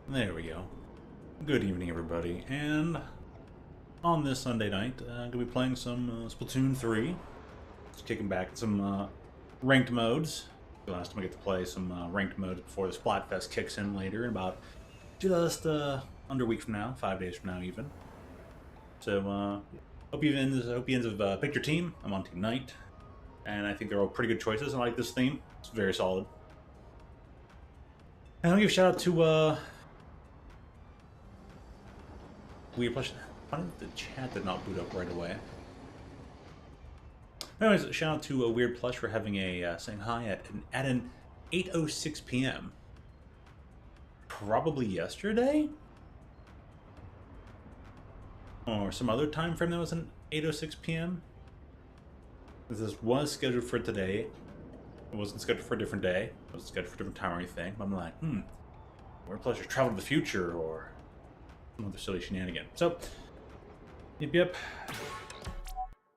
There we go. Good evening, everybody. And on this Sunday night, I'm going to be playing some Splatoon 3. Just kicking back some ranked modes. The last time I get to play some ranked modes before the Splatfest kicks in later in about just under a week from now, 5 days from now even. So, hope you have picked your team. I'm on Team Knight. And I think they're all pretty good choices. I like this theme. It's very solid. And I'll give a shout out to Weird Plush. Why did the chat did not boot up right away? Anyways, shout out to Weird Plush for having a saying hi at an 8:06 p.m. Probably yesterday, or some other time frame that was an 8:06 p.m. This was scheduled for today. It wasn't scheduled for a different day. It was scheduled for a different time or anything. But I'm like, Weird Plush has traveled to the future or some other silly shenanigan. So, yep.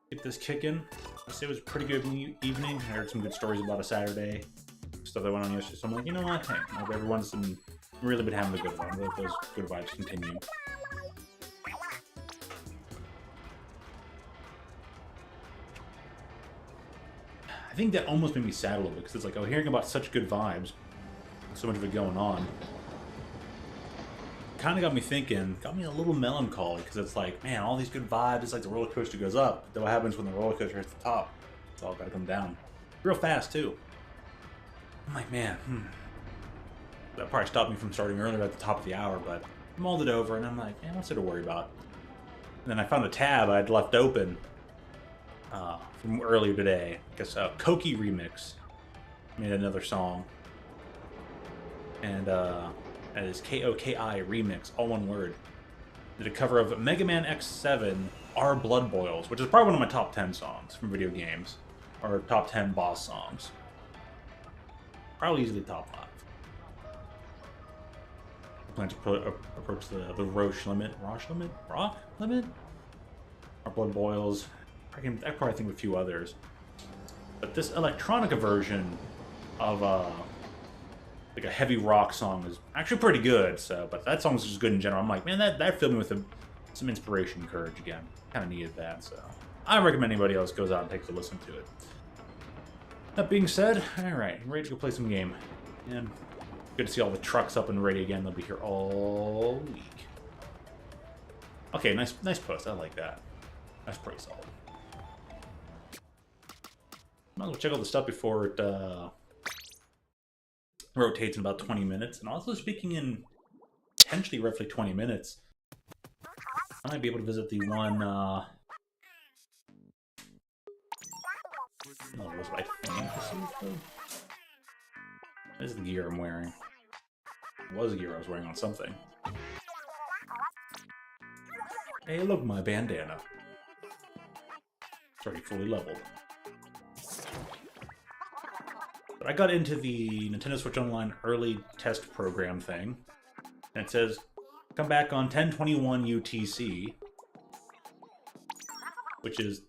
Get this kicking. I say it was a pretty good evening. I heard some good stories about a Saturday, stuff that went on yesterday. So I'm like, you know what? Hey, I hope everyone's really been having a good one. Let those good vibes continue. I think that almost made me sad a little bit because it's like, oh, hearing about such good vibes, so much of it going on, kind of got me thinking, got me a little melancholy because it's like, man, all these good vibes, it's like the roller coaster goes up. But what happens when the roller coaster hits the top? It's all got to come down. Real fast, too. I'm like, man, that probably stopped me from starting earlier at the top of the hour, but I mulled it over and I'm like, man, what's there to worry about? And then I found a tab I'd left open from earlier today. I guess Koki Remix made another song. And that is K-O-K-I Remix, all one word. Did a cover of Mega Man X7 Our Blood Boils, which is probably one of my top 10 songs from video games. Or top 10 boss songs. Probably easily top 5. I plan to approach the Roche limit. Rock limit? Our Blood Boils. I probably think of a few others. But this electronica version of like a heavy rock song is actually pretty good. So, but that song's just good in general. I'm like, man, that filled me with some inspiration and courage again. Kind of needed that. So I recommend anybody else goes out and takes a listen to it. That being said, all right, I'm ready to go play some game. And good to see all the trucks up and ready again. They'll be here all week. Okay, nice post. I like that. That's pretty solid. Might as well check out the stuff before it rotates in about 20 minutes. And also speaking in potentially roughly 20 minutes, I might be able to visit the one, what was it, I think this is the gear I'm wearing. It was the gear I was wearing on something. Hey, look, my bandana. It's already fully leveled. But I got into the Nintendo Switch Online early test program thing, and it says, come back on 10:21 UTC, which is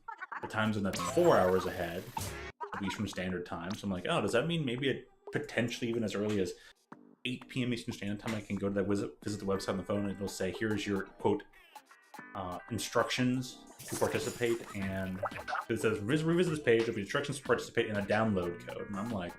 the time zone that's 4 hours ahead, at least from Standard Time. So I'm like, oh, does that mean maybe it potentially even as early as 8 p.m. Eastern Standard Time I can go to that visit the website on the phone and it'll say, here's your, quote, instructions to participate, and it says revisit this page, there'll be instructions to participate in a download code. And I'm like,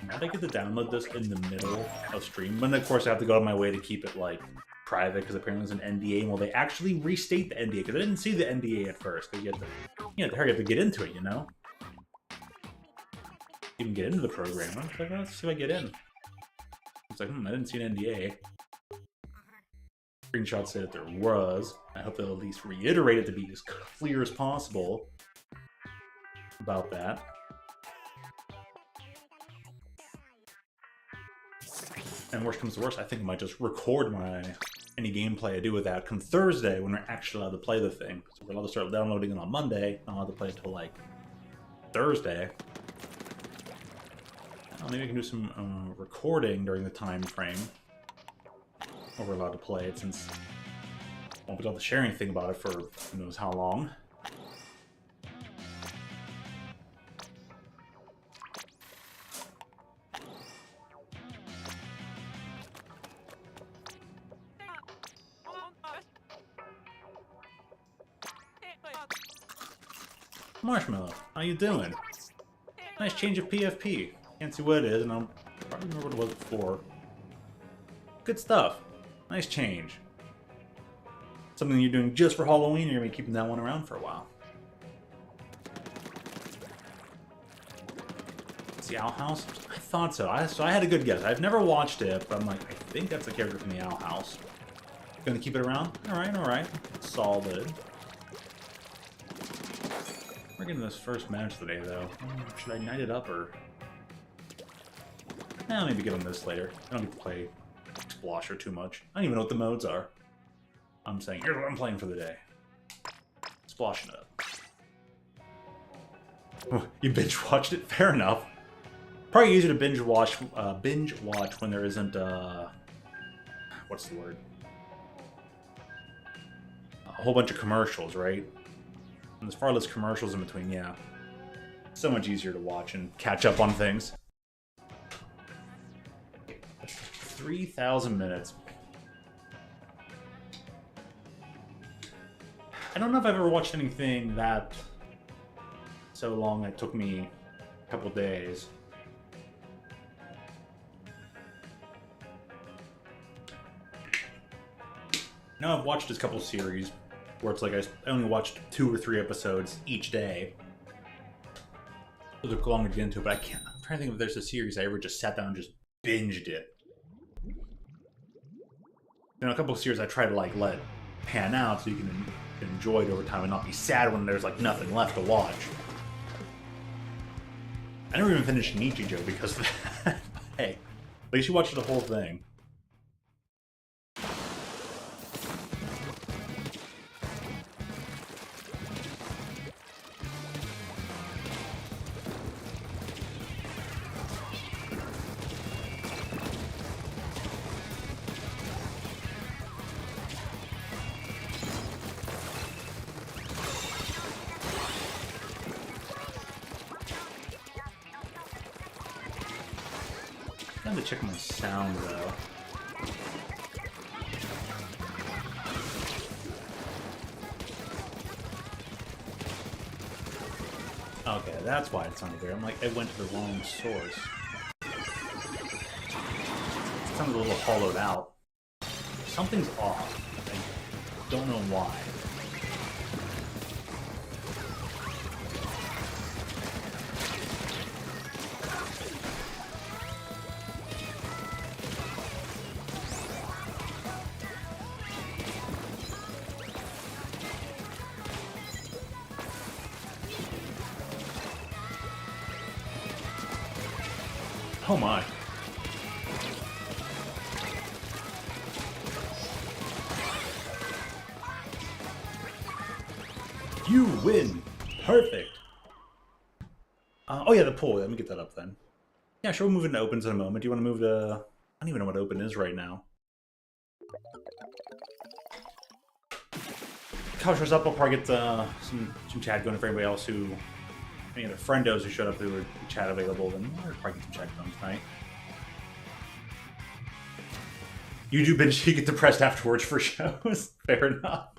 now I get to download this in the middle of stream. But of course I have to go out of my way to keep it like private because apparently there's an NDA. Well, they actually restate the NDA because I didn't see the NDA at first. Because you have to hurry up to get into it, you know? Even get into the program. I was like, let's see if I get in. It's like, I didn't see an NDA. Screenshot said that there was. I hope they'll at least reiterate it to be as clear as possible about that. And worst comes to worst, I think I might just record any gameplay I do with that come Thursday when we're actually allowed to play the thing. So we're allowed to start downloading it on Monday. Not allowed to play it until like Thursday. Maybe I can do some recording during the time frame. Or we're allowed to play it since I won't be able to share anything about it for who knows how long. Marshmallow, how you doing? Nice change of PFP. Can't see what it is, and I'll probably remember what it was before. Good stuff. Nice change. Something you're doing just for Halloween, you're going to be keeping that one around for a while. It's the Owl House? I thought so. So I had a good guess. I've never watched it, but I'm like, I think that's a character from the Owl House. Gonna keep it around? Alright, alright. Solid. We're getting this first match today, though. Should I knight it up, or... I'll maybe get on this later. I don't get to play Splosher too much. I don't even know what the modes are. I'm saying, here's what I'm playing for the day. Sploshing it up. Oh, you binge-watched it? Fair enough. Probably easier to binge-watch when there isn't, what's the word? A whole bunch of commercials, right? And there's far less commercials in between, yeah. So much easier to watch and catch up on things. 3,000 minutes. I don't know if I've ever watched anything that so long it took me a couple days. Now I've watched a couple series where it's like I only watched 2 or 3 episodes each day. Those are long to get into, but I'm trying to think if there's a series I ever just sat down and just binged it. You know, a couple of series I try to like let pan out so you can enjoy it over time and not be sad when there's like nothing left to watch. I never even finished Nichijou because of that. Hey, at least you watched the whole thing. I have to check my sound though. Okay, that's why it sounded weird. I'm like, it went to the wrong source. It sounded a little hollowed out. Something's off. I don't know why. Oh my. You win. Perfect. Oh yeah, the pool. Let me get that up then. Yeah, sure, we'll move into opens in a moment. Do you want to move to... I don't even know what open is right now. Culture's up. I'll probably get some chat going for anybody else who... Any other friendos who showed up who were chat available, then we'll probably get some chat going tonight. You do binge, you get depressed afterwards for shows. Fair enough.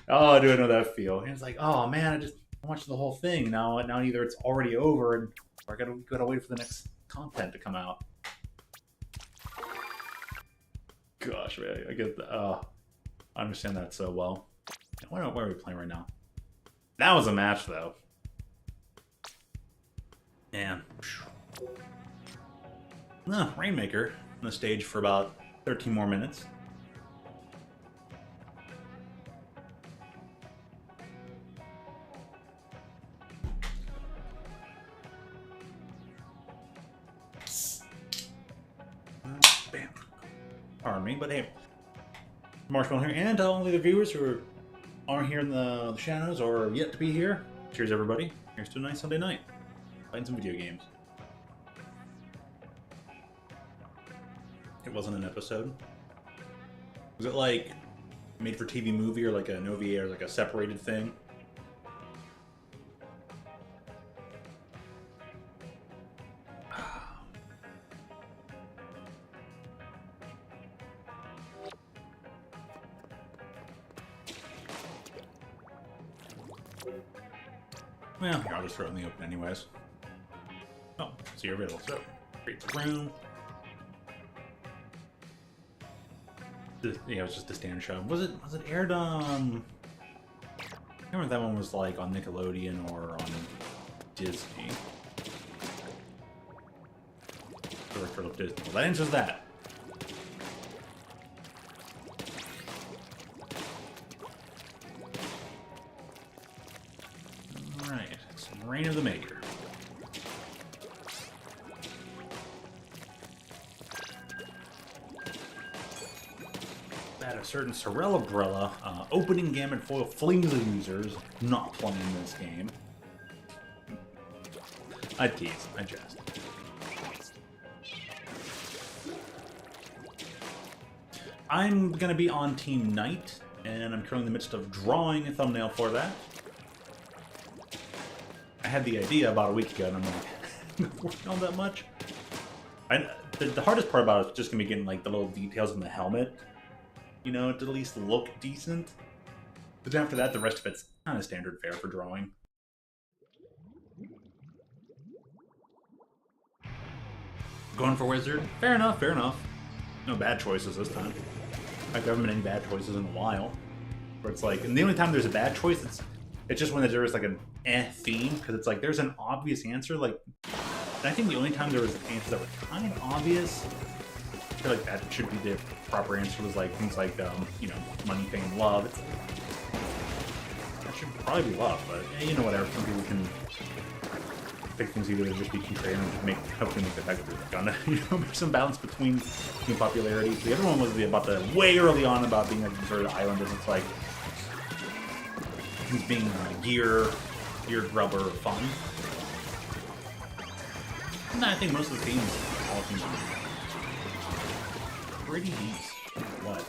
Oh, do I know that feel? And it's like, oh man, I just watched the whole thing. Now either it's already over, and or I gotta wait for the next content to come out. Gosh, man, I get the, I understand that so well. Where are we playing right now? That was a match, though. Man. No, Rainmaker on the stage for about 13 more minutes. Bam. Pardon me, but hey. Marshmallow here, and to all the viewers who aren't here in the shadows or yet to be here. Cheers, everybody. Here's to a nice Sunday night. Playing some video games. It wasn't an episode. Was it like made for TV movie or like an OVA or like a separated thing? Well, here, I'll just throw it in the open anyways. Oh, so you're available. So, create the room. Yeah, it was just a standard show. Was it aired I can't remember if that one was like on Nickelodeon or on Disney. Director of Disney. Well, that answers that. Alright, some Reign of the Maker. That a certain Cerebrella opening Gambit foil flings users not playing this game. I tease, I jest. I'm gonna be on Team Knight, and I'm currently in the midst of drawing a thumbnail for that. I had the idea about a week ago, and I'm like, not working on that much. The hardest part about it is just gonna be getting like the little details in the helmet, you know, to at least look decent. But then after that, the rest of it's kind of standard fare for drawing. Going for Wizard? Fair enough, fair enough. No bad choices this time. In fact, there haven't been any bad choices in a while. Where it's like, and the only time there's a bad choice, it's just when there's like an theme, because it's like there's an obvious answer. Like, and I think the only time there was answers that were kind of obvious, I feel like that should be the proper answer, was like things like, you know, money, fame, love. That should probably be love, but you know, whatever. Some people can pick things either to just be contrarian and hopefully make the fact that they're gonna, you know, make some balance between popularity. The other one was about the way early on about being a deserted island, and it's like he's being gear grubber fun. And I think most of the themes, all themes, are pretty decent. What?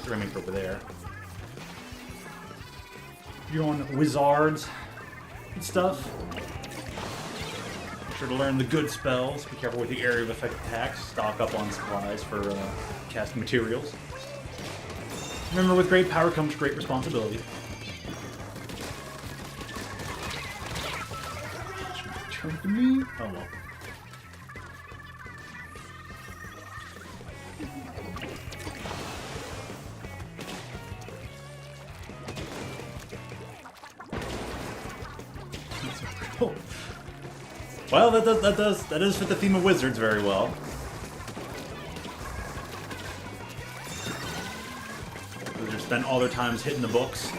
Remake over there. You're on Wizards and stuff. Be sure to learn the good spells. Be careful with the area of effect attacks. Stock up on supplies for casting materials. Remember, with great power comes great responsibility. Turn to me. Oh well. Well, that does fit the theme of Wizards very well. They just spend all their times hitting the books.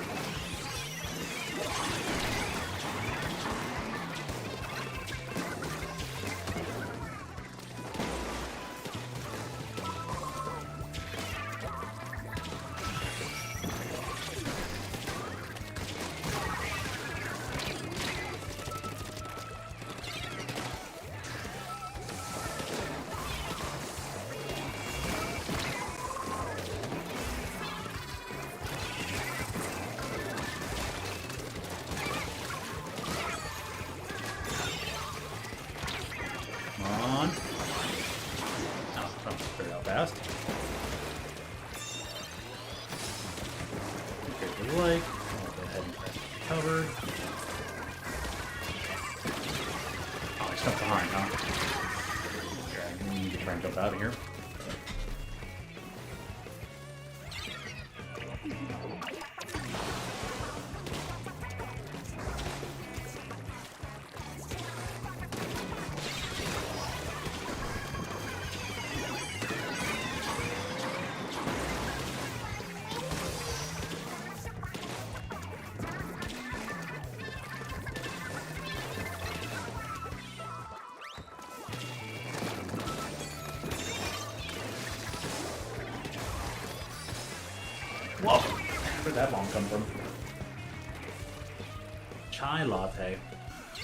Fast. Okay, good like. I'll go ahead and covered. Oh, I stepped behind, huh? Okay, I need to try and jump out of here. Whoa! Where'd that bomb come from? Chai latte.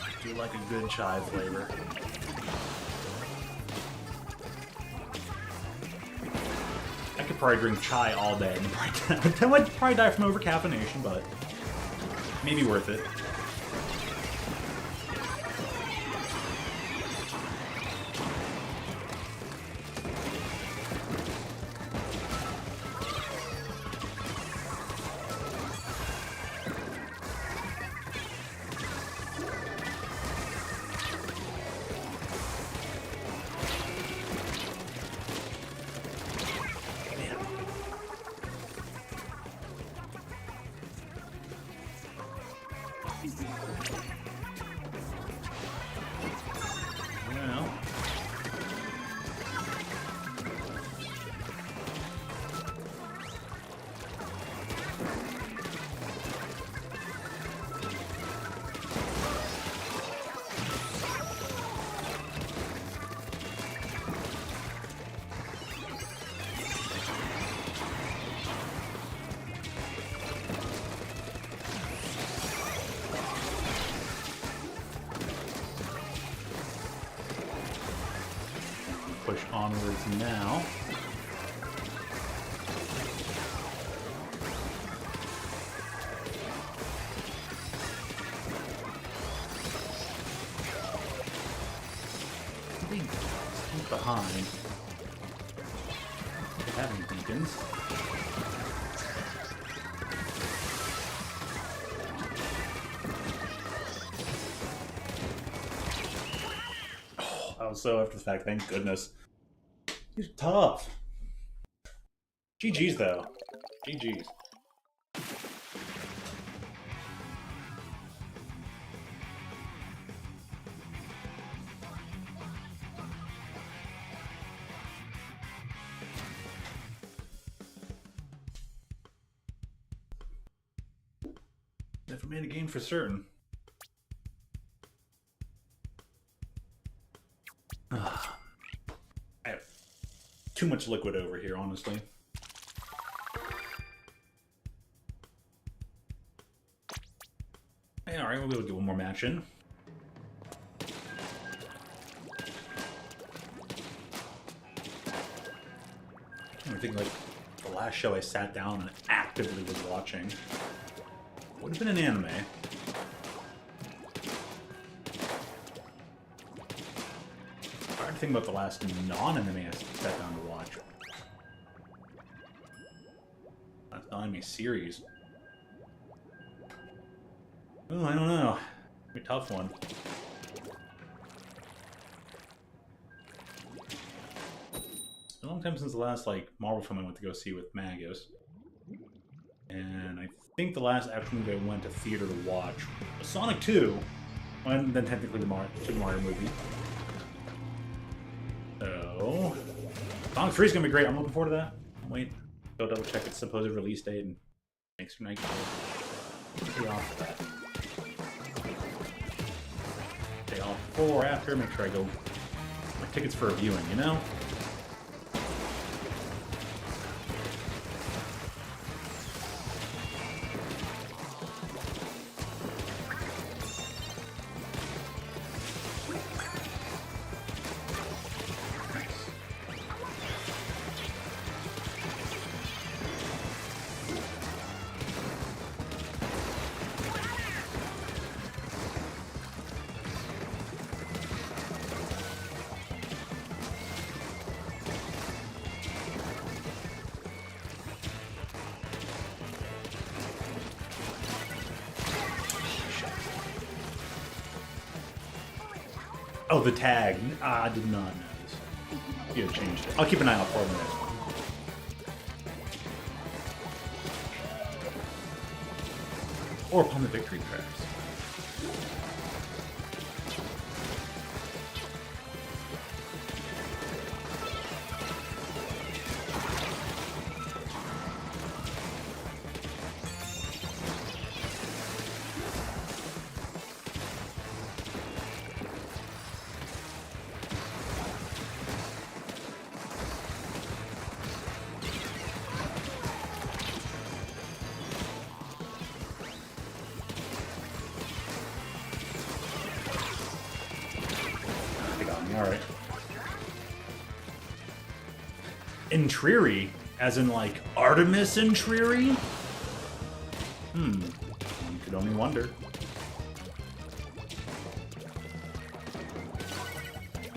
I do like a good chai flavor. I could probably drink chai all day and I might probably die from overcaffeination, but maybe worth it. push onwards now. Behind. They have any beacons. Oh, that was so after the fact, thank goodness. He's tough. GG's though. GG's. Never made a game for certain. I have too much liquid over here, honestly. Hey, alright, we'll be able to get one more match in. I think like the last show I sat down and actively was watching would have been an anime. Hard to think about the last non-anime I sat down to watch. Last non-anime series. Oh, I don't know. Be a tough one. It's been a long time since the last like Marvel film I went to go see with Magus. And I think the last action movie I went to theater to watch was Sonic 2, and then technically the Super Mario movie. So, Sonic 3 is going to be great. I'm looking forward to that. Wait, go double check its supposed release date and make some night day off of that. Day off before or after, make sure I go my tickets for a viewing, you know? Oh, the tag. I did not notice. You have changed it. I'll keep an eye out for the next one. Or upon the victory prayers. Alright. Endearing, as in like Artemis Endearing? You could only wonder.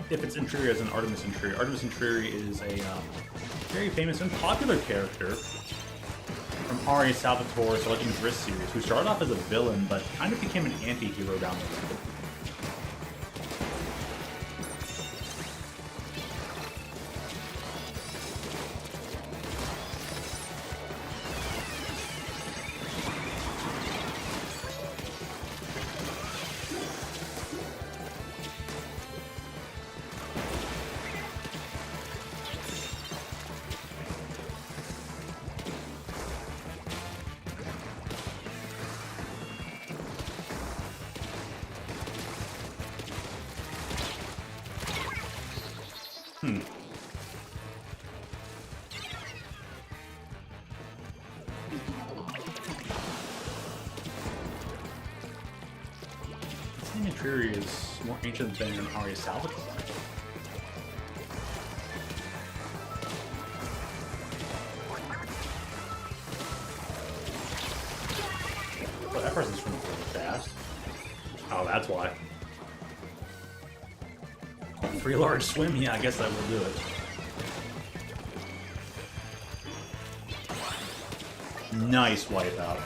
If it's Endearing as in Artemis Endearing. Artemis Endearing is a very famous and popular character from Ari Salvatore's Legend of Risk series, who started off as a villain, but kind of became an anti-hero down the road. Endearing is more ancient than Ari Salvatore. that's why. 3 large swim? Yeah, I guess that will do it. Nice wipeout.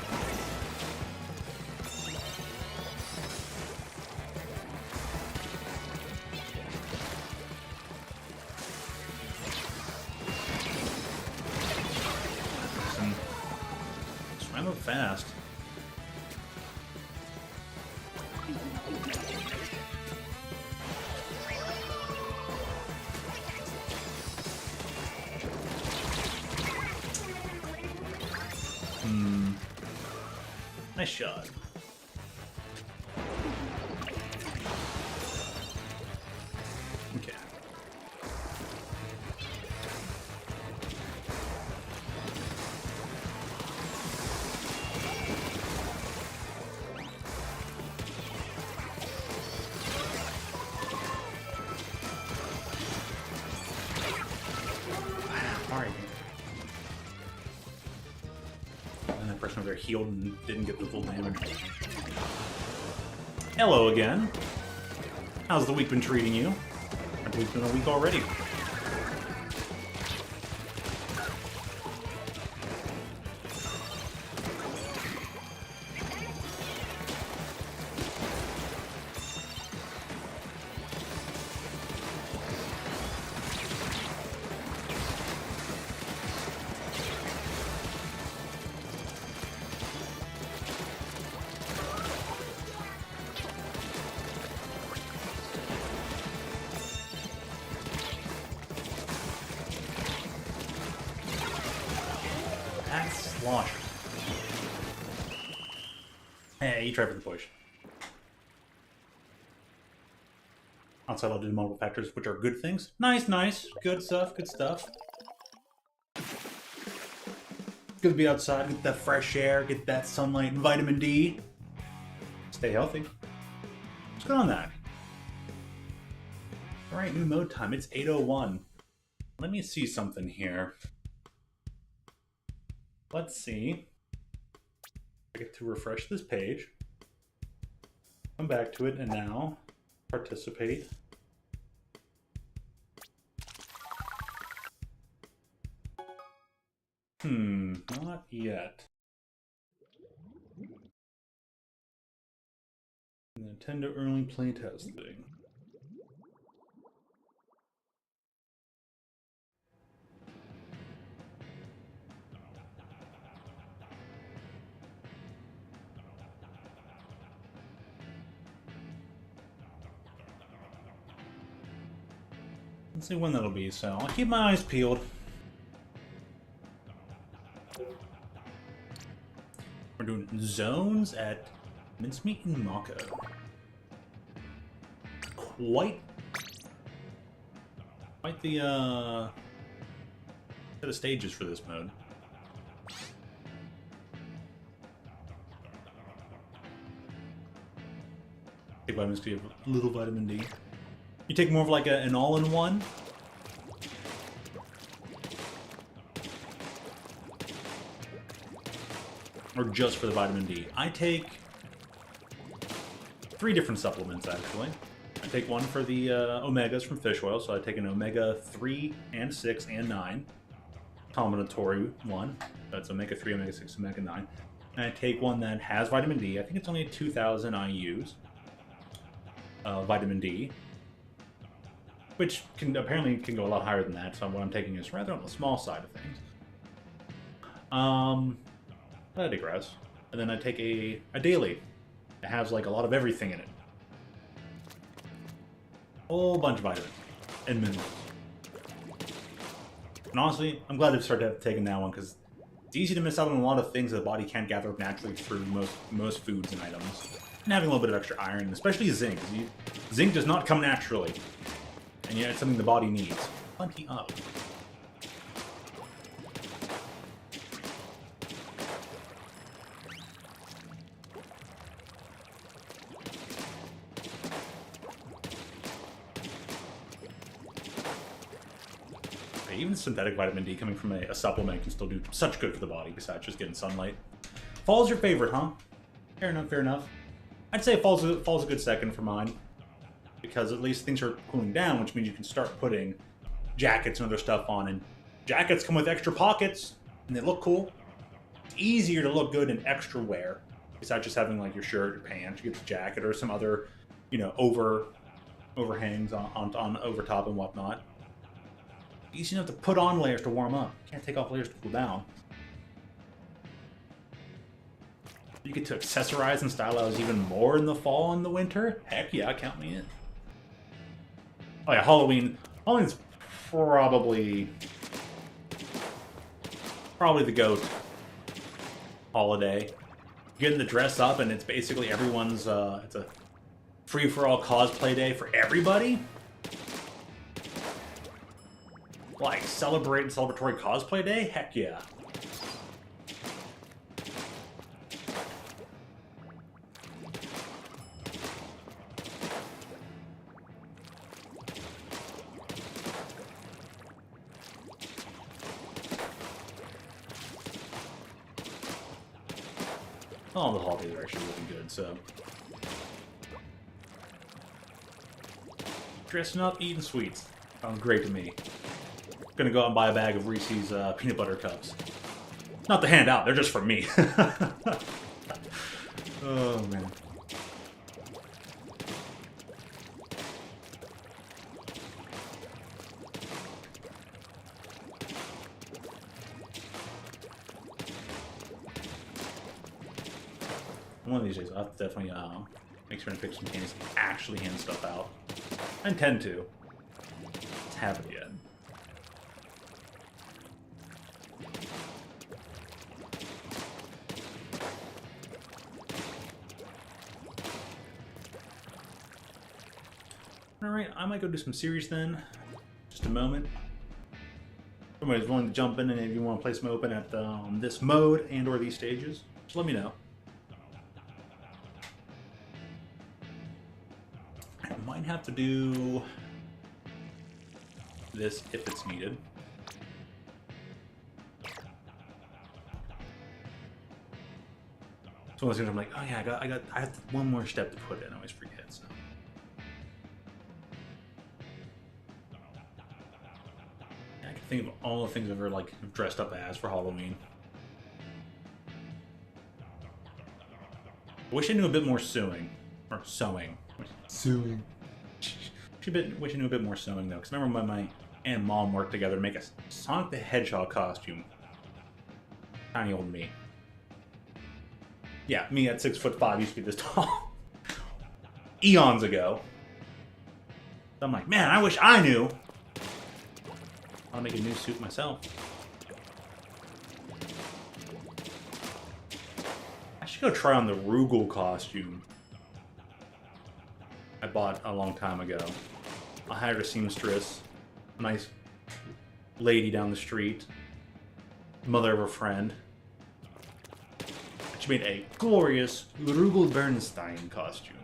Swam up fast. Nice shot. Okay. Alright. And that person over there healed and didn't get the full damage. Hello again. How's the week been treating you? I believe it's been a week already. Slosher. Hey, you try for the push. Outside, I'll do multiple factors, which are good things. Nice, nice. Good stuff, good stuff. Good to be outside, get that fresh air, get that sunlight and vitamin D. Stay healthy. What's good on that? Alright, new mode time. It's 8:01. Let me see something here. Let's see. I get to refresh this page. Come back to it and now participate. Not yet. Nintendo early playtesting. Let's see when that'll be, so I'll keep my eyes peeled. We're doing zones at Mincemeat and Mako. Quite the set of stages for this mode. Take vitamins to have a little vitamin D. You take more of like an all-in-one. Or just for the vitamin D. I take 3 different supplements, actually. I take one for the omegas from fish oil, so I take an omega 3 and 6 and 9. Combinatory one. That's omega 3, omega 6, omega 9. And I take one that has vitamin D. I think it's only 2,000 IUs. Vitamin D. Which apparently can go a lot higher than that, so what I'm taking is rather on the small side of things. But I digress. And then I take a daily. It has like a lot of everything in it. Whole bunch of vitamins and minerals. And honestly, I'm glad I've started taking that one because it's easy to miss out on a lot of things that the body can't gather up naturally through most foods and items. And having a little bit of extra iron, especially zinc. Zinc does not come naturally. And yet it's something the body needs. Plenty of. Even synthetic vitamin D coming from a supplement can still do such good for the body besides just getting sunlight. Fall's your favorite, huh? Fair enough, fair enough. I'd say falls a good second for mine, because at least things are cooling down, which means you can start putting jackets and other stuff on. And jackets come with extra pockets, and they look cool. It's easier to look good in extra wear, besides just having like your shirt, your pants, you get the jacket, or some other, you know, overhangs on over top and whatnot. Easy enough to put on layers to warm up. You can't take off layers to cool down. You get to accessorize and stylize even more in the fall and the winter. Heck yeah, count me in. Oh yeah, Halloween. Halloween's probably the GOAT holiday. Getting the dress up, and it's basically everyone's. It's a free-for-all cosplay day for everybody. Like celebratory cosplay day. Heck yeah. Oh, the holidays are actually looking good, so. Dressing up, eating sweets. Sounds great to me. Gonna go out and buy a bag of Reese's peanut butter cups. Not to hand out, they're just for me. Oh, man. One of these days, I'll have to definitely make sure to pick some candies and actually hand stuff out. I intend to. Just haven't yet. Alright, I might go do some series then. Just a moment. If somebody's willing to jump in, and if you want to play some open at this mode and or these stages, just let me know. I might have to do this if it's needed. So one of those things I'm like, oh yeah, I have one more step to put in. I always forget. So. I can think of all the things I've ever like dressed up as for Halloween. I wish I knew a bit more sewing or sewing. Sewing. Wish I knew a bit more sewing though, because I remember when my aunt and mom worked together to make a Sonic the Hedgehog costume. Tiny old me. Yeah, me at 6'5" used to be this tall. Eons ago. So I'm like, man, I wish I knew. I'll make a new suit myself. I should go try on the Rugal costume I bought a long time ago. I hired a seamstress, a nice lady down the street, mother of a friend. She made a glorious Rugal Bernstein costume.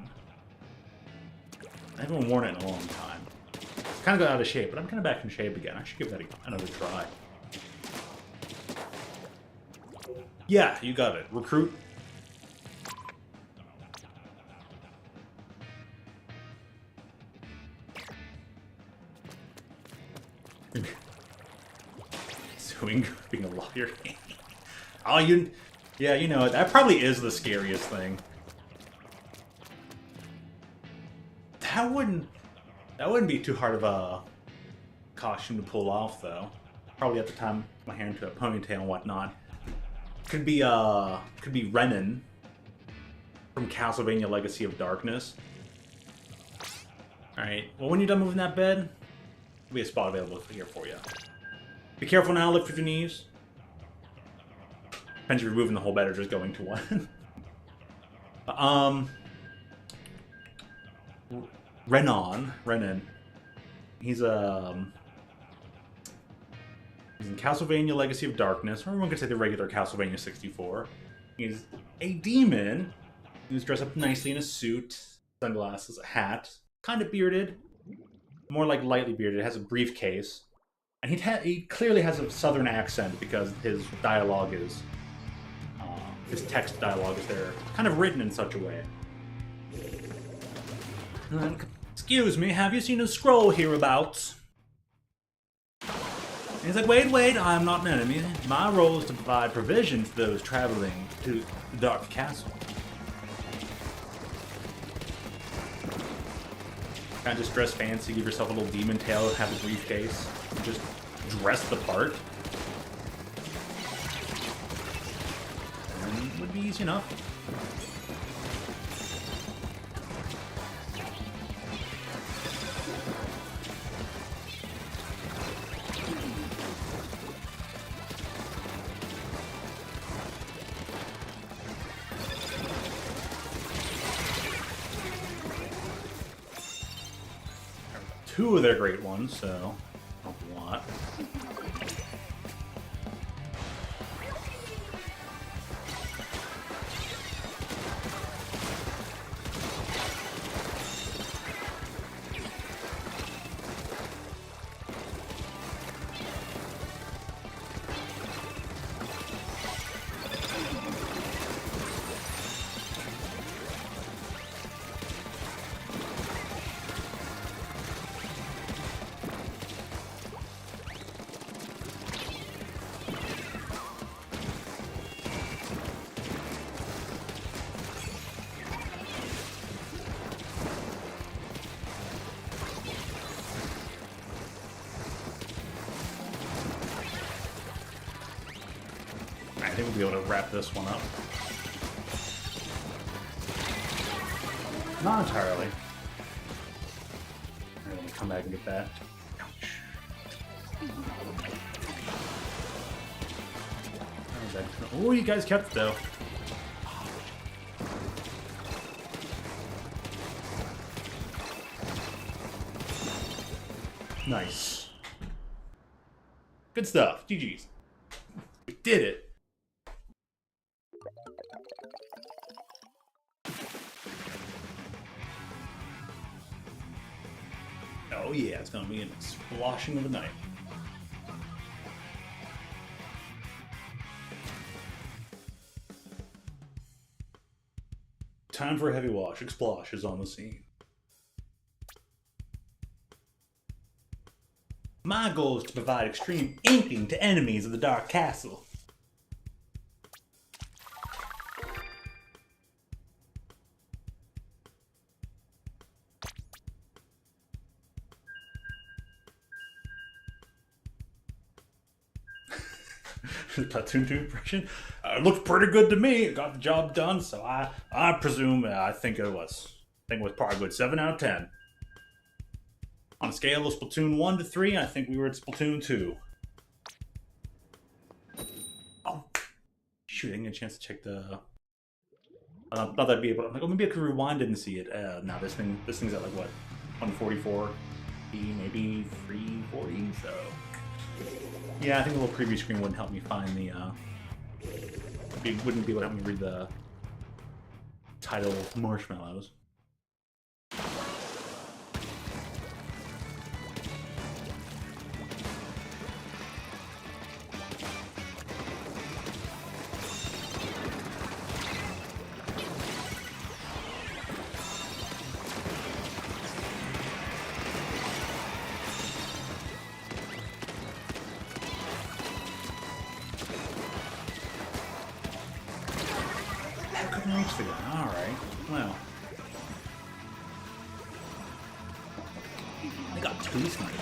I haven't worn it in a long time. It's kind of got out of shape, but I'm kind of back in shape again. I should give that another try. Yeah, you got it. Recruit. Suing, being a lawyer. Oh, yeah, you know, that probably is the scariest thing. That wouldn't be too hard of a costume to pull off, though. Probably at the time my hair into a ponytail and whatnot. Could be Renan from Castlevania Legacy of Darkness. Alright, well when you're done moving that bed, there'll be a spot available here for you. Be careful now, lift with your knees. Depends if you're moving the whole bed or just going to one. Renan. He's in Castlevania Legacy of Darkness, or everyone could say the regular Castlevania 64. He's a demon. He's dressed up nicely in a suit, sunglasses, a hat, kind of bearded, more like lightly bearded. Has a briefcase, and he clearly has a southern accent because his dialogue is. His text dialogue is there, kind of written in such a way. Excuse me, have you seen a scroll hereabouts? And he's like, wait, I'm not an enemy. My role is to provide provision for those traveling to the Dark Castle. Kind of just dress fancy, give yourself a little demon tail, have a briefcase, and just dress the part. And it would be easy enough. Two of their great ones, so a lot. I think we'll be able to wrap this one up. Not entirely. Alright, let me come back and get that. Oh, you guys kept it though. Nice. Good stuff. GG's. We did it. Oh yeah, it's gonna be an explosion of the night. Time for a heavy wash. Explosh is on the scene. My goal is to provide extreme inking to enemies of the Dark Castle. Platoon 2 impression. Looked pretty good to me. It got the job done, so I presume I think it was probably a good 7 out of 10. On a scale of Splatoon 1 to 3, I think we were at Splatoon 2. Oh, shoot! I didn't get a chance to check the. Not that I'd be able. I'm like, oh, maybe I could rewind it and see it. No, this thing's at like what, 144, maybe 340. So. Yeah, I think a little preview screen wouldn't help me find the, wouldn't be able to help me read the title Marshmallows. Alright, well. They got 2 snipers.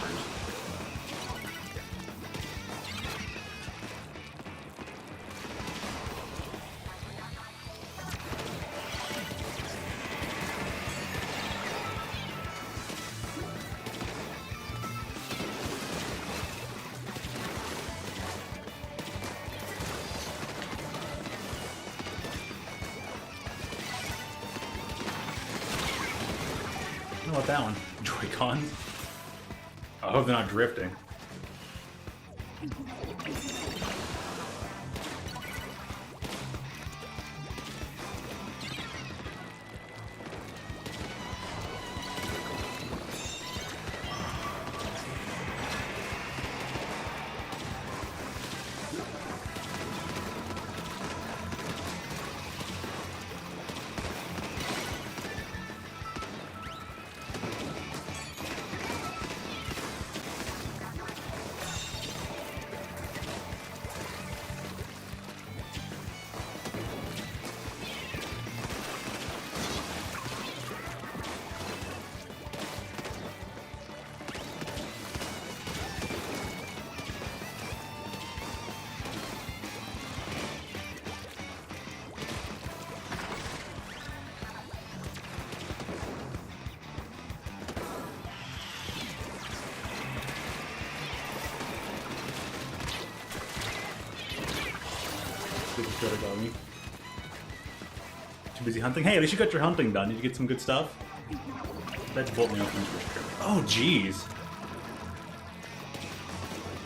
How about that one? Joy-Cons? I hope they're not drifting. Too busy hunting? Hey, at least you got your hunting done. Did you get some good stuff? That's bolt nail things for sure. Oh, jeez.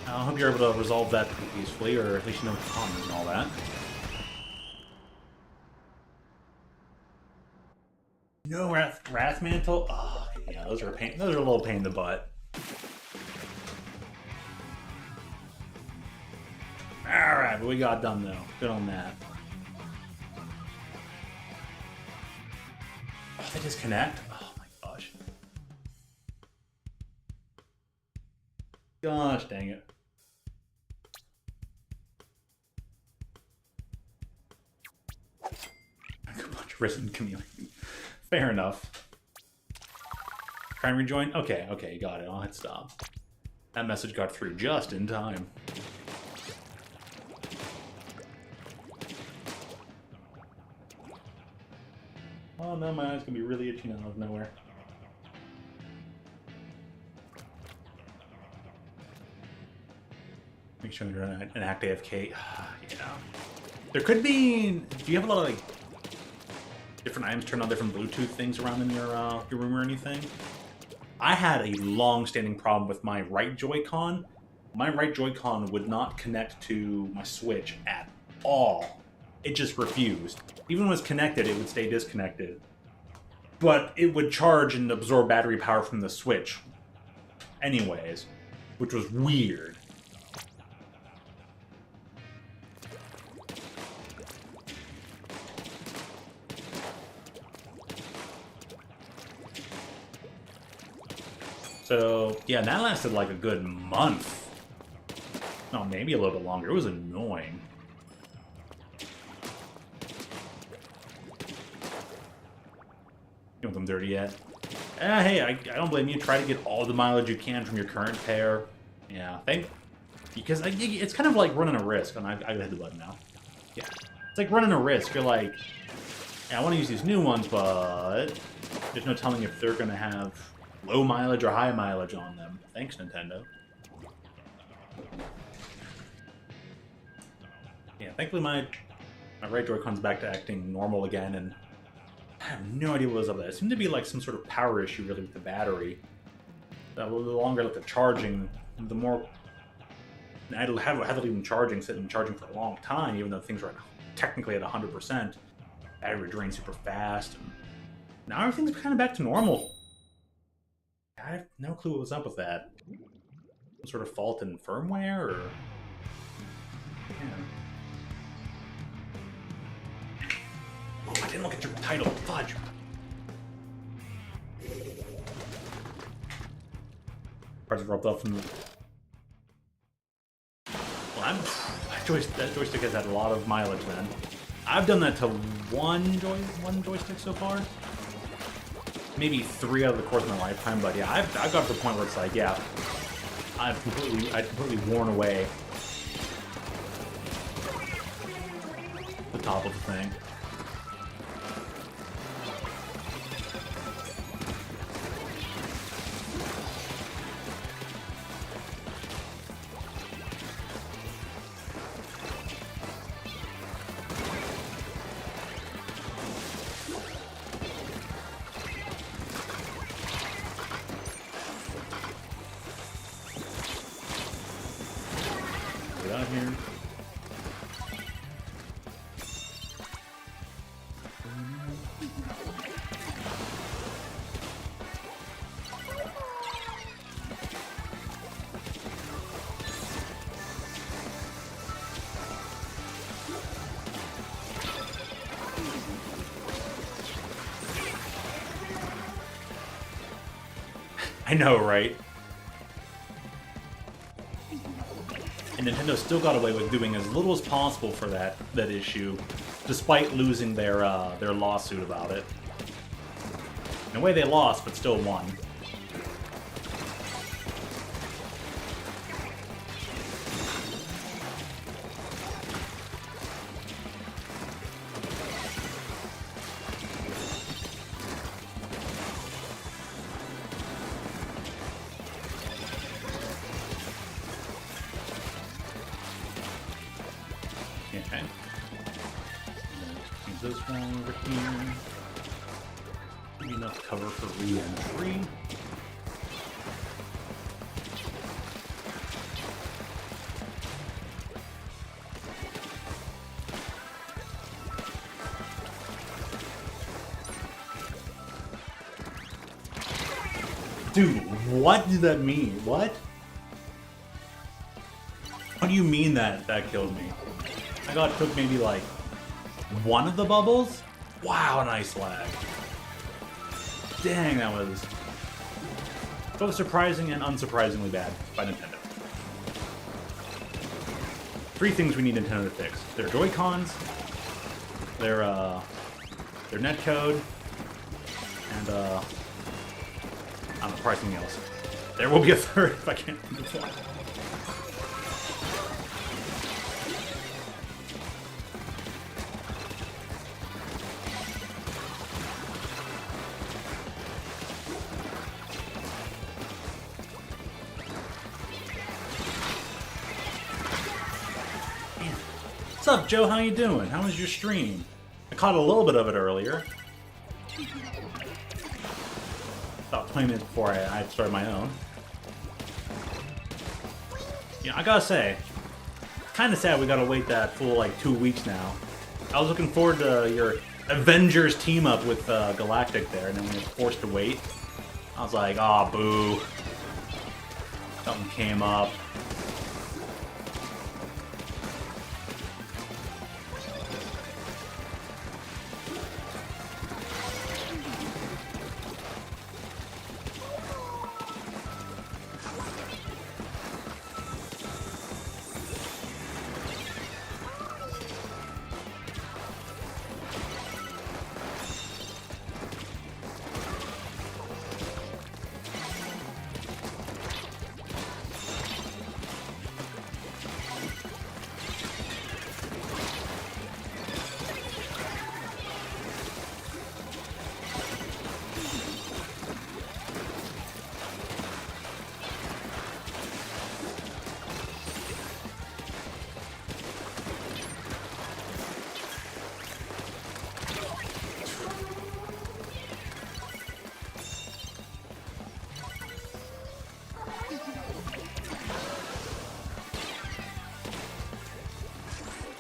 I hope you're able to resolve that peacefully, or at least you know the commons and all that. No wrath mantle. Oh, yeah, those are a pain. Those are a little pain in the butt. All right, but we got done though. Good on that. Oh, they disconnect. Oh my gosh. Gosh dang it. A bunch of risen chameleon. Fair enough. Try and rejoin? Okay, okay, got it. I'll hit stop. That message got through just in time. Oh no, my eyes gonna be really itchy now out of nowhere. Make sure they're an act AFK. Yeah. There could be. Do you have a lot of like different items turned on, different Bluetooth things around in your room or anything? I had a long-standing problem with my right Joy-Con. My right Joy-Con would not connect to my Switch at all. It just refused. Even when it was connected, it would stay disconnected. But it would charge and absorb battery power from the Switch anyways, which was weird. So, yeah, that lasted like a good month. No, maybe a little bit longer. It was annoying. You want them dirty yet? Hey, I don't blame you. Try to get all the mileage you can from your current pair. Yeah, because it's kind of like running a risk. And I gotta hit the button now. Yeah, it's like running a risk. You're like, yeah, I want to use these new ones, but there's no telling if they're gonna have low mileage or high mileage on them. Thanks, Nintendo. Yeah, thankfully my right Joy-Con's back to acting normal again, and I have no idea what was up there. It seemed to be like some sort of power issue really with the battery. The longer I looked at charging, the more I had heavily been charging, sitting charging for a long time, even though things were technically at 100%. Battery would drain super fast, and now everything's kind of back to normal. I have no clue what was up with that. Some sort of fault in firmware, or... Yeah. Oh, I didn't look at your title. Fudge. Parts rubbed off from the... Well, that joystick has had a lot of mileage, then. I've done that to one joystick so far. Maybe 3 out of the course of my lifetime, but yeah, I've got to the point where it's like, yeah, I've completely worn away the top of the thing. Out here. I know, right? And Nintendo still got away with doing as little as possible for that issue, despite losing their lawsuit about it. In a way, they lost, but still won. Okay. this one over here. Give me enough cover for re-entry. Dude, what did that mean? What? What do you mean that killed me? I got it took maybe like one of the bubbles? Wow, nice lag. Dang, that was both surprising and unsurprisingly bad by Nintendo. 3 things we need Nintendo to fix. Their Joy-Cons, their netcode, and I don't know, probably something else. There will be a 3rd if I can't think of one. What's up, Joe? How you doing? How was your stream? I caught a little bit of it earlier. About 20 minutes before I started my own. Yeah, I gotta say, kind of sad we gotta wait that full like 2 weeks now. I was looking forward to your Avengers team up with Galactic there, and then we were forced to wait. I was like, aw, boo. Something came up.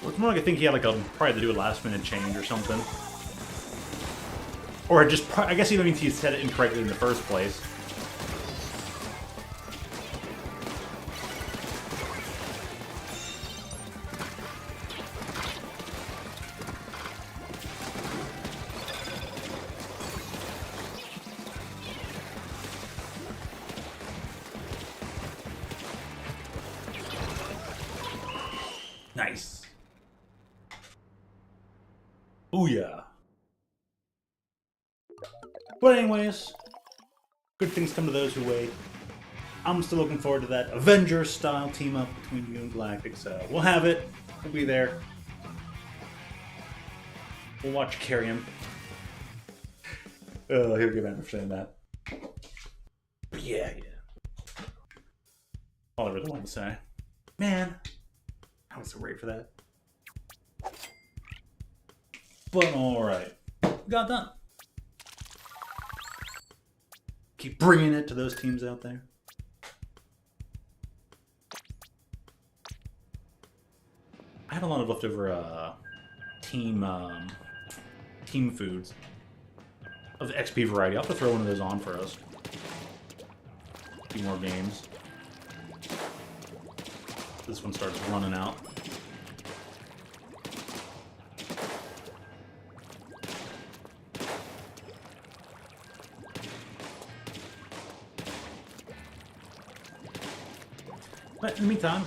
It's more like I think he had like probably to do a last minute change or something. Or just, I guess even means he said it incorrectly in the first place. Nice. Booyah. But anyways, good things come to those who wait. I'm still looking forward to that Avengers-style team-up between you and Galactic, so we'll have it. We'll be there. We'll watch carry him. Oh, he'll get mad for saying that. But yeah. All I really wanted to say. Man, I was so ready for that. But alright. We got done. Keep bringing it to those teams out there. I have a lot of leftover team foods of XP variety. I'll have to throw one of those on for us. A few more games. This one starts running out. But in the meantime,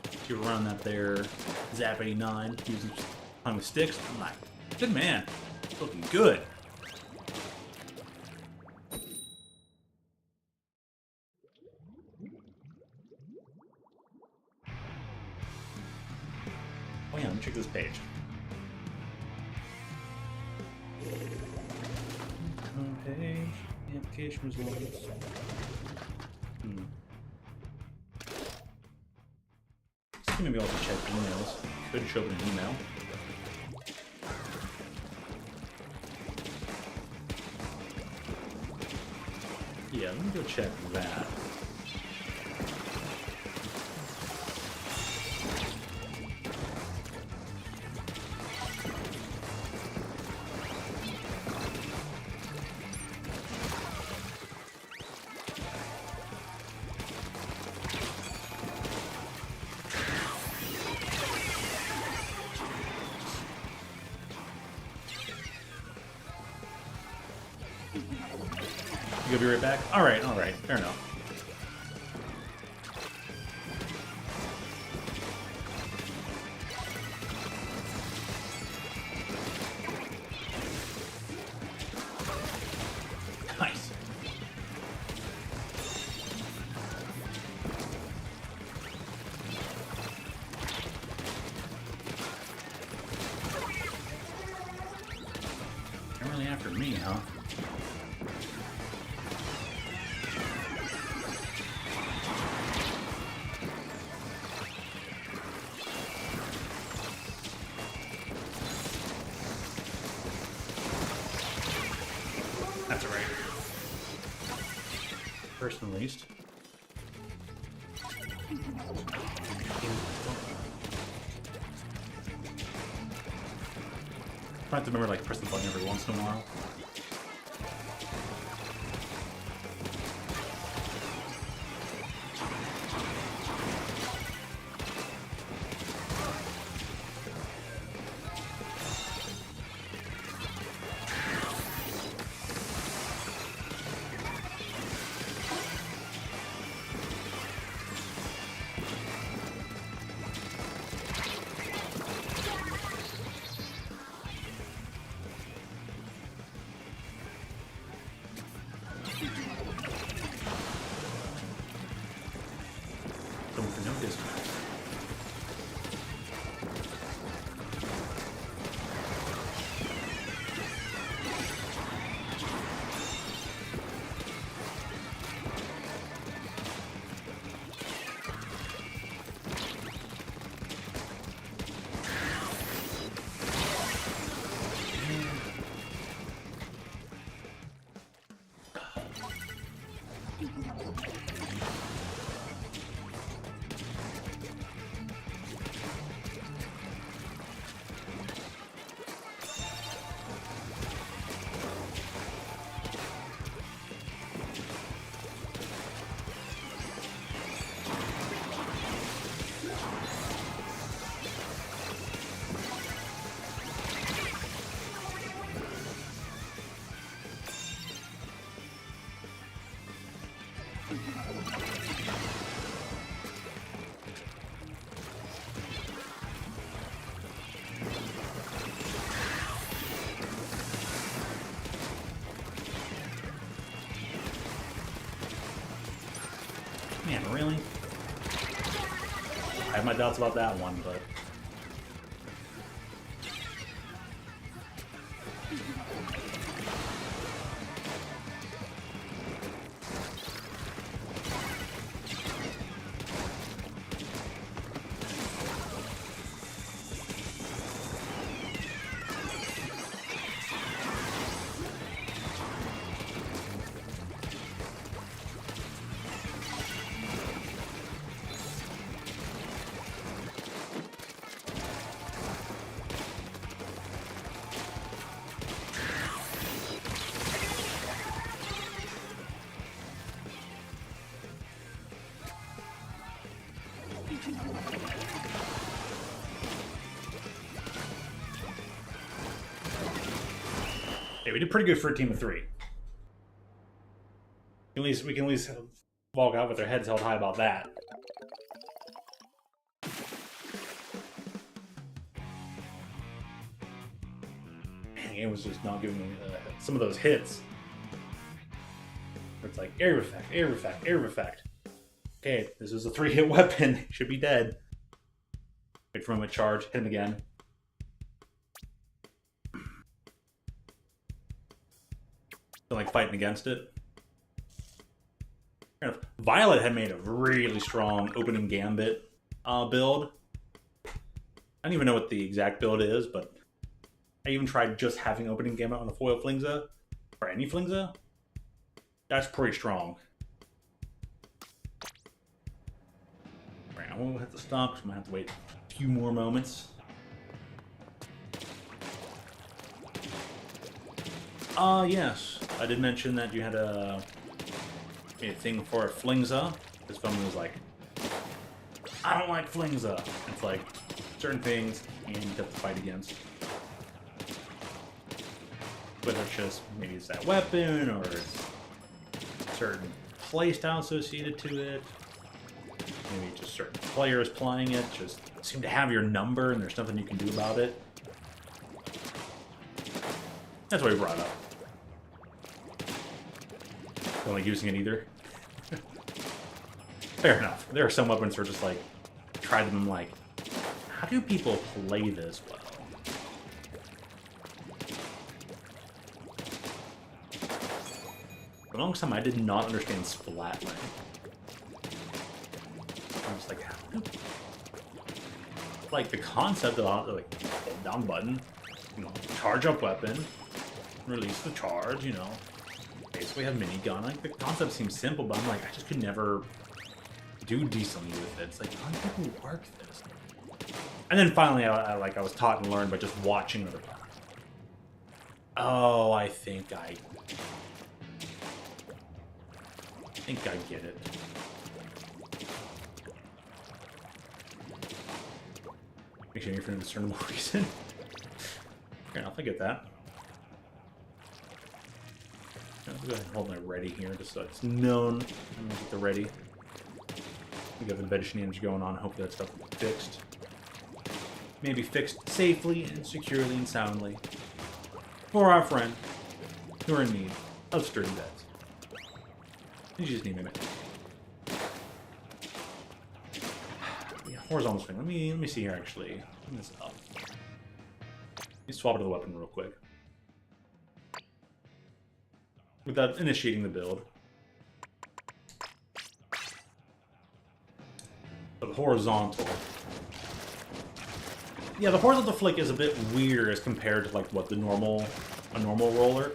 if you're running that there Zap 89 using playing with sticks, I'm like, good man, looking good. Oh yeah, let me check this page. Page, application results. Maybe I'll just check emails. Could show up an email. let me go check that. You'll be right back? Alright, fair enough. Nice. They're really after me, huh? That's alright. First and least. I have to remember, like, press the button every once in a while. Going for no discount. Man, really? I have my doubts about that one, but... Yeah, we did pretty good for a team of 3. We can at least walk out with our heads held high about that. Man, the game was just not giving me some of those hits. Where it's like, air effect, air effect, air effect. Okay, this is a 3-hit weapon. Should be dead. Wait for him to charge, hit him again. Still like fighting against it. Violet had made a really strong opening gambit build. I don't even know what the exact build is, but I even tried just having opening gambit on the foil Flingza, or any Flingza. That's pretty strong. Right, I won't hit the stock, so I'm gonna have to wait a few more moments. Yes. I did mention that you had a thing for a Flingza. This film was like, I don't like Flingza. It's like certain things and you have to fight against. Whether it's just maybe it's that weapon or it's certain playstyle associated to it. Maybe just certain players playing it just seem to have your number and there's nothing you can do about it. That's what we brought up. Don't like using it either. Fair enough. There are some weapons where just like, try them like, how do people play this well? For the longest time, I did not understand splatling. I was like, how do... Like, the concept of, like, hold down button, you know, charge up weapon, release the charge, you know, basically have minigun. Like, the concept seems simple, but I'm like, I just could never do decently with it. It's like, how do people work this? And then finally, I was taught and learned by just watching other people. Oh, I think I get it. Make sure you're for a discernible reason. Fair enough, I get that. I'll go ahead and hold my ready here, just so it's known. I'm gonna get the ready. We got the bed shenanigans going on. Hopefully that stuff will be fixed. Maybe fixed safely and securely and soundly for our friend who are in need of sturdy beds. You just need a minute. Yeah, horizontal swing. Let me see here actually. Bring this up. Let me swap it to the weapon real quick. Without initiating the build. But horizontal. Yeah, the horizontal flick is a bit weird as compared to like what a normal roller.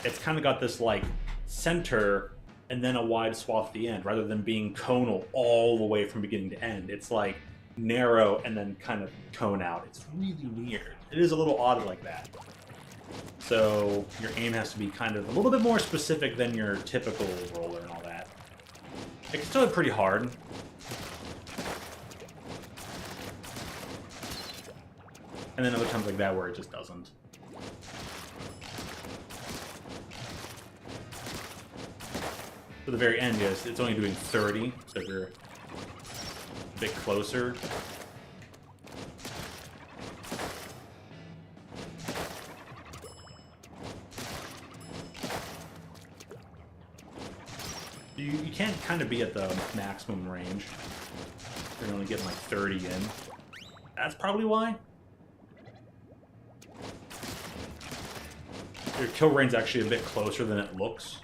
It's kind of got this like center and then a wide swath at the end, rather than being conal all the way from beginning to end. It's like narrow and then kind of cone out. It's really weird. It is a little odd like that. So your aim has to be kind of a little bit more specific than your typical roller and all that. It's still pretty hard. And then other times like that where it just doesn't. For the very end, yes, it's only doing 30, so if you're a bit closer. You can't kind of be at the maximum range. You're only getting like 30 in. That's probably why. Your kill range is actually a bit closer than it looks.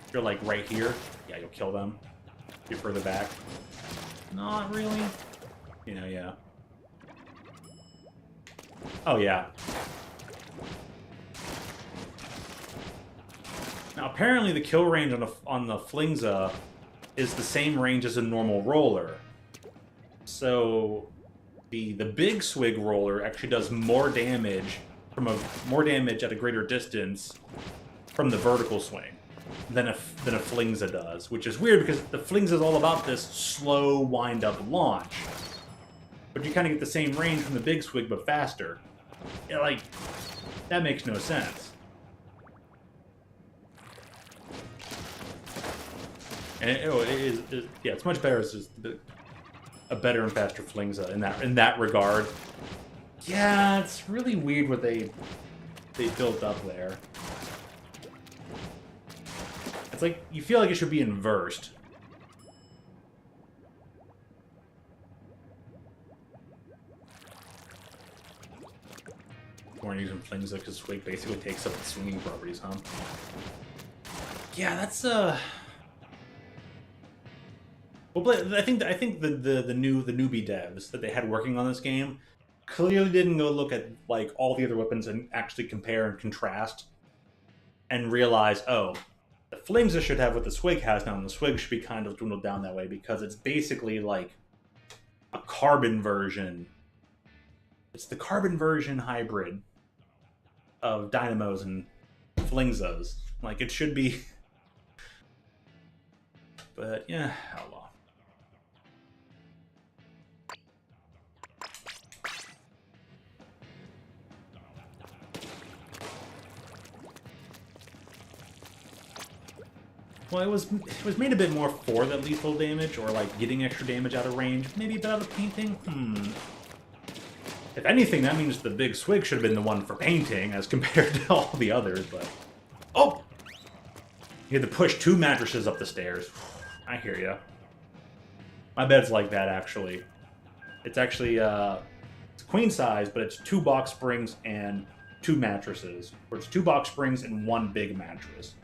If you're like right here, yeah, you'll kill them. If you're further back, not really. You know, yeah. Oh yeah. Now apparently the kill range on the Flingza is the same range as a normal roller. So the big swig roller actually does more damage at a greater distance from the vertical swing than a Flingza does, which is weird because the Flingza is all about this slow wind-up launch. But you kind of get the same range from the big swig, but faster. Yeah, like, that makes no sense. And yeah, it's much better as just a better and faster Flingza in that regard. Yeah, it's really weird what they built up there. It's like, you feel like it should be inversed. We're using Flingza because Swig basically takes up the swinging properties, huh? Yeah, that's Well, I think the newbie devs that they had working on this game clearly didn't go look at like all the other weapons and actually compare and contrast and realize, oh, The flings it should have what the swig has now, and the swig should be kind of dwindled down that way because it's basically like a carbon version. It's the carbon version hybrid of dynamos and flingzas. Like, it should be. But yeah, oh well. Well, it was made a bit more for that lethal damage, or like getting extra damage out of range. Maybe a bit out of painting? If anything, that means the big swig should have been the one for painting as compared to all the others, but... Oh! You had to push 2 mattresses up the stairs. I hear ya. My bed's like that, actually. It's actually, it's queen size, but it's 2 box springs and 2 mattresses. Or it's 2 box springs and 1 big mattress.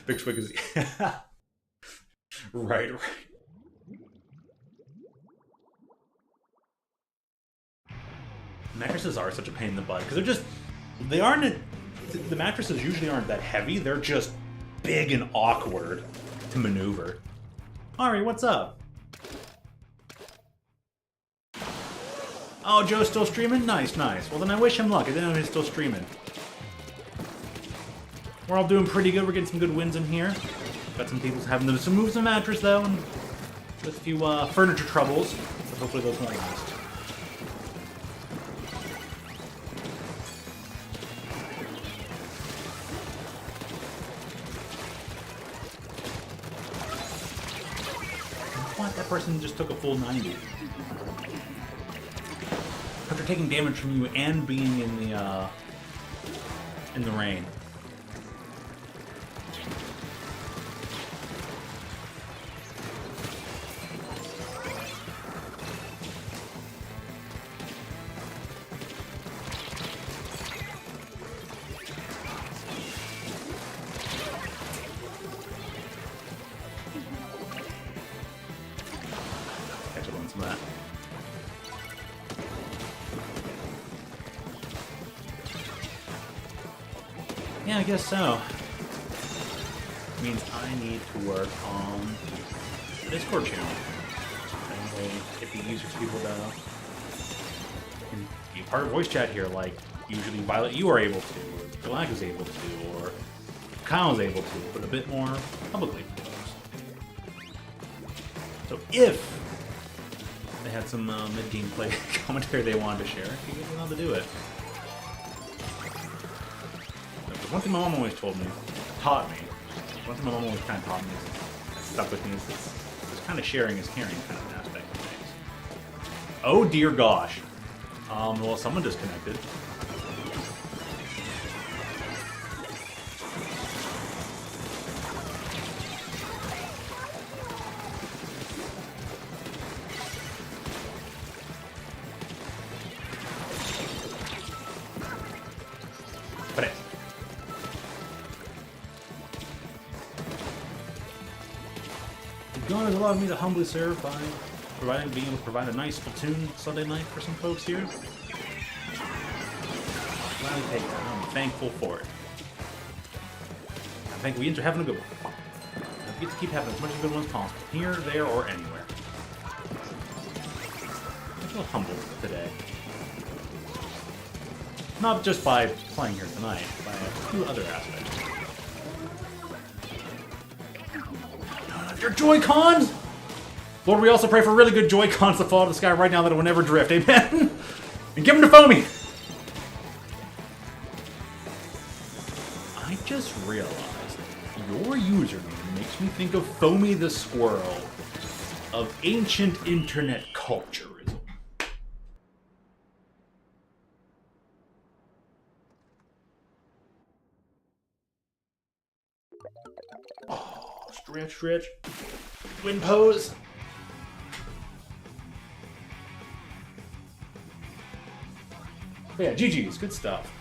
Big swig is... Right. Mattresses are such a pain in the butt, because they're just... They aren't... The mattresses usually aren't that heavy, they're just big and awkward to maneuver. Ari, what's up? Oh, Joe's still streaming? Nice, nice. Well, then I wish him luck. I didn't know he's still streaming. We're all doing pretty good. We're getting some good wins in here. Got some people having some moves on mattress, though, and with a few furniture troubles. But hopefully those won't last. What? That person just took a full 90. After taking damage from you and being in the rain. Yeah, I guess so. Means I need to work on the Discord channel. That way, it'd be easier for people to be part of voice chat here, like usually Violet, you are able to, or Galactic is able to, or Kyle's able to, but a bit more publicly for those. So if they had some mid-game play commentary they wanted to share, you guys allowed to do it. One thing my mom always taught me, one thing my mom always kind of taught me, stuck with me, is this kind of sharing is caring kind of an aspect of things. Oh dear gosh. Well, someone disconnected. God has allowed me to humbly serve by being able to provide a nice Splatoon Sunday night for some folks here. Gladly take that. I'm thankful for it. I think we are having a good one. We get to keep having as much of a good one as possible, here, there, or anywhere. I feel humbled today. Not just by playing here tonight, by a few other aspects. Your Joy-Cons! Lord, we also pray for really good Joy-Cons to fall out of the sky right now that it will never drift. Amen? And give them to Foamy! I just realized your username makes me think of Foamy the Squirrel of ancient internet culturism. Oh, stretch, stretch. Wind pose. But yeah, GG's, good stuff.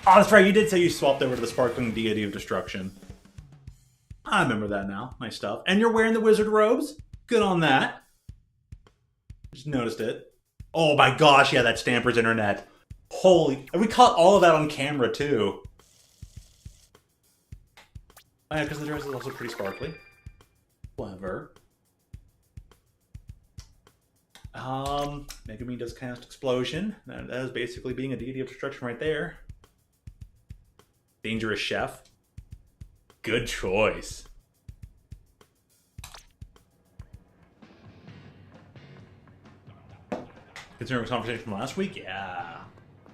Oh, that's right, you did say you swapped over to the Sparkling Deity of Destruction. I remember that now. Nice stuff. And you're wearing the wizard robes? Good on that. Just noticed it. Oh my gosh, yeah, that Stamper's internet. Holy... And we caught all of that on camera, too. Oh, yeah, because the dress is also pretty sparkly. Clever. Megami does cast Explosion. That is basically being a deity of destruction right there. Dangerous Chef. Good choice. Considering conversation from last week? Yeah.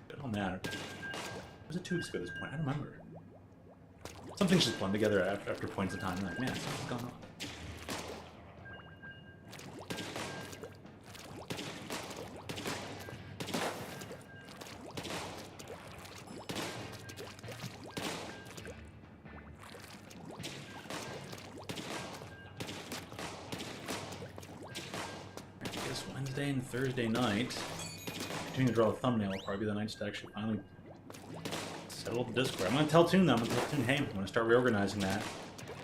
Good on that. Was it 2 weeks ago at this point? I don't remember. Some things just blend together after points of time. You're like, man, something's going on. Wednesday and Thursday night. Continuing to draw a thumbnail will probably be the nights to actually finally settle the Discord. I'm going to tell Toon that. I'm going to tell Toon, hey, I'm going to start reorganizing that.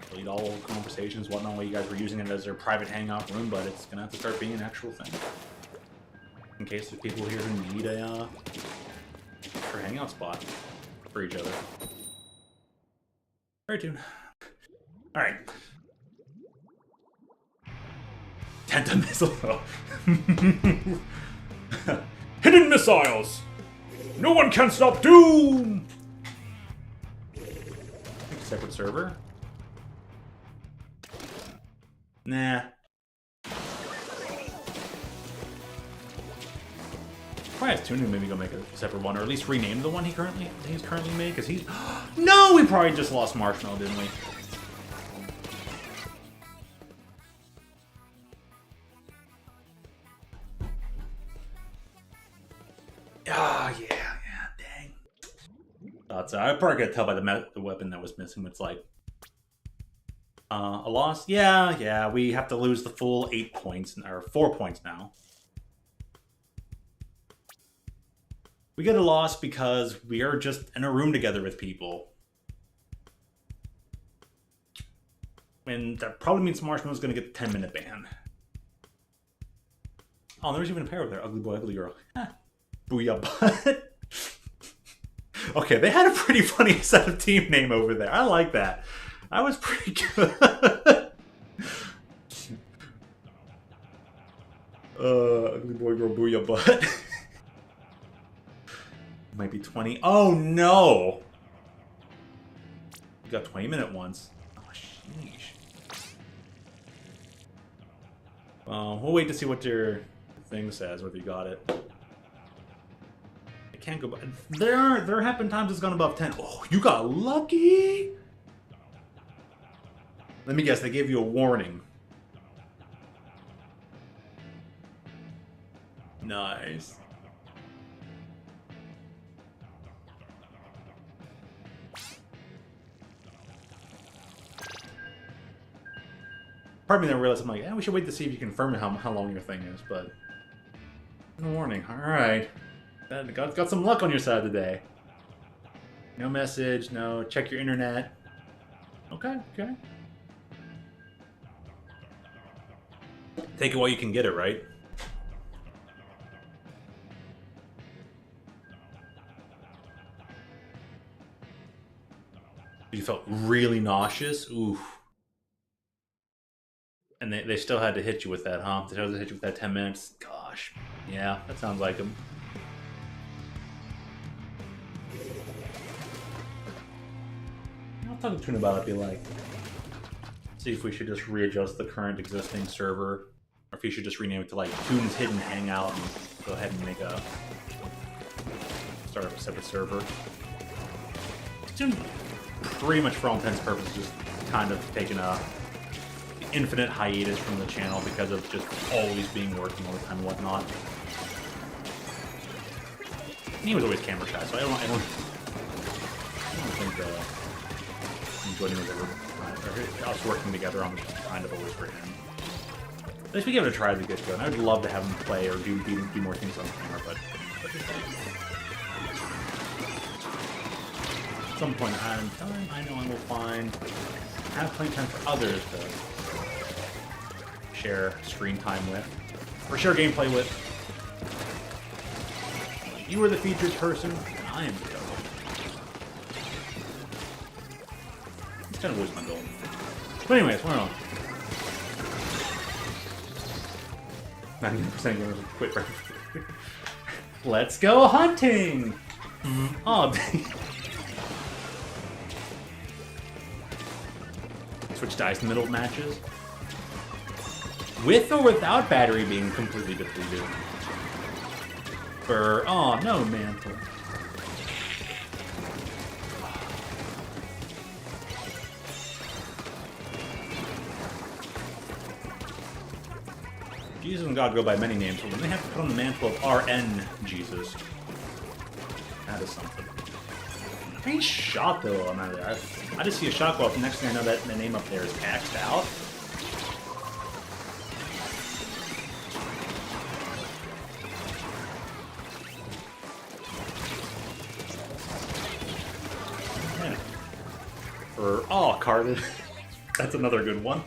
Delete all old conversations, whatnot, while you guys were using it as their private hangout room, but it's going to have to start being an actual thing. In case there's people here who need a hangout spot for each other. Alright, Toon. Alright. Tenta missile. Hidden missiles. No one can stop Doom. Separate server. Nah. Probably has Tunu maybe go make a separate one, or at least rename the one he's currently made, because he's... No! We probably just lost Marshmallow, didn't we? Ah, yeah, dang. Thought so. I probably could tell by the weapon that was missing. It's like a loss. Yeah. We have to lose the full 8 points or 4 points now. We get a loss because we are just in a room together with people, and that probably means Marshmallow's going to get the 10-minute ban. Oh, there's even a pair over there. Ugly boy, ugly girl. Booyah butt. Okay, they had a pretty funny set of team name over there. I like that. That was pretty good. Ugly boy, girl, booyah butt. Might be 20. Oh no! You got 20-minute ones. Oh, sheesh. We'll wait to see what your thing says, whether you got it. It can't go by. There have been times it's gone above 10. Oh, you got lucky! Let me guess, they gave you a warning. Nice. Part of me then realized, I'm like, we should wait to see if you confirm how long your thing is, but... No warning. Alright. Got some luck on your side today. No message, no check your internet. Okay. Take it while you can get it, right? You felt really nauseous? Oof. And they still had to hit you with that, huh? They still had to hit you with that 10 minutes? Gosh. Yeah, that sounds like them. I'll talk to Toon about it, be like... See if we should just readjust the current existing server. Or if you should just rename it to, like, Toon's Hidden Hangout and go ahead and make a... Start up a separate server. Toon, pretty much for all intents and purposes, just kind of taking a... infinite hiatus from the channel because of just always being working all the time and whatnot. And he was always camera shy, so I don't think Jordan was ever us working together on was just kind of always for him. At least we give it a try to get good. I would love to have him play or do more things on camera, but at some point in time, I know I will have plenty of time for others to share screen time with, or share gameplay with. You are the featured person, and I am the goal. It's kind of was my goal. But anyways, we're on. 90% going to quit right. Let's go hunting! Oh, switch dice in the middle of matches. With or without battery being completely depleted. Oh, no, mantle. Jesus and God go by many names, but when they have to put on the mantle of RN Jesus, that is something. Nice shot, though, I'm out of there. I just see a shot go up, and next thing I know, that the name up there is axed out. Oh, carded. That's another good one.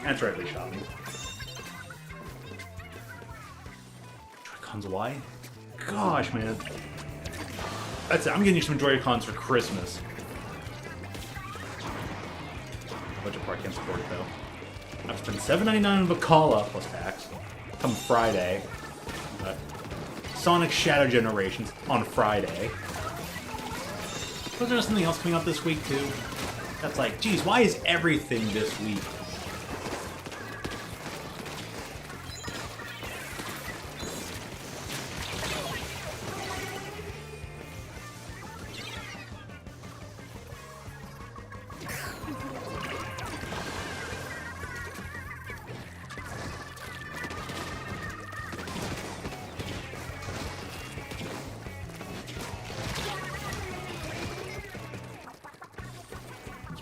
That's right, they shot me. Joy-Cons why? Gosh, man. That's it. I'm getting you some Joy-Cons for Christmas. Budget part can't support it, though. I've spent $7.99 on Bacala plus tax. Come Friday. Sonic Shadow Generations on Friday. Was there something else coming up this week, too? That's like, geez, why is everything this week?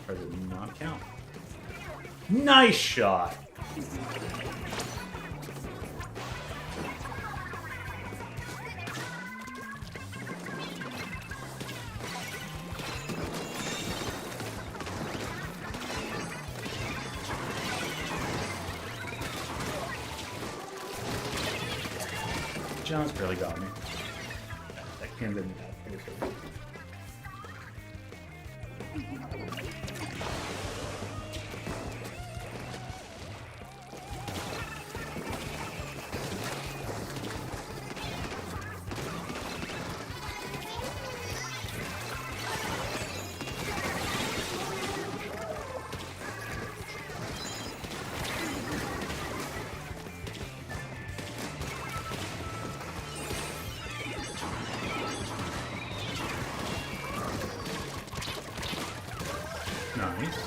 Did not count. Nice shot! John's barely got me. That can didn't have. Nice.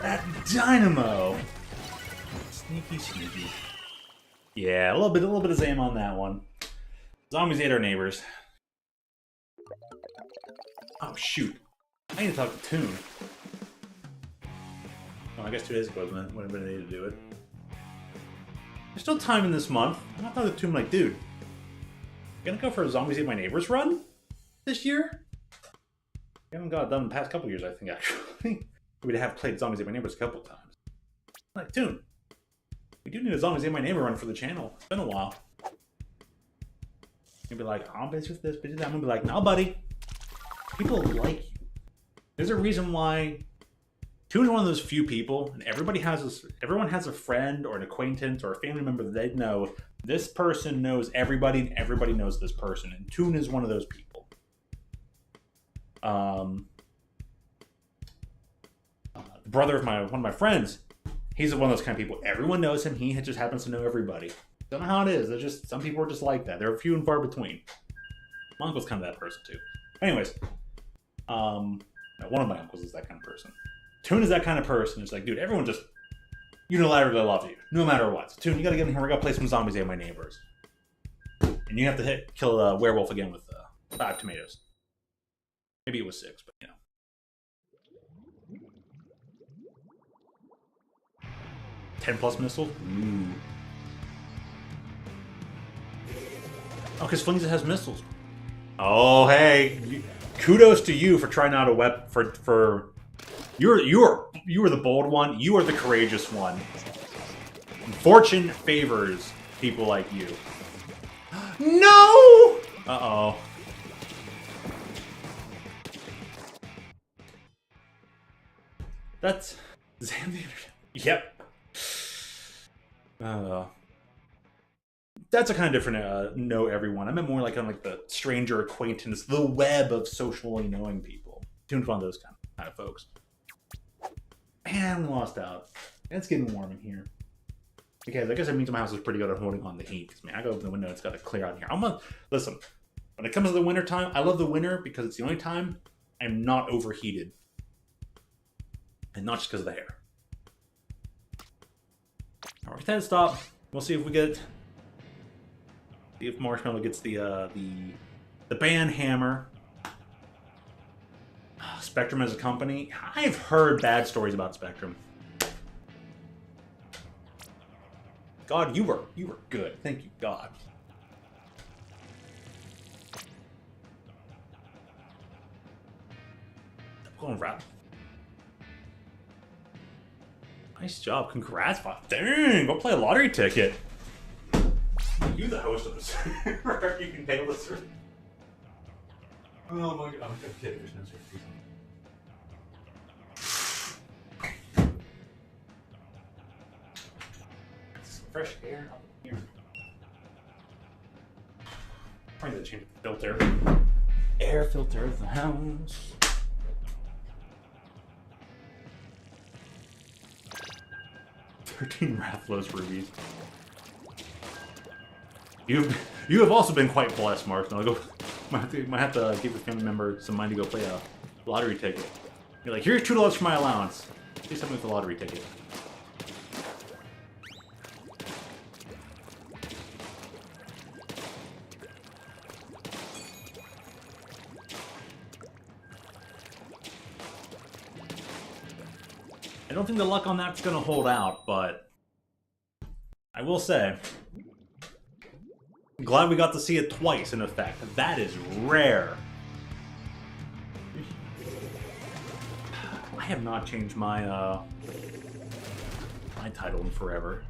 That dynamo. Sneaky, sneaky. Yeah, a little bit of Zam on that one. Zombies ate our neighbors. Oh shoot! I need to talk to Toon. Oh, I guess 2 days ago when I needed to do it. There's still time in this month. I'm not talking to Toon like, dude. Gonna go for a Zombies Ate My Neighbors run this year? We haven't got it done in the past couple years, I think, actually. We'd have played Zombies Ate My Neighbors a couple of times. Like, Toon, we do need a Zombies Ate My Neighbor run for the channel. It's been a while. You'd be like, oh, I'm busy with this, busy with that. I'm gonna be like, no, buddy. People like you. There's a reason why Toon is one of those few people, and everyone has a friend or an acquaintance or a family member that they know This person knows everybody, and everybody knows this person. And Toon is one of those people. The brother of one of my friends, he's one of those kind of people. Everyone knows him. He just happens to know everybody. Don't know how it is. There's just some people are just like that. They're few and far between. My uncle's kind of that person too. Anyways, one of my uncles is that kind of person. Toon is that kind of person. It's like, dude, everyone just unilaterally loves you, no matter what. So, Toon, you gotta get in here. We're gonna play some zombies at my neighbors, and you have to kill a werewolf again with 5 tomatoes. Maybe it was 6, but you know. 10+ missile? Ooh. Oh, because Flinza has missiles. Oh, hey. Kudos to you for trying out a weapon. For you are the bold one. You are the courageous one. Fortune favors people like you. No! Uh-oh. That's Xander. Yep. That's a kind of different know everyone. I meant more like on like the stranger acquaintance, the web of socially knowing people. Tuned on those kind of folks. Man, we lost out. It's getting warm in here. Because I guess it means my house is pretty good at holding on the heat. Because man, I go open the window, it's got to clear out in here. Listen, when it comes to the winter time, I love the winter because it's the only time I'm not overheated. And not just because of the hair. Alright, then stop. We'll see if we get. See if Marshmallow gets the band hammer. Spectrum as a company. I've heard bad stories about Spectrum. God, you were good. Thank you, God. I'm going rap. Nice job. Congrats. Dang, go play a lottery ticket. You the host of this. You can pay this. Oh my God. I'm kidding. There's no certainty. Fresh air up here. Probably to change the filter. Air filter of the house. $13 Rathlos rubies. You have also been quite blessed, Mark. I'll go. Might have to give a family member some money to go play a lottery ticket. You're like, here's $2 for my allowance. Please help me with the lottery ticket. I don't think the luck on that's going to hold out, but I will say, I'm glad we got to see it twice in effect. That is rare. I have not changed my my title in forever.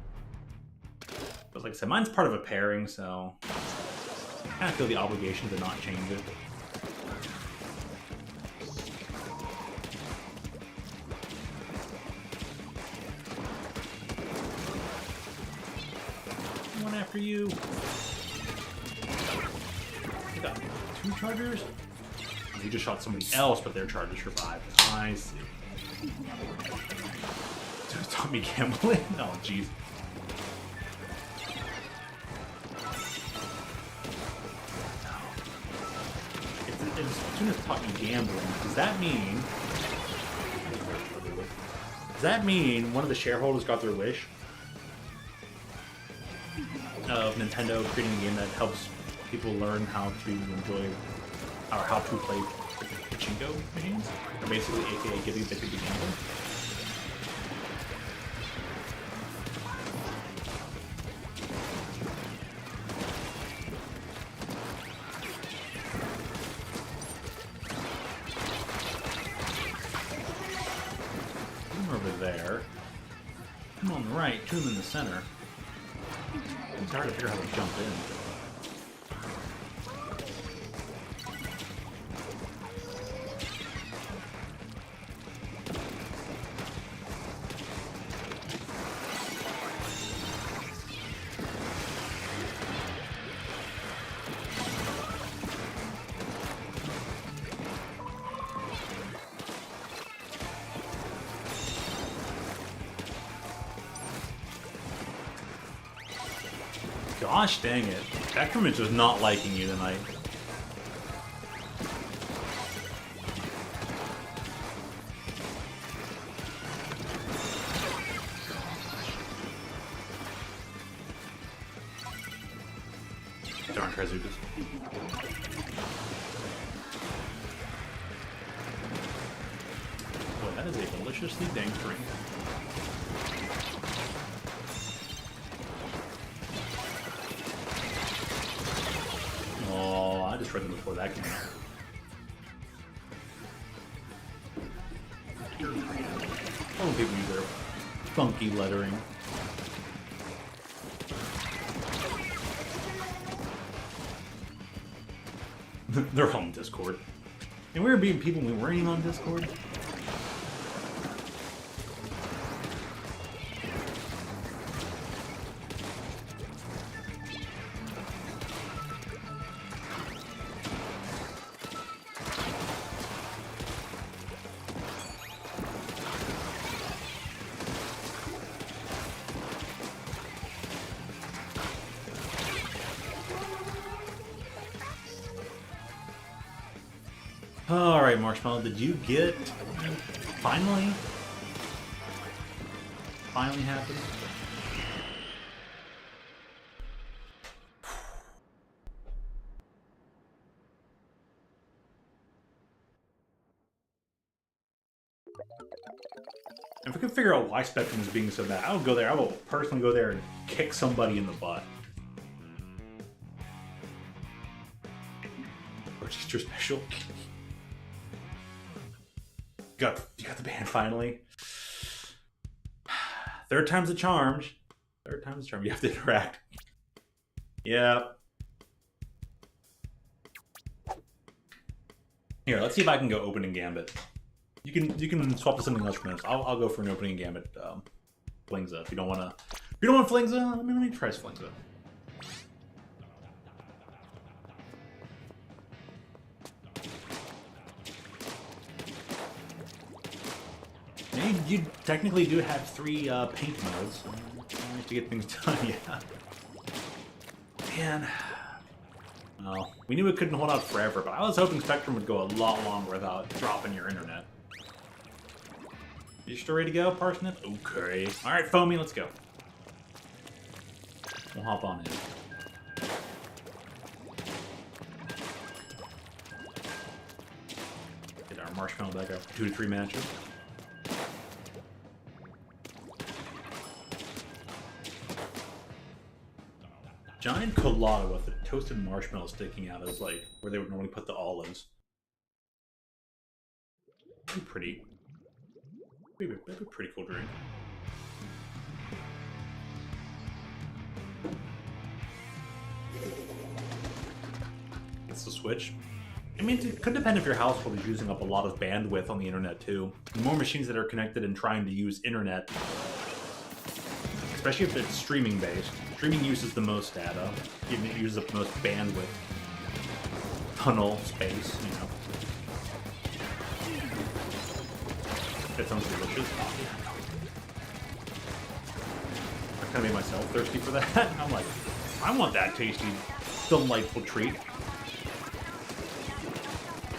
But like I said, mine's part of a pairing, so I kind of feel the obligation to not change it. One after you. I got 2 chargers? Oh, you just shot somebody else, but their charger survived. I see. So it taught me gambling? Oh, jeez. As soon as it taught me gambling, does that mean one of the shareholders got their wish? Of Nintendo creating a game that helps people learn how to enjoy or how to play pachinko machines, or basically aka giving the to gamble. Come over there. Come on the right, two in the center. It's hard to figure out how to jump in. Gosh dang it. Spectrum is just not liking you tonight. Darn Trezukas. Boy, that is a deliciously dank drink. Oh, I just read them before that came out. Oh, people use their funky lettering. They're on Discord. And we were being people we weren't even on Discord. Alright, Marshmallow, did you get... Finally happened? If we can figure out why Spectrum is being so bad, I will go there. I will personally go there and kick somebody in the butt. Or just your special. You got the band finally. Third time's a charm. Third time's a charm. You have to interact. Yeah. Here, let's see if I can go opening gambit. You can swap to something else for minutes. I'll go for an opening gambit. Flingza. If you don't want Flingza, let me try Flingza. You technically do have 3 paint modes to get things done, yeah. Man. Well, we knew it couldn't hold out forever, but I was hoping Spectrum would go a lot longer without dropping your internet. You still ready to go, Parsnip? Okay. Alright, Foamy, let's go. We'll hop on in. Get our Marshmallow back up for 2 to 3 matches. Giant colada with a toasted marshmallow sticking out as like where they would normally put the olives. Pretty. Maybe a pretty cool drink. It's the Switch. I mean, it could depend if your household is using up a lot of bandwidth on the internet too. The more machines that are connected and trying to use internet, especially if it's streaming based. Streaming uses the most data. It uses up the most bandwidth. Tunnel space, you know. That sounds delicious. I kind of made myself thirsty for that. I'm like, I want that tasty, delightful treat.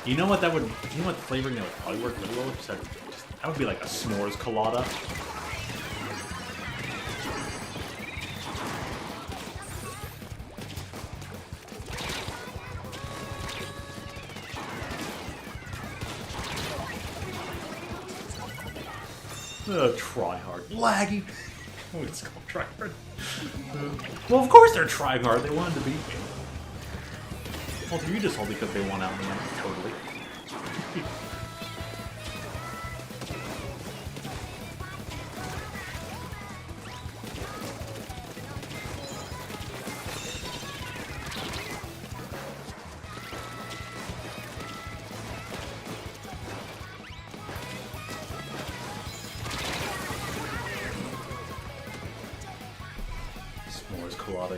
You know what flavoring that would probably work really well with? That would be like a s'mores colada. Try hard. Laggy. Oh, it's called try hard. Well, of course they're trying hard. They wanted to beat me. Well, you just all because they won out in the end. Totally.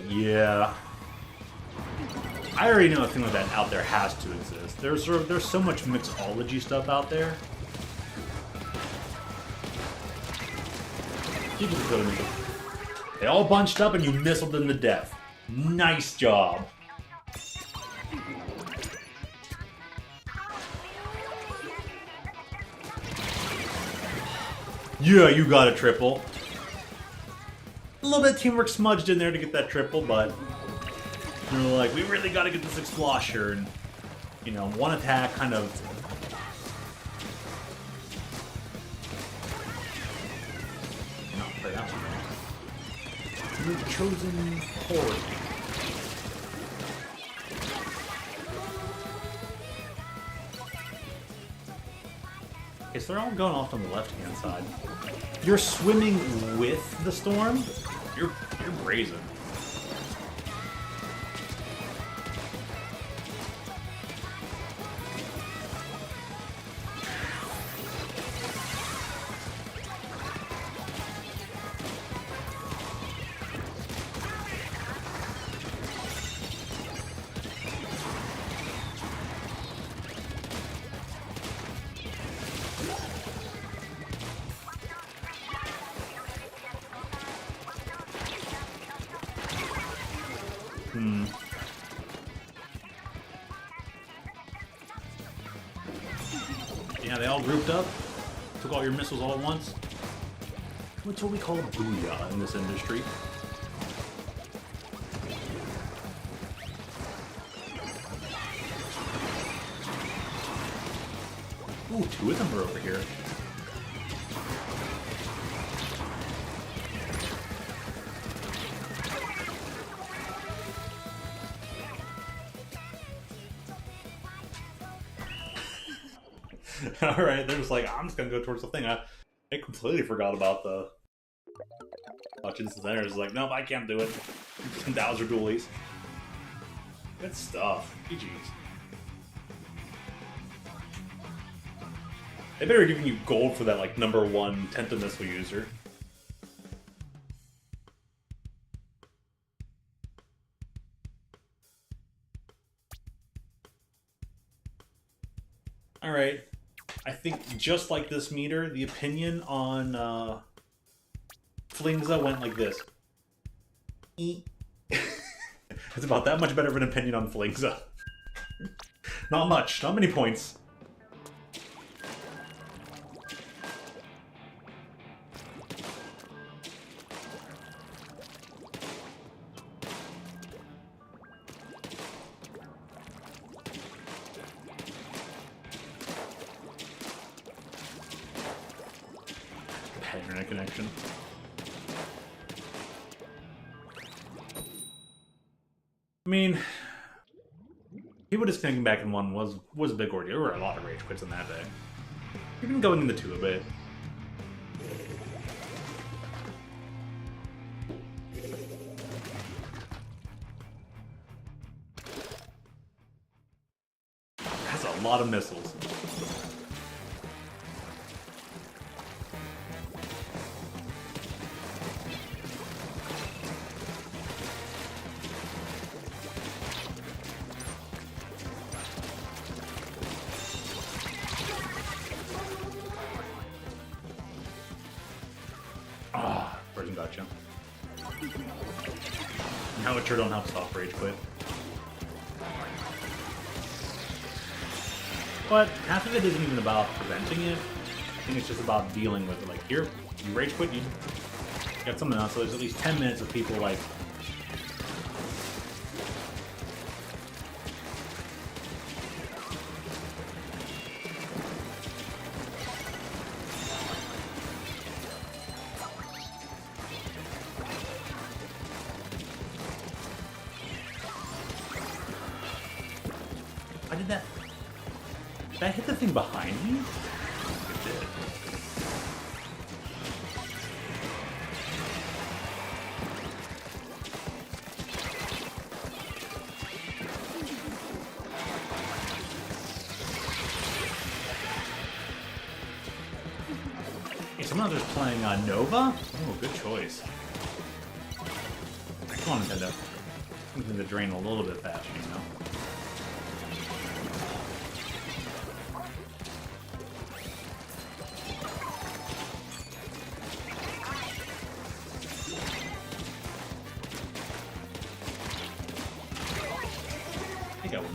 Yeah. I already know a thing like that out there has to exist. There's so much mixology stuff out there. You just go to me. They all bunched up and you missiled them to death. Nice job. Yeah, you got a triple. A little bit of teamwork smudged in there to get that triple, but we were like, we really got to get this Explosher, and you know, one attack kind of. Not play that one. You've chosen Horde. Okay, so they're all going off on the left-hand side. You're swimming with the storm? You're brazen. Yeah, they all grouped up, took all your missiles all at once. What's what we call a booyah in this industry. Ooh, two of them are over here. Alright, they're just like, I'm just gonna go towards the thing. I completely forgot about the Hutchins Center. It's like, nope, I can't do it. 10,000 dualies. Good stuff. GG's. They better giving you gold for that, like, #1 Tenta missile user. Alright. I think just like this meter, the opinion on Flingza went like this. It's about that much better of an opinion on Flingza. Not much, not many points. Internet connection. I mean, people disconnecting back in 1 was a big ordeal. There were a lot of rage quits on that day. Even going into 2 a bit. That's a lot of missiles. Gotcha. Now it sure don't help stop rage quit. But half of it isn't even about preventing it. I think it's just about dealing with it. Like, here, you rage quit, you got something else. So there's at least 10 minutes of people like. Why did that? Did I hit the thing behind me? It did. Hey, someone else is playing Nova? Oh, good choice. Come on, Nintendo. Something to drain a little bit faster, you know?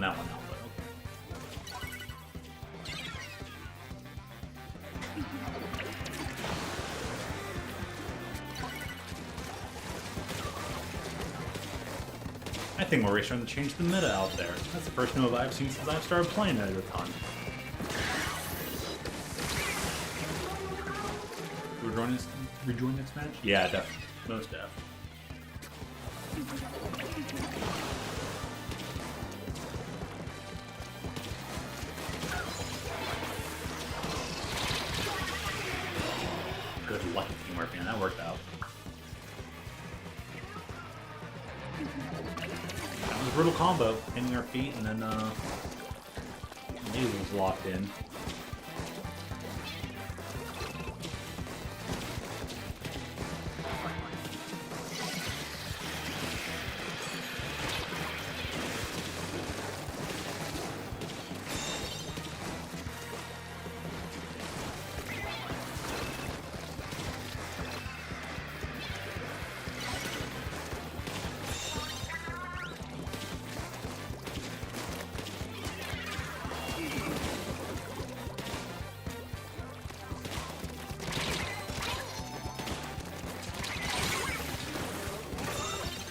that one out, but I think we're really starting to change the meta out there. That's the first move I've seen since I've started playing it a ton. Rejoin next match? Yeah, definitely. Most def. Good luck teamwork, man. That worked out. That was a brutal combo. Hitting our feet and then Laser was locked in.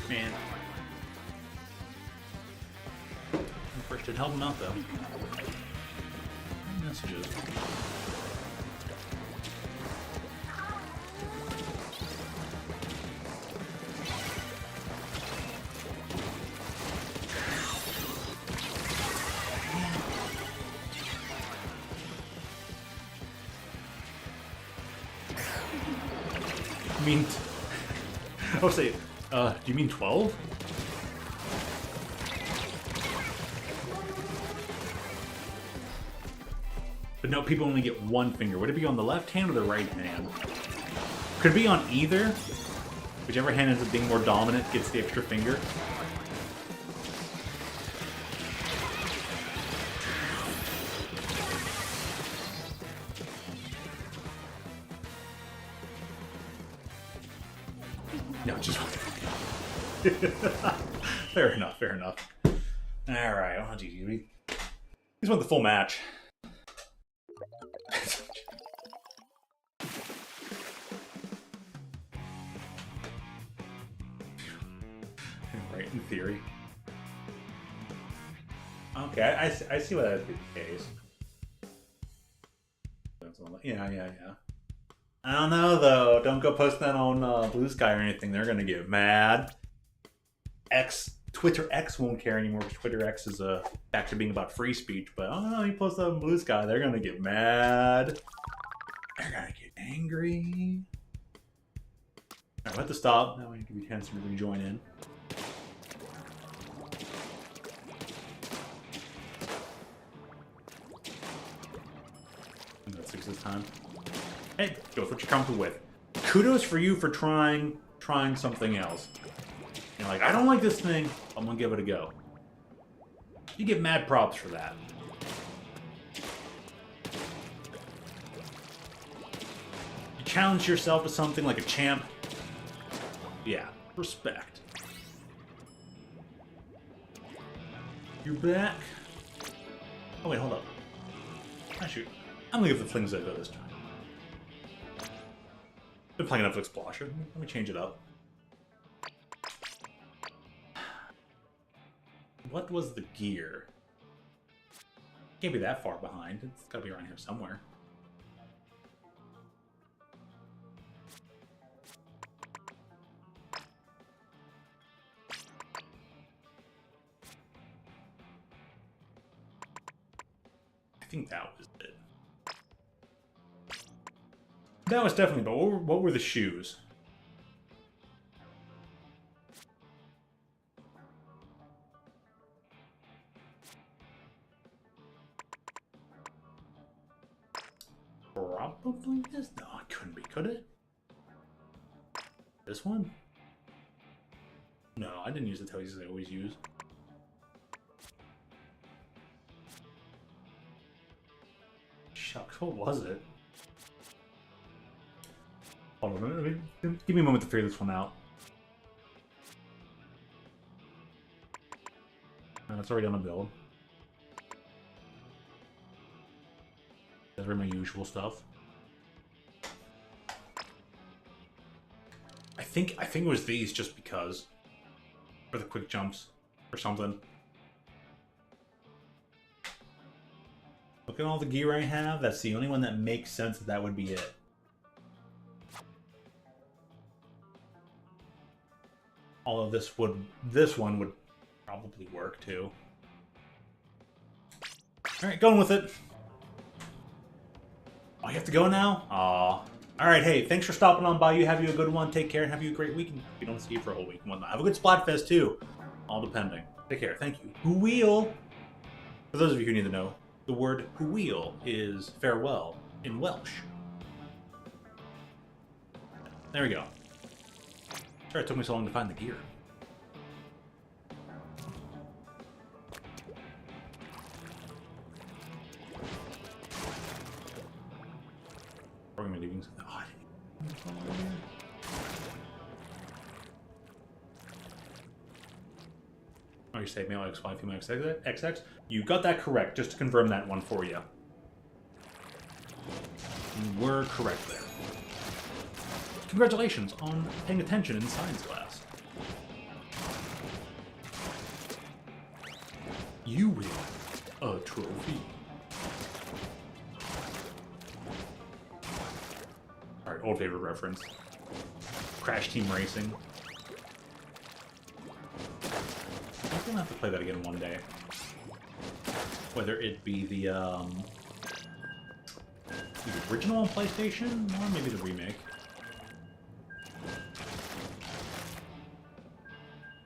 Man. First did help him out though. Messages. I mean, I'll say, do you mean 12? But no, people only get one finger. Would it be on the left hand or the right hand? Could it be on either? Whichever hand ends up being more dominant gets the extra finger. No, just fair enough, fair enough. Alright, oh geez, we just want the full match. Right, in theory. Okay, I see why that would be the case. Yeah. I don't know though. Don't go post that on Blue Sky or anything. They're gonna get mad. Twitter X won't care anymore because Twitter X is back to being about free speech. But I don't know. You post that on Blue Sky, they're gonna get mad. They're gonna get angry. Alright, we'll have to stop. Now we can give you a chance to rejoin in. That's 6 this time. Hey, go with what you're comfortable with. Kudos for you for trying something else. You're like, I don't like this thing, I'm gonna give it a go. You get mad props for that. You challenge yourself to something like a champ. Yeah, respect. You're back. Oh wait, hold up. Ah, shoot. I'm gonna give the flings a go this time. Been playing enough Explosion. Let me change it up. What was the gear? Can't be that far behind. It's gotta be around here somewhere. I think that was it. That was definitely, but what were the shoes? Probably this? No, it couldn't be, could it? This one? No, I didn't use the toys I always use. Shucks, what was it? Hold on, give me a moment to figure this one out. It's already on the build. That's my usual stuff. I think it was these just because. For the quick jumps or something. Look at all the gear I have. That's the only one that makes sense that would be it. All of this one would probably work too. Alright, going with it. Oh, you have to go now? Aw. Alright, hey, thanks for stopping on by. You have you a good one. Take care and have you a great weekend. If you don't see you for a whole week and whatnot. Have a good Splatfest too. All depending. Take care. Thank you. Huweel. For those of you who need to know, the word huweel is farewell in Welsh. There we go. Sorry it took me so long to find the gear. Are we going to be leaving something? Oh, I didn't. Oh, you say male XY, female XX? You got that correct, just to confirm that one for you. You were correct there. Congratulations on paying attention in science class. You win a trophy. Alright, old favorite reference. Crash Team Racing. I'm gonna have to play that again one day. Whether it be the original on PlayStation, or maybe the remake.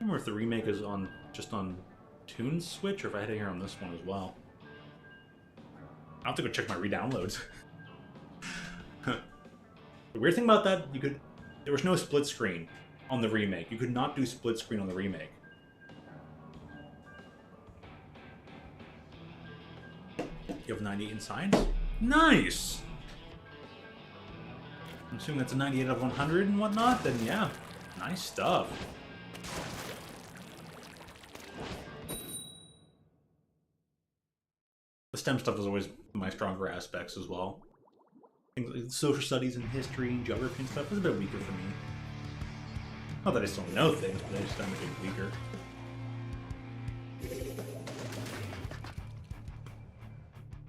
I don't remember if the remake is on just on Toon's Switch, or if I had it here on this one as well. I'll have to go check my re-downloads. The weird thing about that, there was no split screen on the remake. You could not do split screen on the remake. You have 98 in science? Nice! I'm assuming that's a 98 out of 100 and whatnot, then yeah. Nice stuff. The STEM stuff is always my stronger aspects as well. Things like social studies and history and geography and stuff is a bit weaker for me. Not that I still know things, but I just am a bit weaker.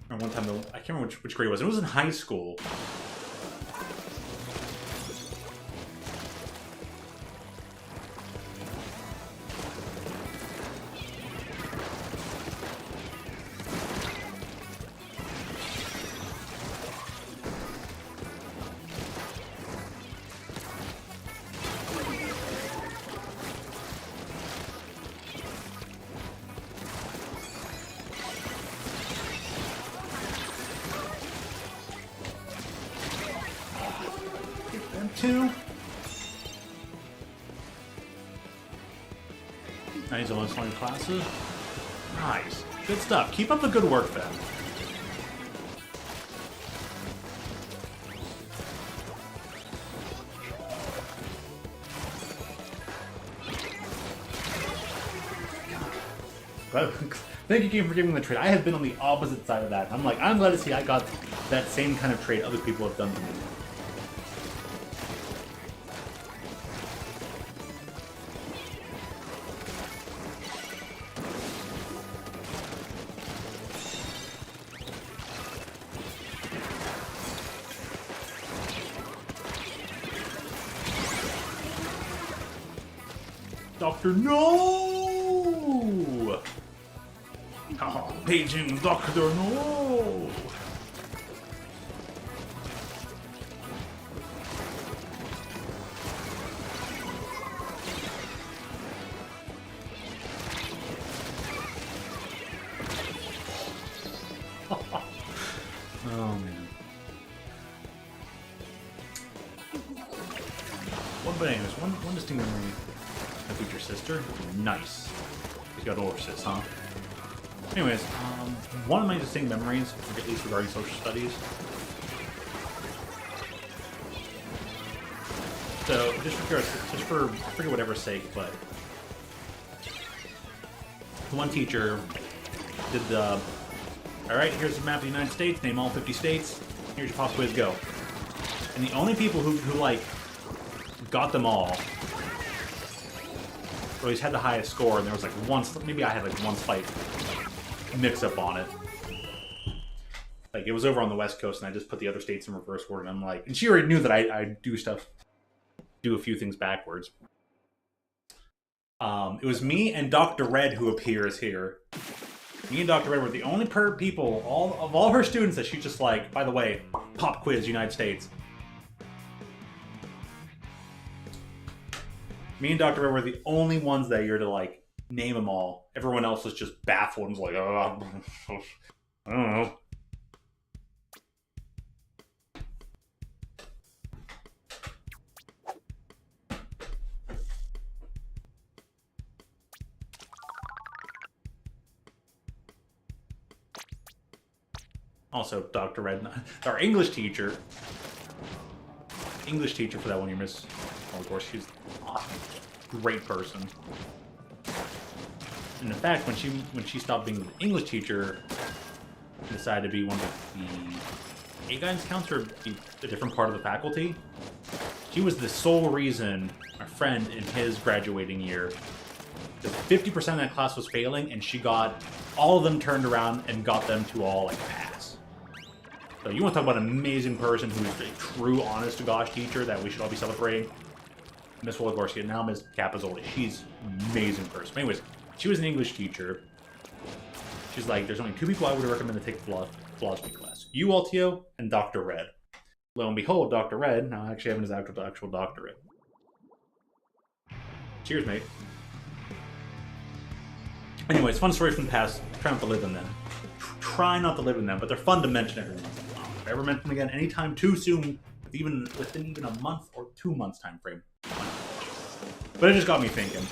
One time, I can't remember which grade it was. It was in high school. Two. Nice, almost 20 classes. Nice. Good stuff. Keep up the good work, then. Thank you, Game, for giving me the trade. I have been on the opposite side of that. I'm glad to see I got that same kind of trade other people have done to me. Doctor, no! Oh, paging Doctor, no! Oh, man. But anyways, one distinct memory. I feature sister. Nice. He's got older sis, huh? Anyways, one of my distinct memories, at least regarding social studies. So, just for I forget whatever's sake, but the one teacher did the Alright, here's the map of the United States. Name all 50 states. Here's your pop quiz, go. And the only people who like, got them all, or at least had the highest score, and there was like one, maybe I had like one slight mix-up on it. Like, it was over on the West Coast, and I just put the other states in reverse order, and I'm like... And she already knew that I do a few things backwards. It was me and Dr. Red who appears here. Me and Dr. Red were the only people, of all her students, that she's just like, by the way, pop quiz, United States. Me and Dr. Red were the only ones that year to, like, name them all. Everyone else was just baffled and was like, oh, I don't know. Also, Dr. Red, our English teacher for that one year, Miss, well, of course, she's awesome, great person. And in fact, when she stopped being the English teacher, decided to be one of the A guidance counselor, a different part of the faculty. She was the sole reason our friend in his graduating year, 50% of that class was failing, and she got all of them turned around and got them to all like pass. So you want to talk about an amazing person who's a true, honest-to-gosh teacher that we should all be celebrating? Miss Wologorski, now Miss Capizoli. She's an amazing person. But anyways, she was an English teacher. She's like, there's only two people I would recommend to take the philosophy class. You, Altio, and Dr. Red. Lo and behold, Dr. Red now actually having his actual doctorate. Cheers, mate. Anyways, fun stories from the past. Try not to live in them. Try not to live in them, but they're fun to mention every once in a while. If I ever mention them again anytime too soon, within even a month or 2 months time frame. But it just got me thinking.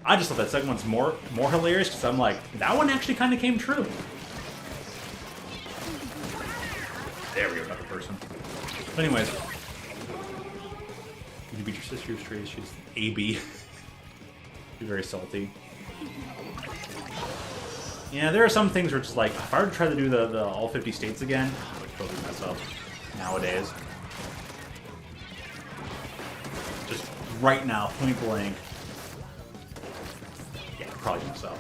I just thought that second one's more hilarious because I'm like, that one actually kind of came true. There we go, another person. But anyways, you beat your sister straight. She's AB. She's very salty. Yeah, there are some things where it's just like, if I were to try to do the all 50 states again, I would totally mess up nowadays. Just right now, point blank. Yeah, I'd probably mess up.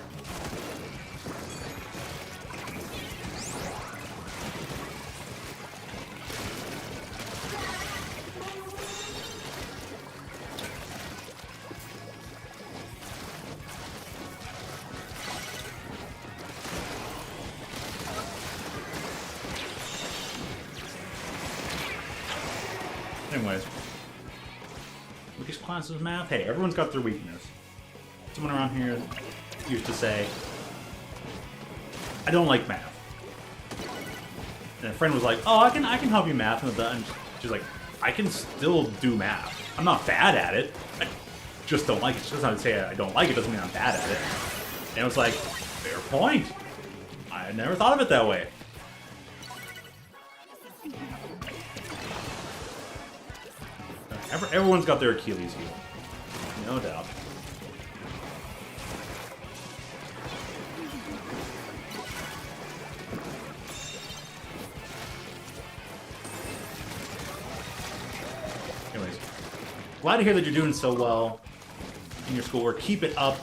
Anyways, with these classes of math, hey, everyone's got their weakness. Someone around here used to say, I don't like math. And a friend was like, oh, I can help you math. And she's like, I can still do math. I'm not bad at it. I just don't like it. She doesn't say I don't like it, doesn't mean I'm bad at it. And it was like, fair point. I had never thought of it that way. Everyone's got their Achilles heel. No doubt. Anyways, glad to hear that you're doing so well in your schoolwork. Keep it up.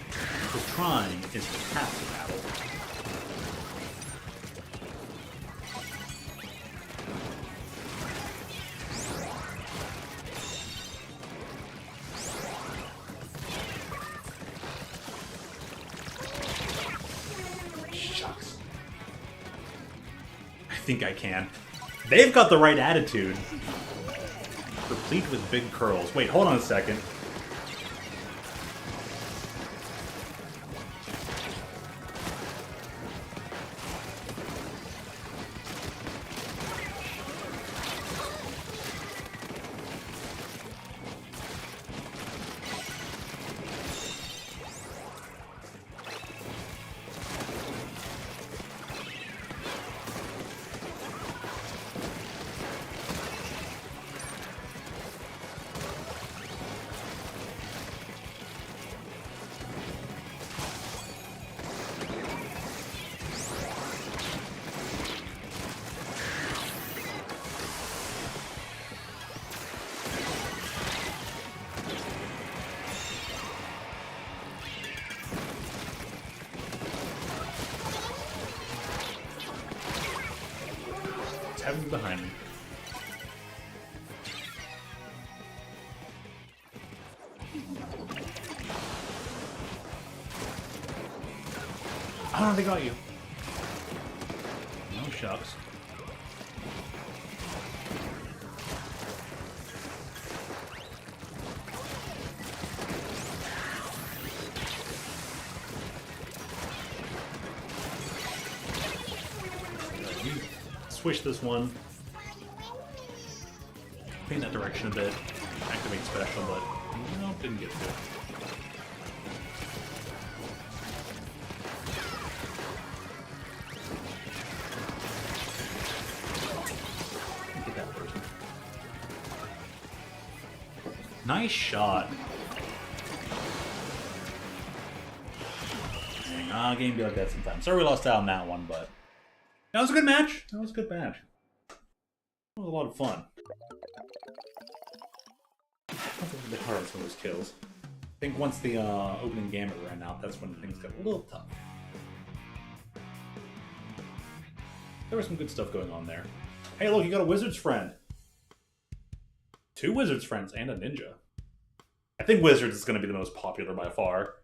Because trying is half the battle. I think I can. They've got the right attitude. Replete with big curls. Wait, hold on a second. having me behind me. Oh, they got you. No shucks. Swish this one. Paint that direction a bit. Activate special, but no, didn't get to it. Get that person. Nice shot. Game be like that sometimes. Sorry we lost out on that one, but that was a good match. That was a good match. That was a lot of fun. I think it's a bit hard on some of those kills. I think once the opening gambit ran out, that's when things got a little tough. There was some good stuff going on there. Hey, look, you got a wizard's friend. 2 wizard's friends and a ninja. I think wizards is going to be the most popular by far.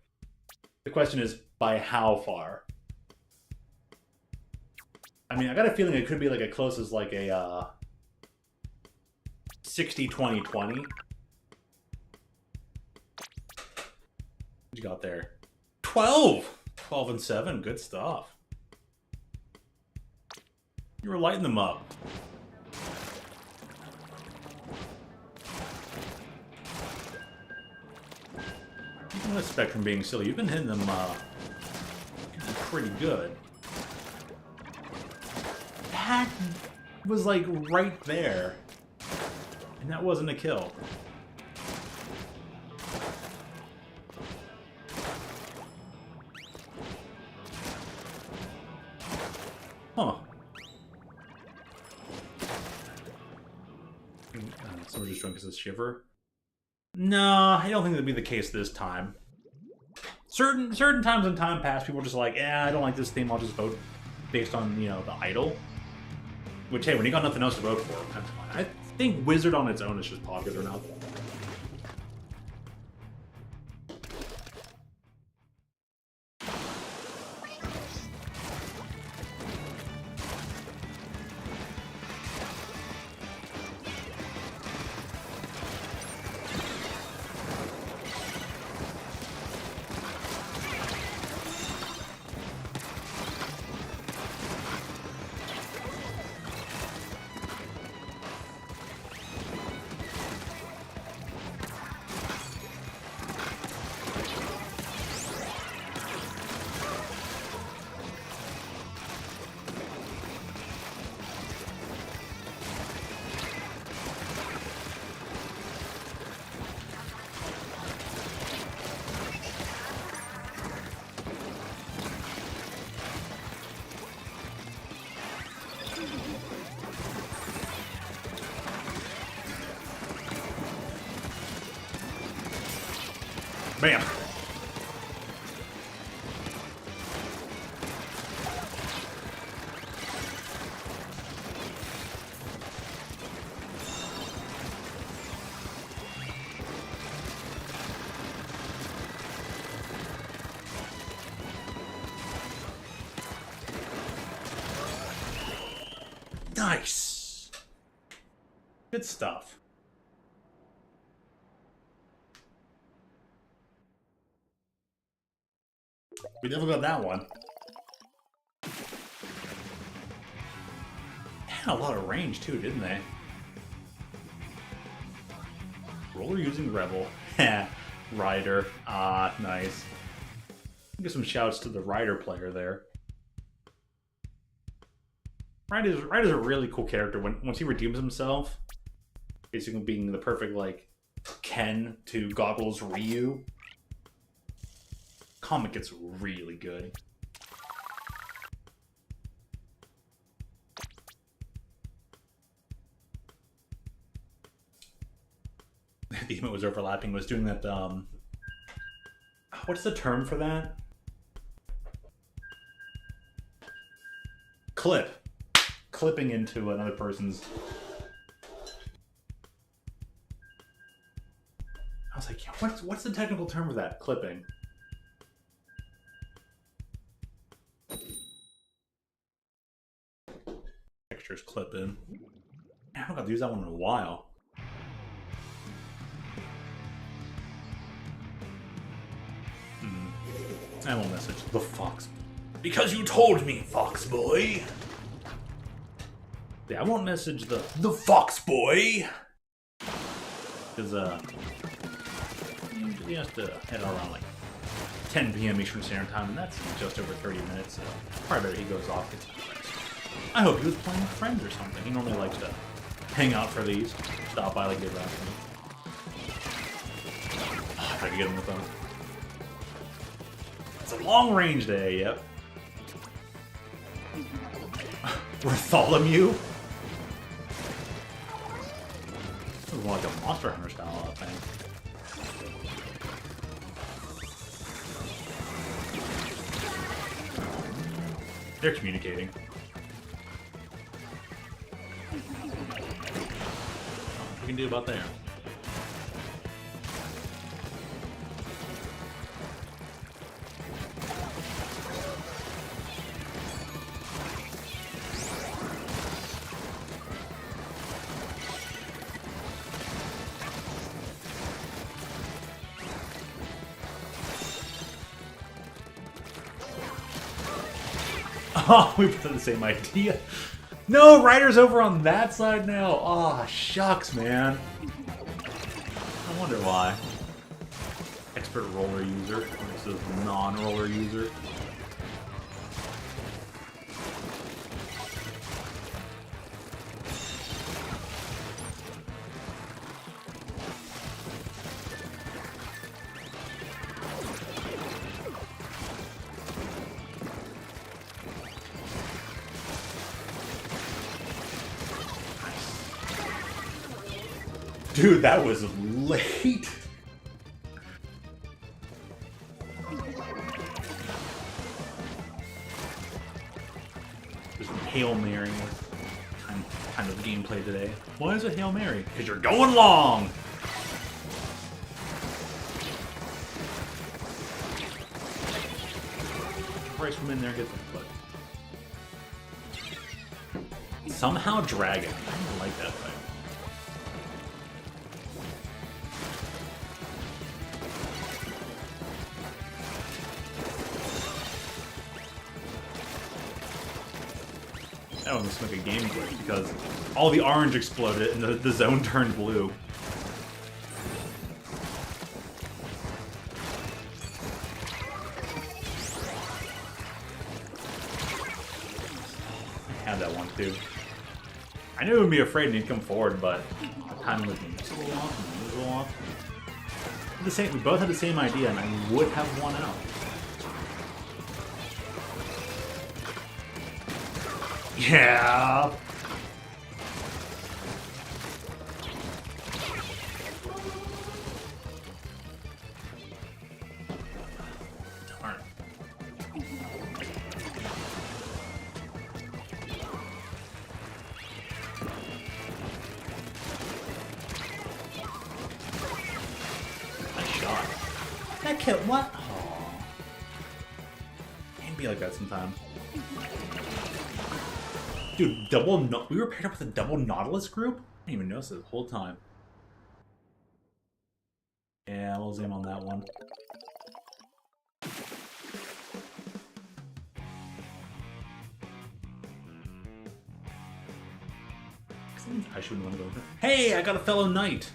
The question is, by how far? I mean, I got a feeling it could be like as close as like a 60-20-20. What you got there? 12! 12 and 7, good stuff. You were lighting them up. Even with Spectrum being silly, you've been hitting them pretty good. That was like right there. And that wasn't a kill. Huh. So we're just drunk as a shiver? No, I don't think that'd be the case this time. Certain times in time past, people are just like, yeah, I don't like this theme, I'll just vote based on, you know, the idol. Which, hey, when you got nothing else to vote for, that's fine. I think Wizard on its own is just popular now. Bam! Nice! Good stuff. We definitely got that one. They had a lot of range too, didn't they? Roller using Rebel. Rider. Ah, nice. Give some shouts to the Rider player there. Rider's a really cool character once he redeems himself. Basically being the perfect, like, Ken to Goggles Ryu. Comic gets really good. The emote was overlapping, was doing that, what's the term for that? Clip. clipping into another person's. I was like, what's the technical term for that? Clipping. Textures clip in. I haven't got to use that one in a while. I won't message the fox. Because you told me, fox boy. Yeah, I won't message the fox boy. Because, usually has to head around like 10 p.m. Eastern Standard Time, and that's just over 30 minutes, so probably better he goes off. I hope he was playing with friends or something. He normally likes to hang out for these. Stop by like get around for me. If I can get him with them. It's a long-range day, yep. Bartholomew? This is more like a Monster Hunter style thing. They're communicating. What we can do about there? Oh, we put the same idea. No, Ryder's over on that side now. Oh, shucks, man. I wonder why. Expert roller user versus non-roller user. Dude, that was late. Just Hail Mary kind of gameplay today. Why is it Hail Mary? Because you're going long! Bryce from in there gets the foot. Somehow Dragon. I don't like that thing. That almost make a game glitch because all the orange exploded and the zone turned blue. I had that one too. I knew it would be afraid and he'd come forward, but the timing was a little off and a little off. We both had the same idea and I would have won out. Yeah. Darn. Nice shot. That killed what? Oh. Can't be like that sometimes. Dude, we were paired up with a double Nautilus group? I didn't even notice it the whole time. Yeah, we'll zoom on that one. I shouldn't want to go. Hey, I got a fellow knight!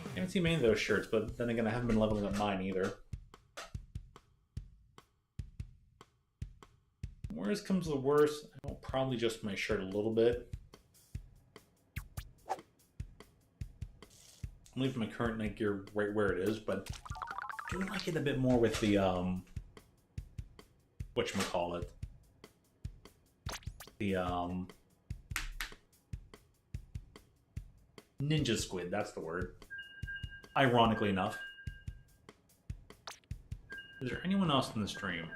I haven't seen many of those shirts, but then again, I haven't been leveling up mine either. Worst comes to the worst, I'll probably adjust my shirt a little bit. I'm leaving my current night gear right where it is, but I do like it a bit more with the whatchamacallit. The ninja squid, that's the word. Ironically enough. Is there anyone else in the stream?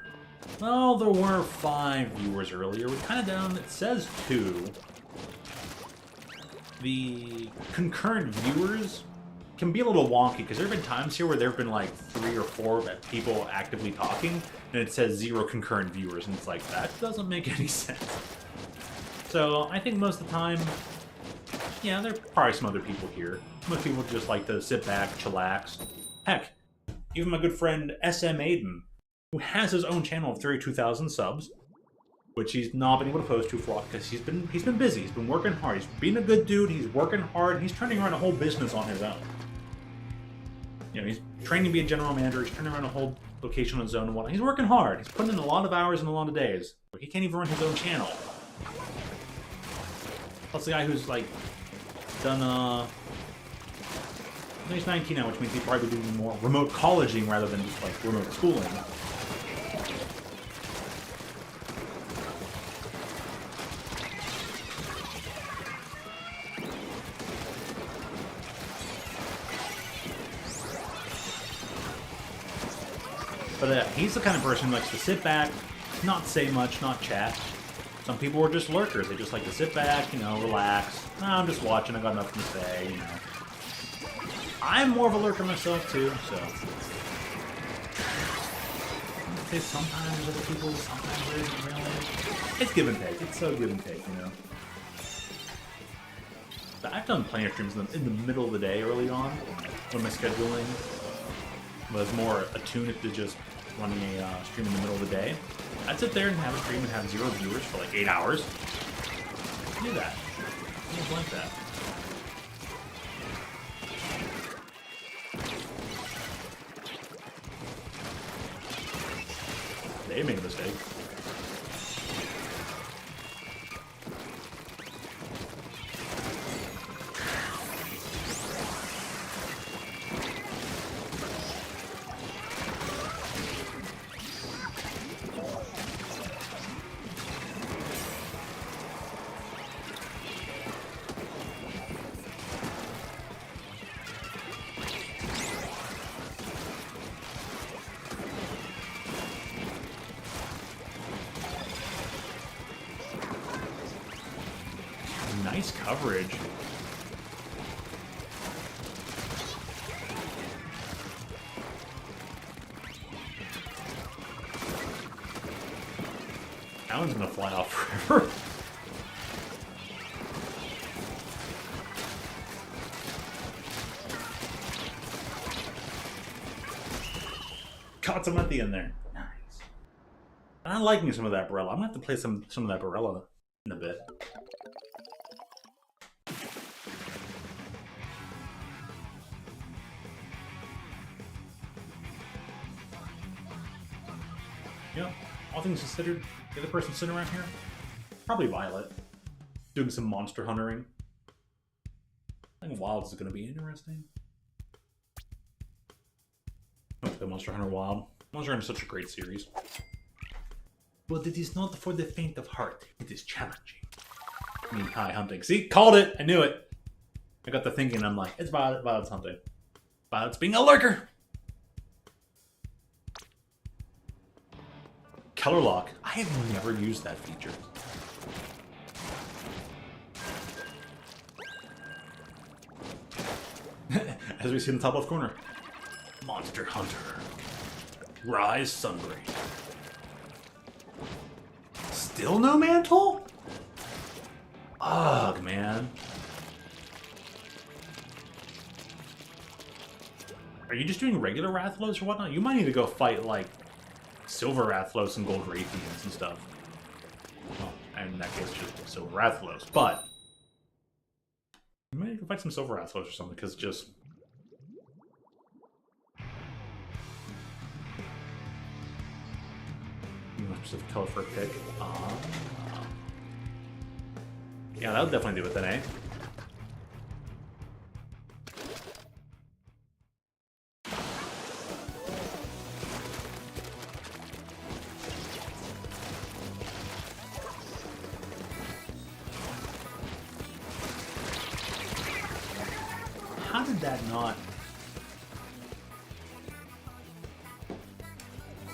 Well, there were 5 viewers earlier. We're kind of down. It says 2. The concurrent viewers can be a little wonky because there have been times here where there have been like 3 or 4 people actively talking, and it says 0 concurrent viewers, and it's like, that doesn't make any sense. So I think most of the time, yeah, there are probably some other people here. Most people just like to sit back, chillax. Heck, even my good friend SM Aiden, who has his own channel of 32,000 subs, which he's not been able to post to for a while because he's been busy. He's been working hard. He's being a good dude. He's working hard. He's turning around a whole business on his own. You know, he's training to be a general manager. He's turning around a whole location on his own and whatnot. He's working hard. He's putting in a lot of hours and a lot of days. But he can't even run his own channel. Plus the guy who's like done he's 19 now, which means he'd probably be doing more remote colleging rather than just like remote schooling. But he's the kind of person who likes to sit back, not say much, not chat. Some people are just lurkers. They just like to sit back, you know, relax. Oh, I'm just watching. I got nothing to say, you know. I'm more of a lurker myself too, so. I'd say sometimes other people, sometimes there isn't really. It's give and take. It's so give and take, you know. But I've done plenty of streams in the middle of the day early on when my scheduling was more attuned to just running a stream in the middle of the day. I'd sit there and have a stream and have 0 viewers for like 8 hours. Do that. I don't like that. They made a mistake. Nice coverage. That one's gonna fly off forever. Caught some at the end there. Nice. I'm liking some of that Barella. I'm gonna have to play some of that Barella in a bit. Yeah, all things considered, the other person sitting around here, probably Violet, doing some monster huntering. I think Wild is going to be interesting. The Monster Hunter Wild. Monster Hunter is such a great series. But it is not for the faint of heart. It is challenging. I mean, hi, hunting. See? Called it! I knew it! I got the thinking, I'm like, it's Violet. Violet's hunting. Violet's being a lurker! Color lock. I have never used that feature. As we see in the top left corner. Monster Hunter. Rise Sunbreak. Still no mantle? Ugh, man. Are you just doing regular Rathalos or whatnot? You might need to go fight, like, Silver Rathalos and Gold Raytheons and stuff. Well, and in that case, just Silver Rathalos. But you might need to fight some Silver Rathalos or something, because just... specific color for a pick. Yeah, that would definitely do it then, eh? How did that not...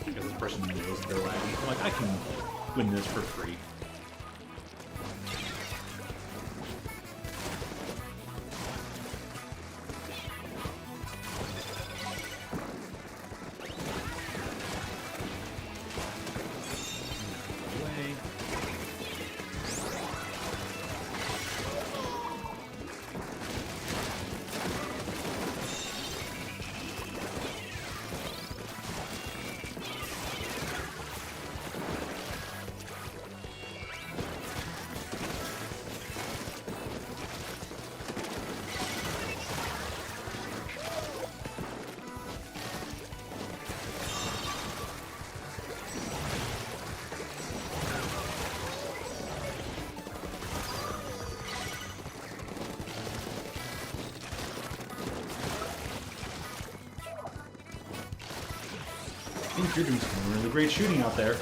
Because this person knows that they're lagging. I'm like, I can win this for free. I think you're doing some really great shooting out there.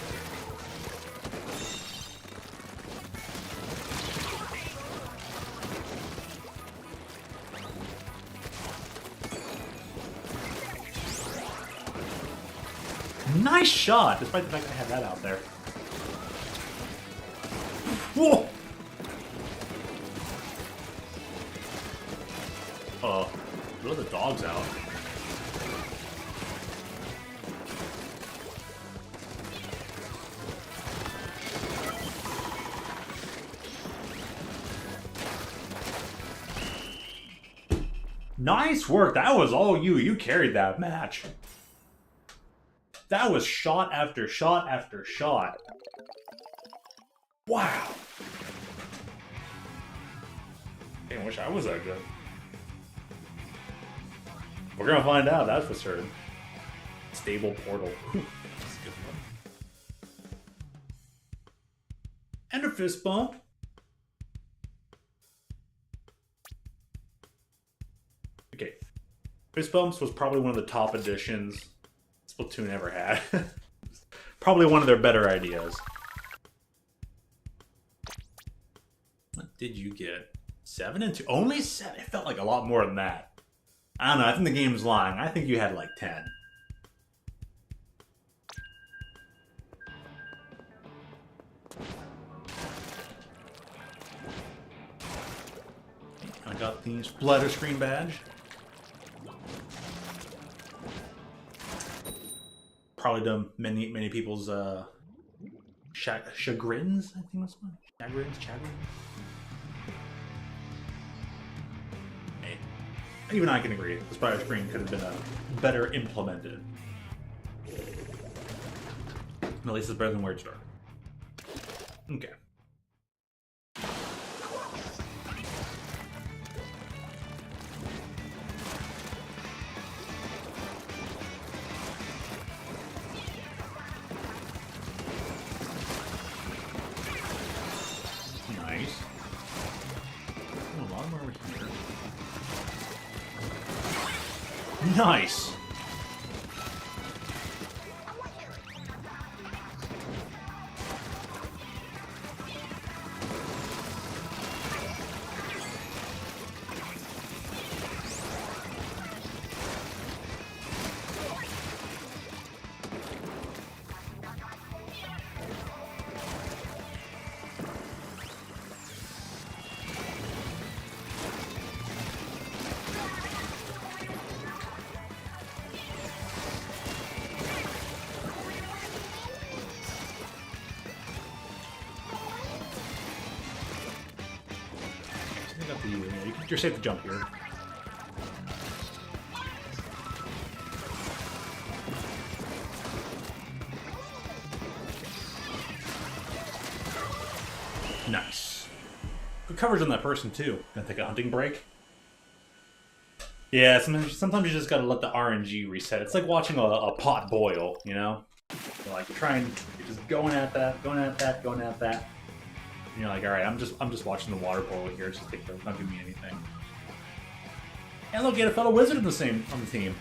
Nice shot, despite the fact I had that out there. Whoa! What are the dogs out? Nice work. That was all you. You carried that match. That was shot after shot after shot. Wow. I wish I was that good. We're gonna find out, that's for certain. Stable portal. That's a good one. And a fist bump. Okay. Fist bumps was probably one of the top additions Splatoon ever had. Probably one of their better ideas. What did you get? 7 and 2? Only 7? It felt like a lot more than that. I don't know, I think the game's lying. I think you had like 10. I got the splatter screen badge. Probably to many people's chagrins, I think that's one. Chagrins. Hey, even I can agree. The splatter screen could have been better implemented. At least it's better than where it started. Okay. Nice! You're safe to jump here. Nice. Good coverage on that person too. Gonna take a hunting break. Yeah, sometimes you just gotta let the RNG reset. It's like watching a pot boil, you know? You're like you're just going at that. And you're like, all right, I'm just watching the water boil here. It's just take not giving me anything. And look, get a fellow wizard on the team.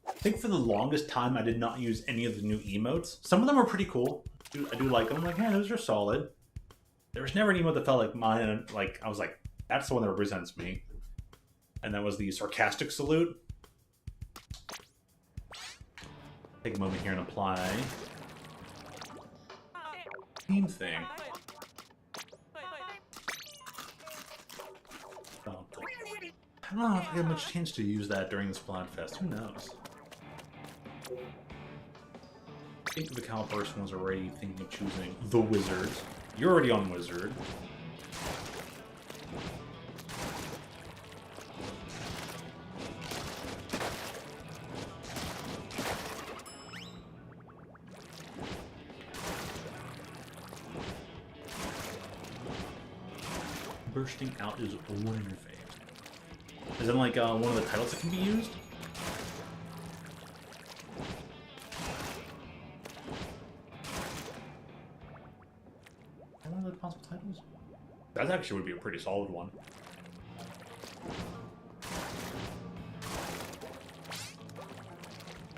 I think for the longest time I did not use any of the new emotes. Some of them are pretty cool. I do like them. I'm like, yeah, those are solid. There was never an emote that felt like mine, and like I was like, that's the one that represents me. And that was the sarcastic salute. Take a moment here and apply. Team thing. I don't know if I had much chance to use that during this Bloodfest. Who knows? I think the Cal person was already thinking of choosing the Wizard. You're already on Wizard. Bursting out is one in your face. Is it like one of the titles that can be used? One of the possible titles? That actually would be a pretty solid one.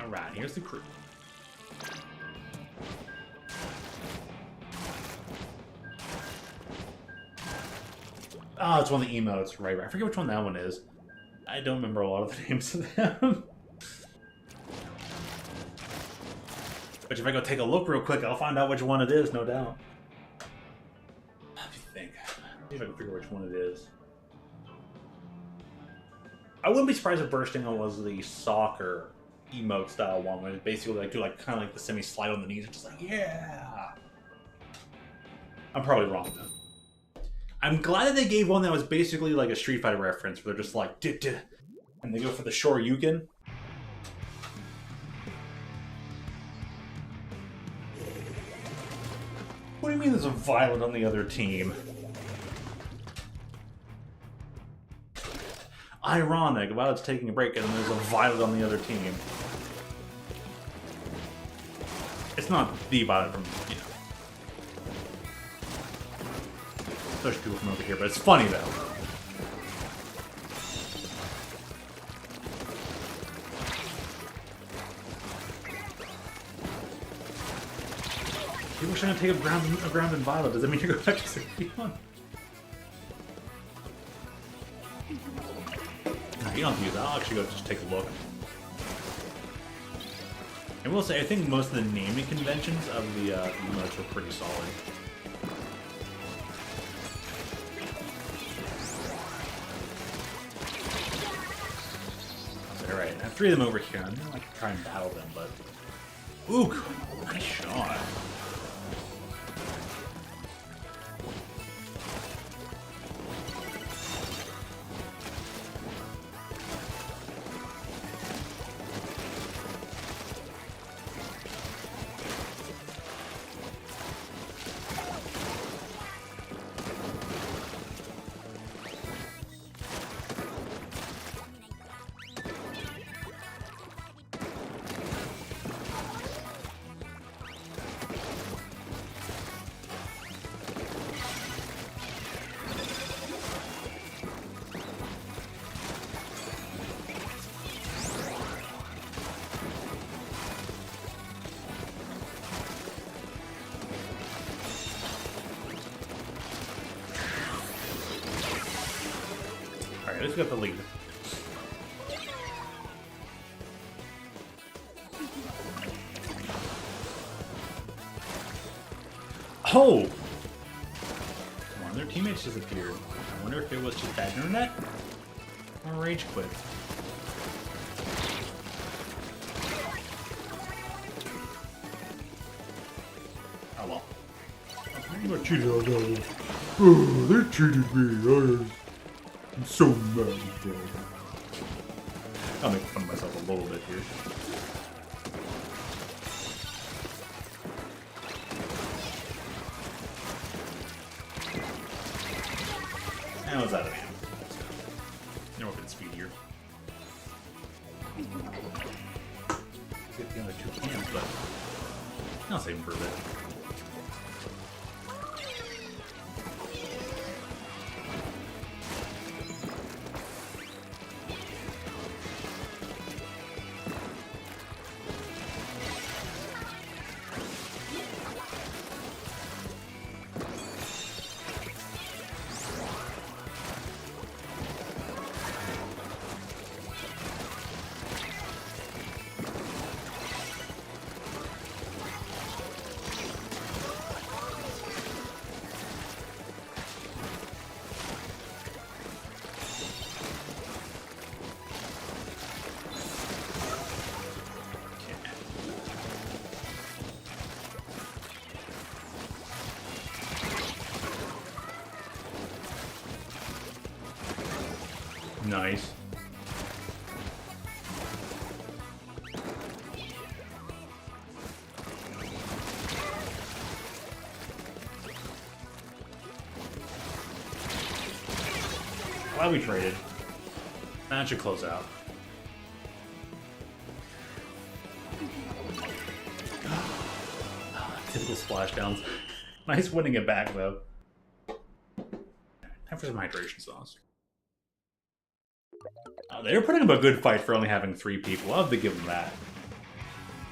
Alright, here's the crew. Oh, it's one of the emotes, right? I forget which one that one is. I don't remember a lot of the names of them. But if I go take a look real quick, I'll find out which one it is, no doubt. Let me think. See if I can figure which one it is. I wouldn't be surprised if Bursting was the soccer emote style one, where it basically like do like kind of like the semi slide on the knees, and just like yeah. I'm probably wrong though. I'm glad that they gave one that was basically like a Street Fighter reference, where they're just like, duh, duh, and they go for the Shoryuken. What do you mean there's a Violet on the other team? Ironic, Violet's taking a break and there's a Violet on the other team. It's not the Violet from, you know. There's people from over here, but it's funny though. People are trying to take a ground in Violet. Does that mean you go back to 61? No, you don't have to use that. I'll actually go just take a look. I will say, I think most of the naming conventions of the emotes were pretty solid. Alright, I have 3 of them over here. I know I can try and battle them, but... Ooh, nice shot. Alright, let's get the lead. Oh! One of their teammates disappeared. I wonder if it was just bad internet? Or rage quit. Oh well. I got cheated on that. Oh, they cheated me. I'm so mad, bro. I'll make fun of myself a little bit here. And I was out of ammo. No open speed here. Get the other 2 cans, but I'll save them for a bit. Nice. Glad we traded. That should close out. Typical splashdowns. Nice winning it back, though. Time for some hydration sauce. They were putting up a good fight for only having 3 people. I'll have to give them that.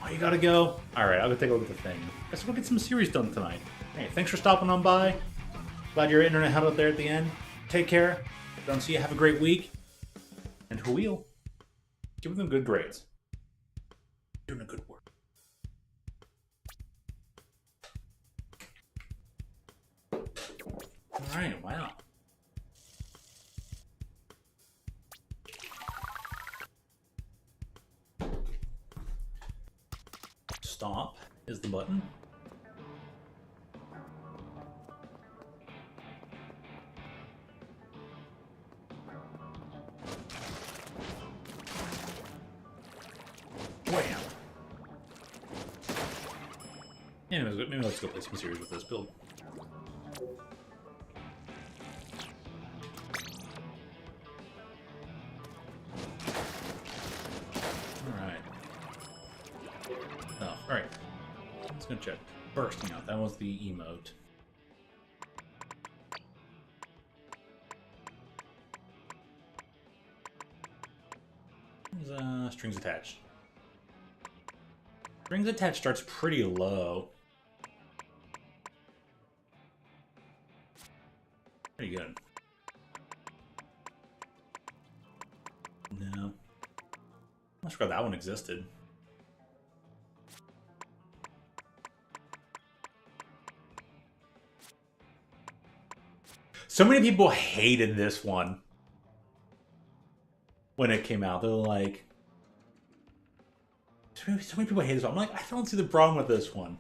Oh, you gotta go? Alright, I'll go take a look at the thing. Guess we'll get some series done tonight. Hey, thanks for stopping on by. Glad your internet held up there at the end. Take care. Don't see you. Have a great week. And who will? Give them good grades. Doing a good work. Alright, wow. Stop is the button. Wham. Anyways, maybe let's go play some series with this build. Alright. Let's go check. Bursting out. That was the emote. Strings attached. Strings attached starts pretty low. Pretty good. No. I forgot that one existed. So many people hated this one when it came out. They're like, so many people hate this one. I'm like, I don't see the problem with this one.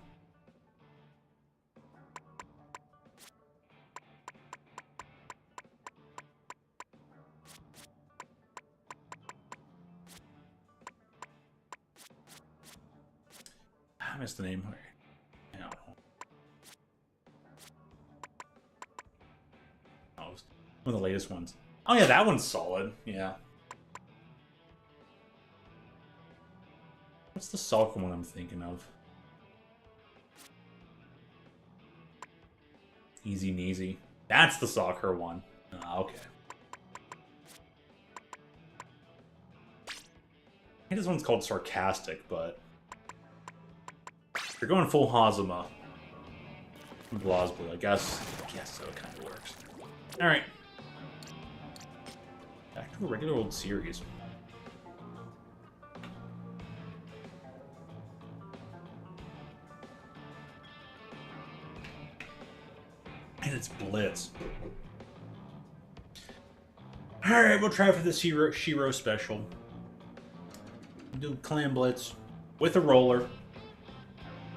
I missed the name. Yeah. One of the latest ones. Oh yeah, that one's solid. Yeah. What's the Salka one I'm thinking of? Easy Neasy. That's the soccer one. Okay. I think this one's called Sarcastic, but if you're going full Hazama. Blosblue, I guess so it kind of works. Alright. Back to a regular old series. And it's Blitz. Alright, we'll try for the Shiro special. We'll do Clan Blitz with a roller.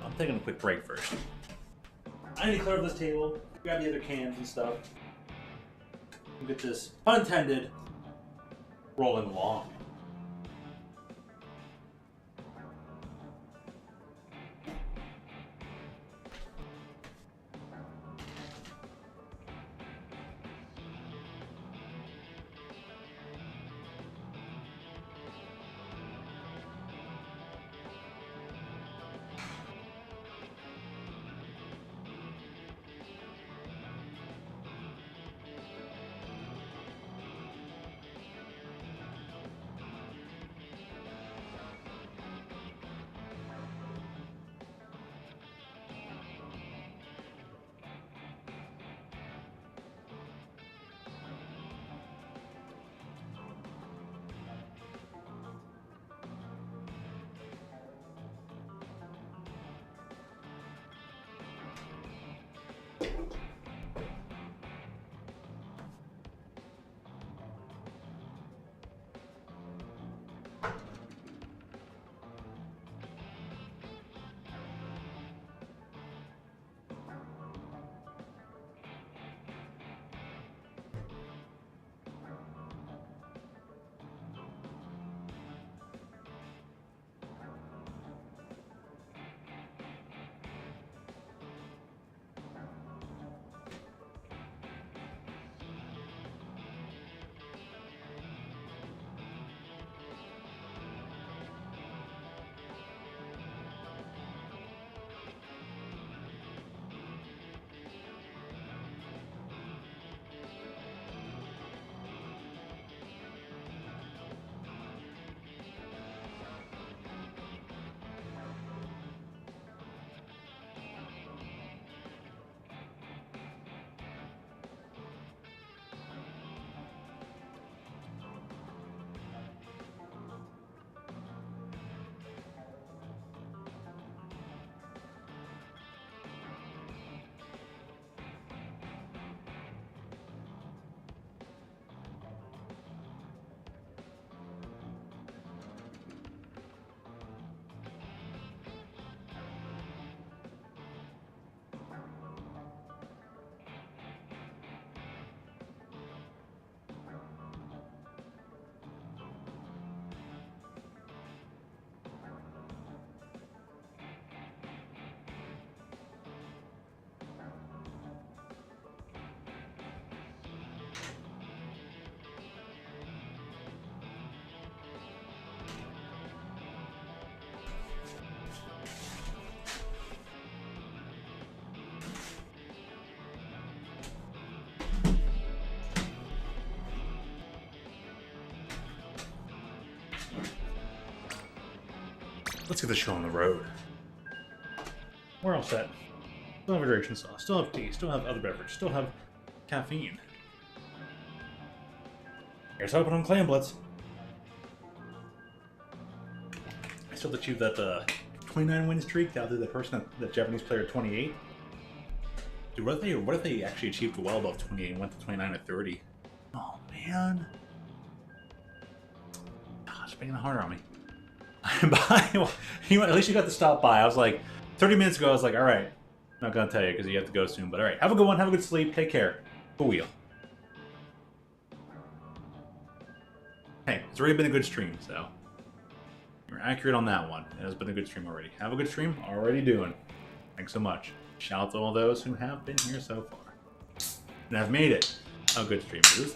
I'm taking a quick break first. I need to clear up this table, grab the other cans and stuff. We'll get this, pun intended, rolling along. Let's get the show on the road. We're all set. Still have hydration sauce, still have tea, still have other beverage, still have caffeine. Here's hoping on Clan Blitz. I still achieved that 29 win streak down to the person that Japanese player 28. Dude, what if they actually achieved well above 28 and went to 29 or 30? Oh man. Gosh, making it harder on me. You know what, at least you got to stop by. I was like, 30 minutes ago, I was like, alright, I'm not gonna tell you because you have to go soon, but alright, have a good one, have a good sleep, take care. Go wheel. Hey, it's already been a good stream, so you're accurate on that one. It has been a good stream already. Have a good stream, already doing. Thanks so much. Shout out to all those who have been here so far. And have made it a good stream. Is this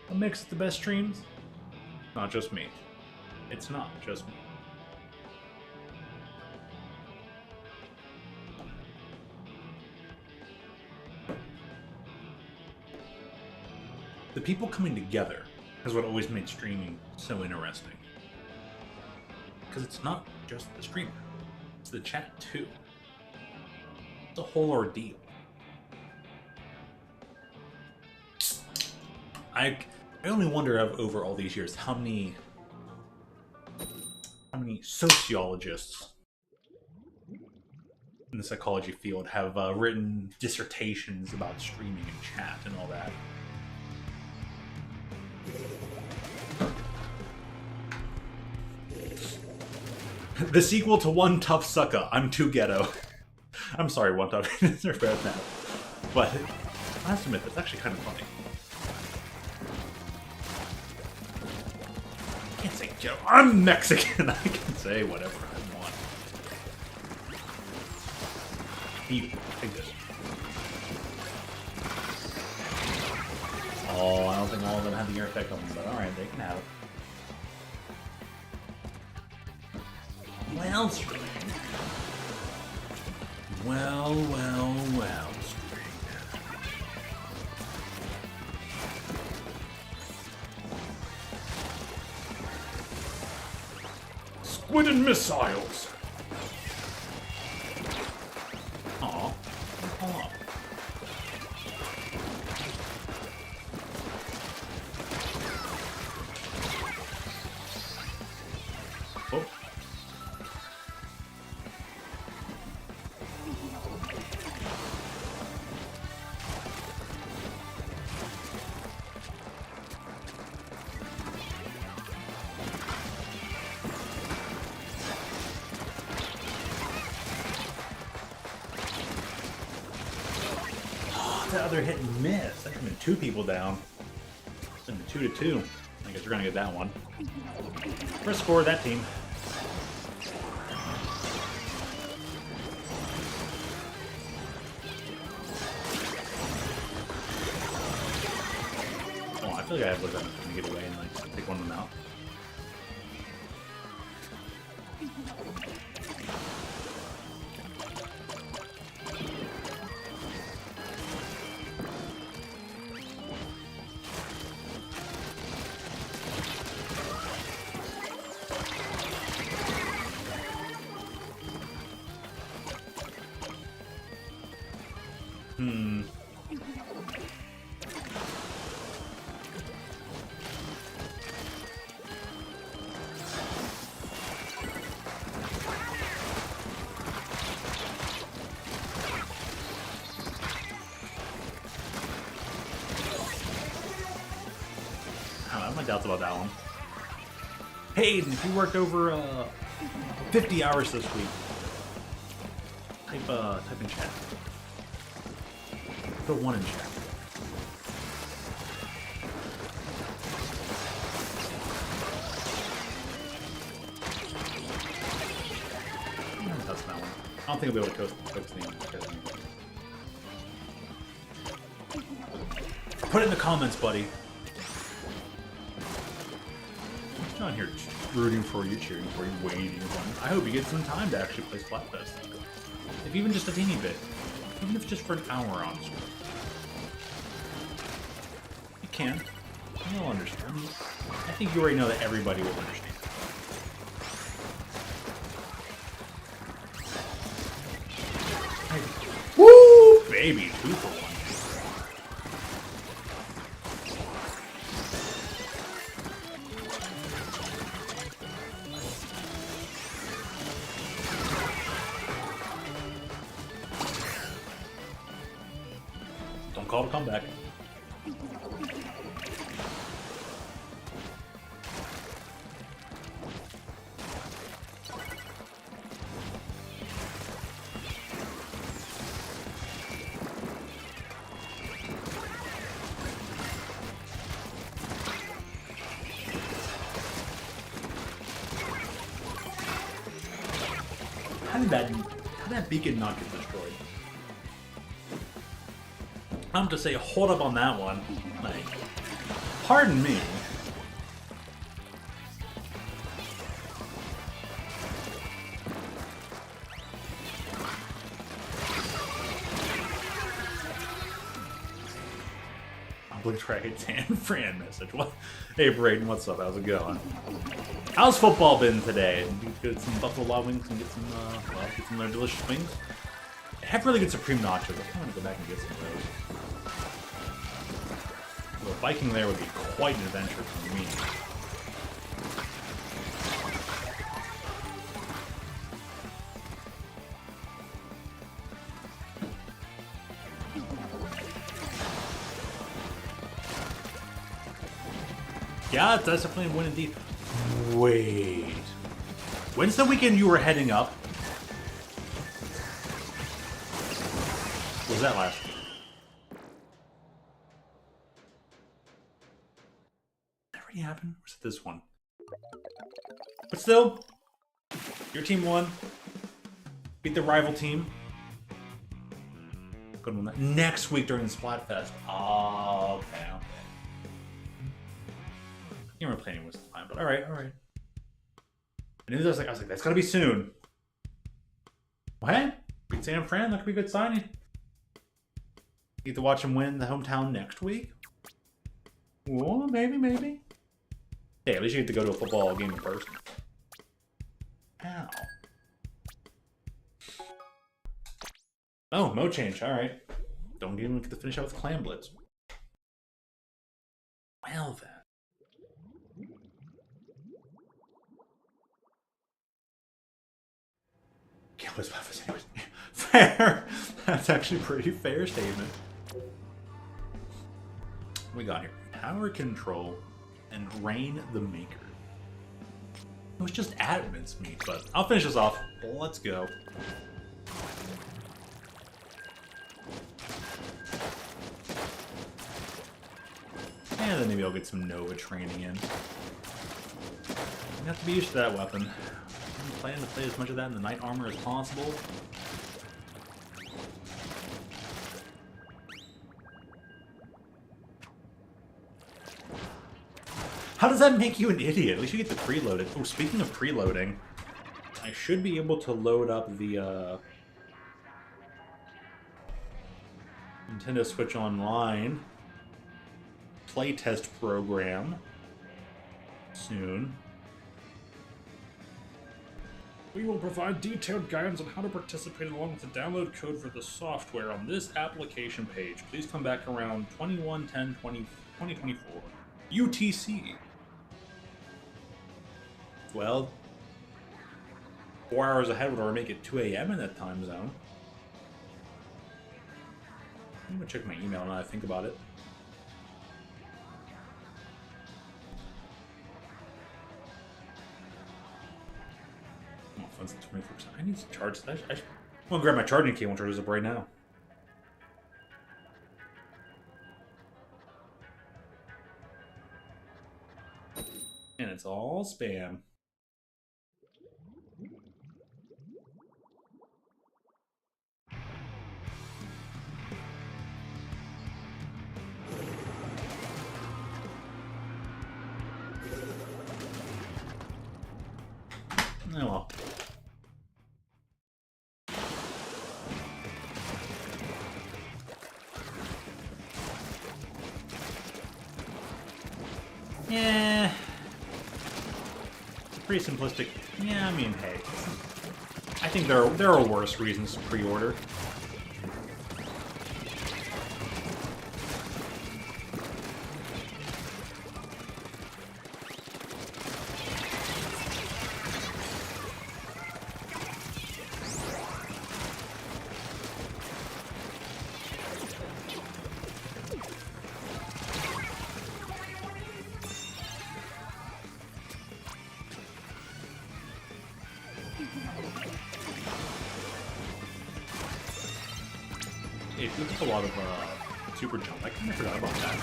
what makes it the best streams? Not just me. It's not just me. The people coming together is what always made streaming so interesting. Because it's not just the streamer, it's the chat too. It's a whole ordeal. I only wonder over all these years how many sociologists in the psychology field have written dissertations about streaming and chat and all that. The sequel to One Tough Sucker. I'm too ghetto. I'm sorry, One Tough. It's bad now. But I have to admit, that's actually kind of funny. I can't say ghetto. I'm Mexican. I can say whatever I want. Eat. Take this. Oh, I don't think all of them have the ear effect on them, but alright, they can have it. Well, String. Well, String. Squid and missiles. Aw, pull up. Oh. That other hit and miss. That could have been 2 people down. It's been 2 to 2. I guess we're gonna get that one. First score of that team. Oh, I feel like I was gonna get away and like take one of them out. I have my doubts about that one. Hayden, if you worked over 50 hours this week, type in chat. Put 1 in chat. That's that one. I don't think I'll be able to coax the Put it in the comments, buddy. I'm not here rooting for you, cheering for you, waiting for you. I hope you get some time to actually play Splatfest. If even just a teeny bit. Even if just for an hour, honestly. You can. You'll understand. I think you already know that everybody will understand. baby, 2 for 1. Don't call to come back. How did that beacon not get destroyed? I'm to say, hold up on that one. Like, pardon me. Obliterate San Fran message. What? Hey, Braden, what's up? How's it going? How's football been today? Did you get some Buffalo Wild Wings and get some of their delicious wings? They have really good Supreme nachos. I want to go back and get some of those. Well, biking there would be quite an adventure for me. Yeah, that's definitely a win indeed. Wait. When's the weekend you were heading up? Was that last week? That already happened? Or was it this one? But still, your team won. Beat the rival team. Good one. Next week during the Splatfest. Oh, okay. You weren't playing with the time, but alright. I knew that I was like, that's gotta be soon. What? Beat San Fran, that could be a good signing. You get to watch him win the hometown next week? Well, maybe. Hey, at least you get to go to a football game in person. Ow. Oh, mode change, alright. Don't even get to finish out with Clan Blitz. Well then. Can't lose by this anyways. Fair. That's actually a pretty fair statement. What we got here? Power Control and Rain the Maker. It was just at mincemeat, but I'll finish this off. Let's go. And then maybe I'll get some Nova training in. I have to be used to that weapon. I'm planning to play as much of that in the Knight Armor as possible. How does that make you an idiot? At least you get to preload it. Oh, speaking of preloading, I should be able to load up the Nintendo Switch Online playtest program soon. We will provide detailed guidance on how to participate along with the download code for the software on this application page. Please come back around 21/10/2024 UTC. Well, 4 hours ahead would already make it 2 a.m. in that time zone. I'm gonna check my email now that I think about it. Phone's at 24%. I need to charge that. I'm gonna grab my charging cable and charge this up right now. And it's all spam. Oh well. Yeah. Pretty simplistic. Yeah, I mean, hey. I think there are worse reasons to pre-order. It looks like a lot of super jump. I kind of forgot about that.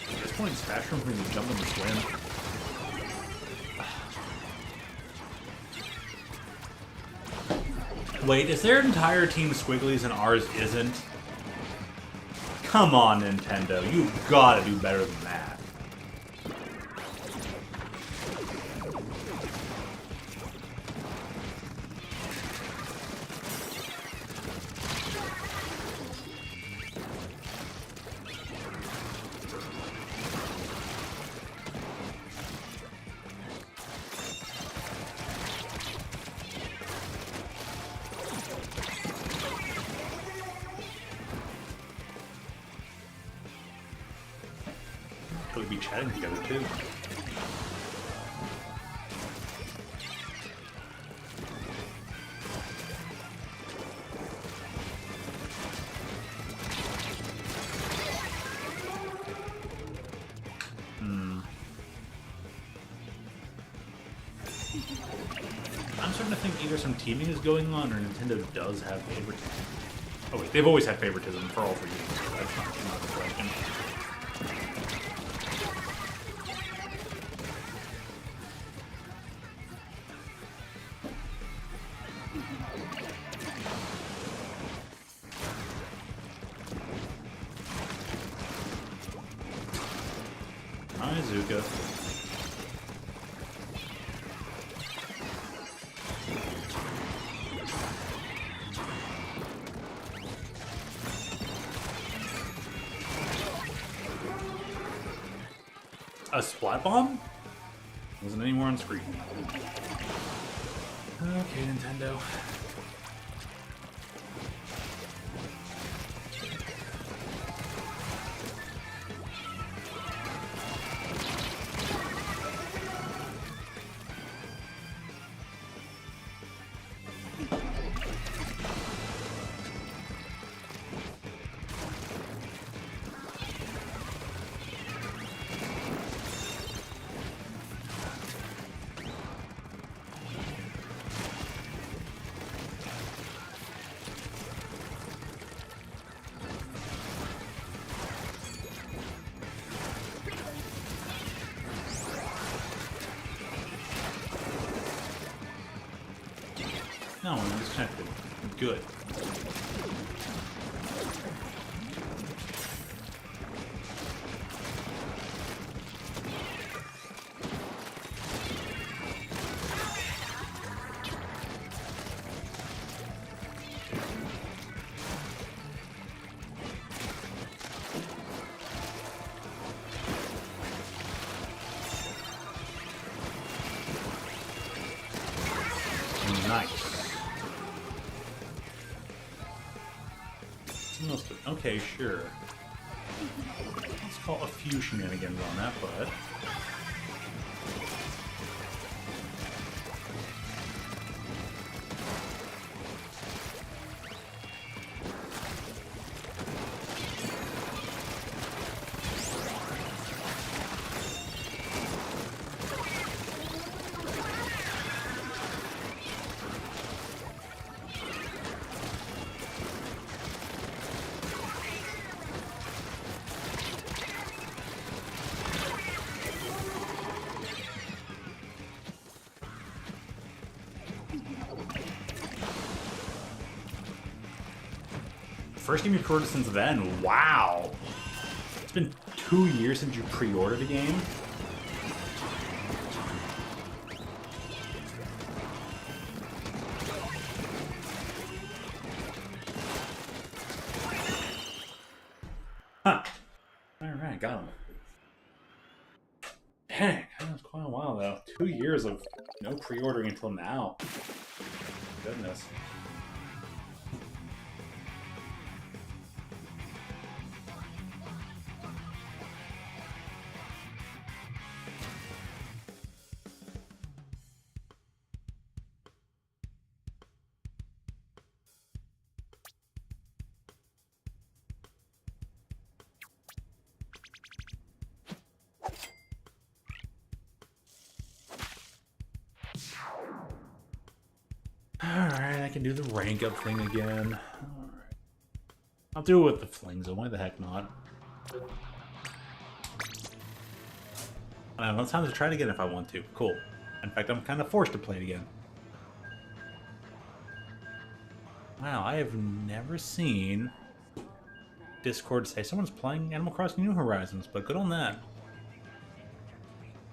At this point, it's faster for me to jump and swim. Wait, is their entire team squigglies and ours isn't? Come on, Nintendo. You gotta do better than that. Could be chatting together too. I'm starting to think either some teaming is going on or Nintendo does have favoritism. Oh wait, they've always had favoritism for all 3 games. So that's not the question. Hi, Zuka. A splat bomb? Wasn't anywhere on screen. Okay, Nintendo. No, I'm disconnected. Good. Nice. Okay, sure. Let's call a few shenanigans on that, but... First game you pre-ordered since then? Wow! It's been 2 years since you pre-ordered a game? Huh. Alright, got him. Dang, that was quite a while though. 2 years of no pre-ordering until now. Goodness. Alright, I can do the rank up thing again. Alright. I'll do it with the flings, why the heck not? I don't know, it's time to try it again if I want to. Cool. In fact, I'm kind of forced to play it again. Wow, I have never seen Discord say someone's playing Animal Crossing New Horizons, but good on that.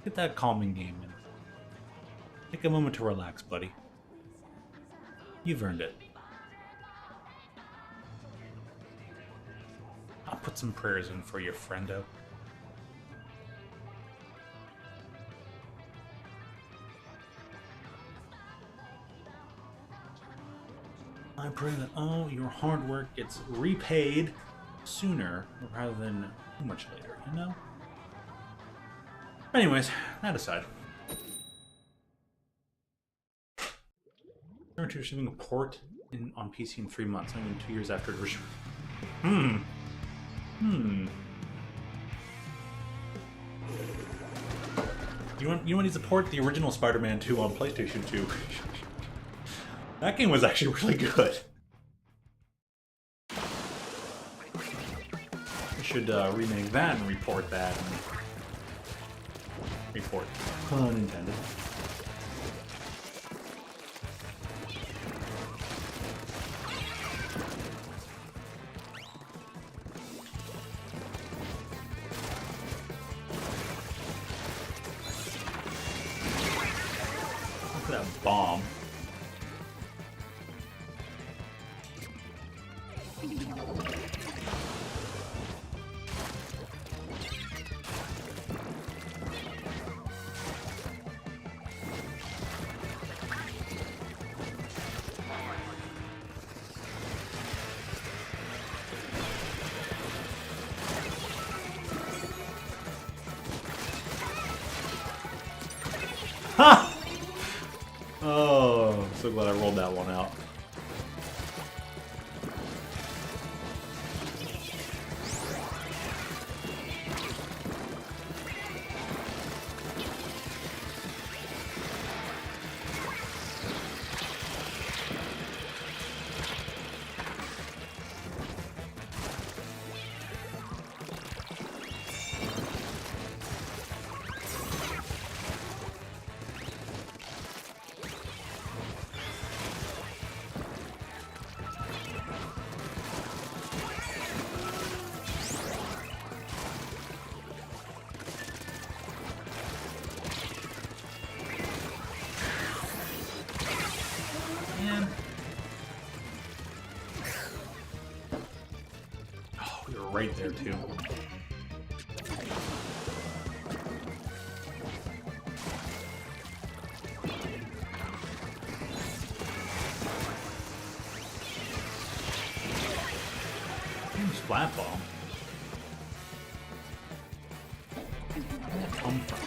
Get that calming game in. Take a moment to relax, buddy. You've earned it. I'll put some prayers in for your friendo. I pray that all your hard work gets repaid sooner rather than too much later, you know? Anyways, that aside. Return to receiving a port on PC in 3 months, I mean 2 years after it was... You want to support the original Spider-Man 2 on PlayStation 2? That game was actually really good. We should remake that and report that. And report. Pun intended. Look at that bomb. Ha! Oh, I'm so glad I rolled that one out. Right there too. Splat bomb. Where did that come from?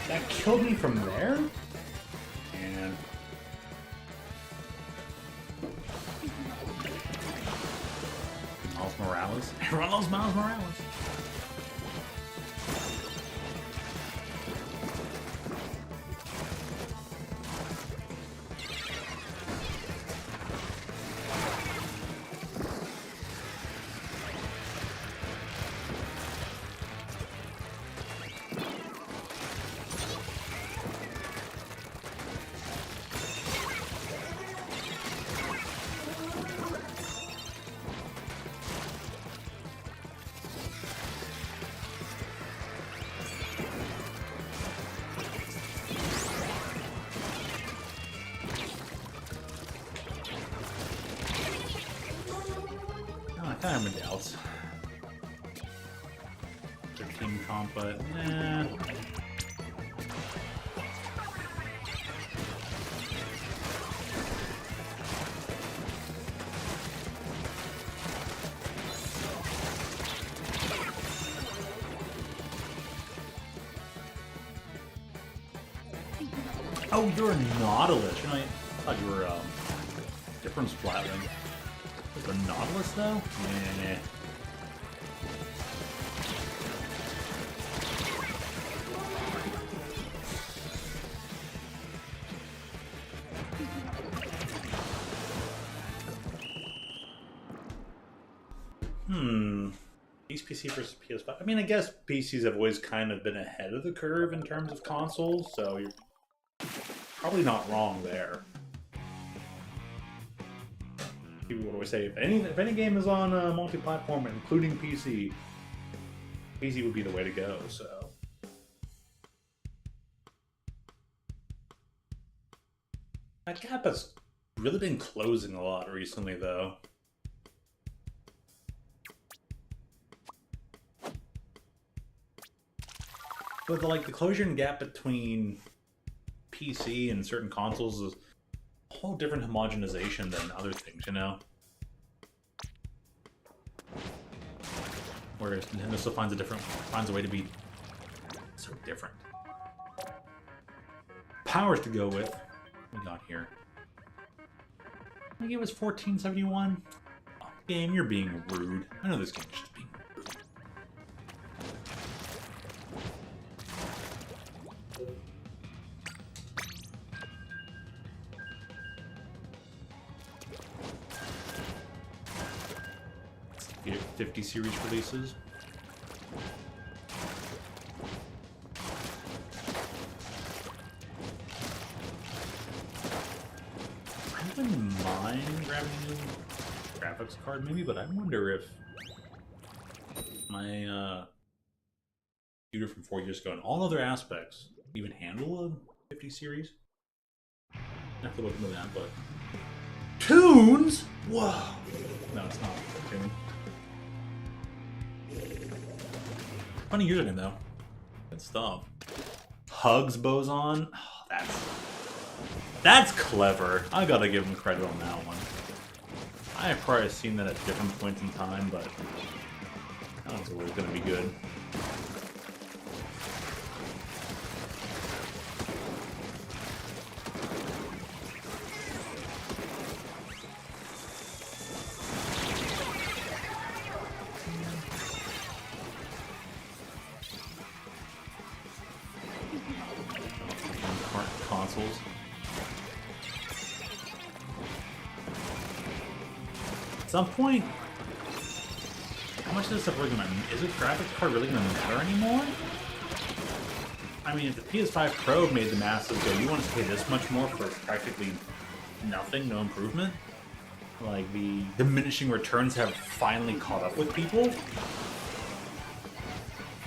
That killed me from there? And Miles Morales? Everyone loves Miles Morales. else. Their team comp, but nah. Oh, you're a Nautilus. You know, I thought you were different Splatling. The Nautilus though? Nah. PC versus PS5. I mean, I guess PCs have always kind of been ahead of the curve in terms of consoles, so you're probably not wrong there. People would always say if any game is on multi-platform, including PC, PC would be the way to go. So that gap has really been closing a lot recently, though. But the closure and gap between PC and certain consoles is a whole different homogenization than other things, you know? Whereas Nintendo still finds a way to be so different. Powers to go with. What we got here? I think it was 1471. Oh, game, you're being rude. I know this game is just being rude. Get 50 series releases. I wouldn't mind grabbing a new graphics card maybe, but I wonder if my computer from 4 years ago and all other aspects even handle a 50 series. I have to look into that, but tunes? Whoa! No, it's not a tune. Funny username though. Good stuff. Hugs Boson. Oh, that's clever. I gotta give him credit on that one. I have probably seen that at different points in time, but that one's always gonna be good. Consoles. At some point, how much of this stuff really gonna matter? Is a graphics card really gonna matter anymore? I mean, if the PS5 Pro made the masses go, you want to pay this much more for practically nothing, no improvement? Like, the diminishing returns have finally caught up with people?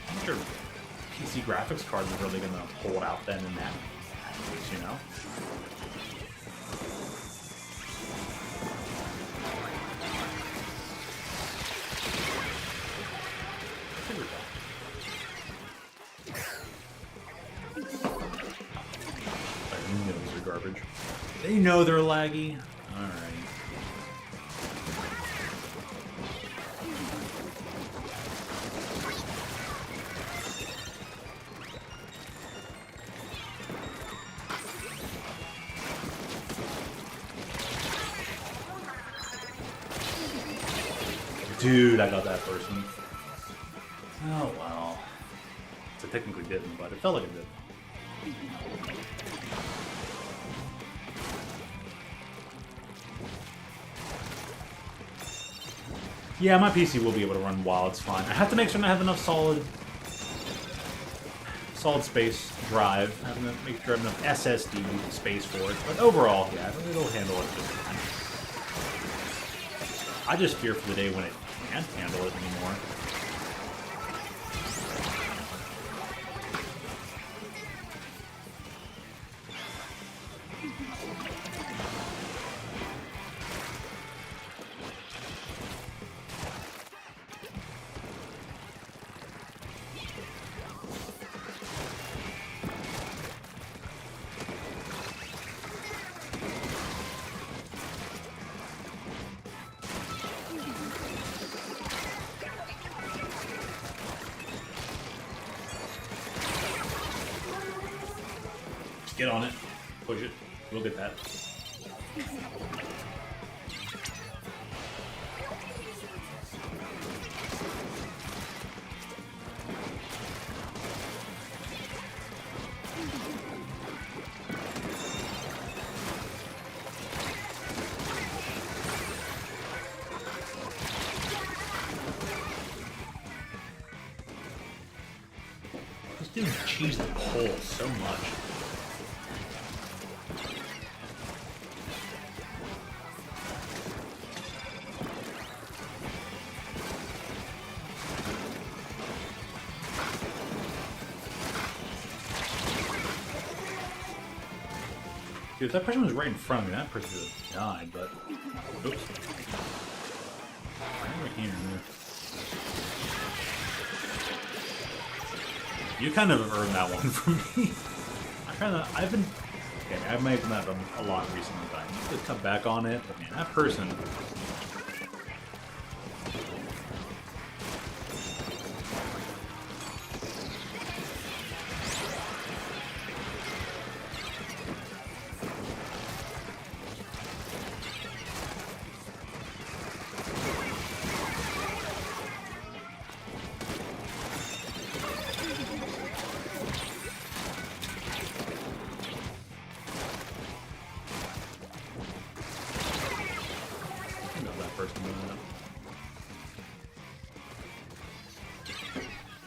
I'm sure PC graphics cards are really gonna hold out then in that case, you know? Those are garbage. They know they're laggy. Alright. Dude, I got that person. Oh well. So technically didn't, but it felt like it did. Yeah, my PC will be able to run WoW, it's fine. I have to make sure I have enough solid space drive. I have to make sure I have enough SSD space for it. But overall, yeah, it'll handle it just fine. I just fear for the day when it can't handle it anymore. Get on it. Push it. We'll get that. This dude cheese the pole so much. Dude, if that person was right in front of me, that person would have died, but... Oops. Right here. You kind of earned that one from me. I've been... Okay, I've made that a lot recently, but I need to cut back on it. But man, that person...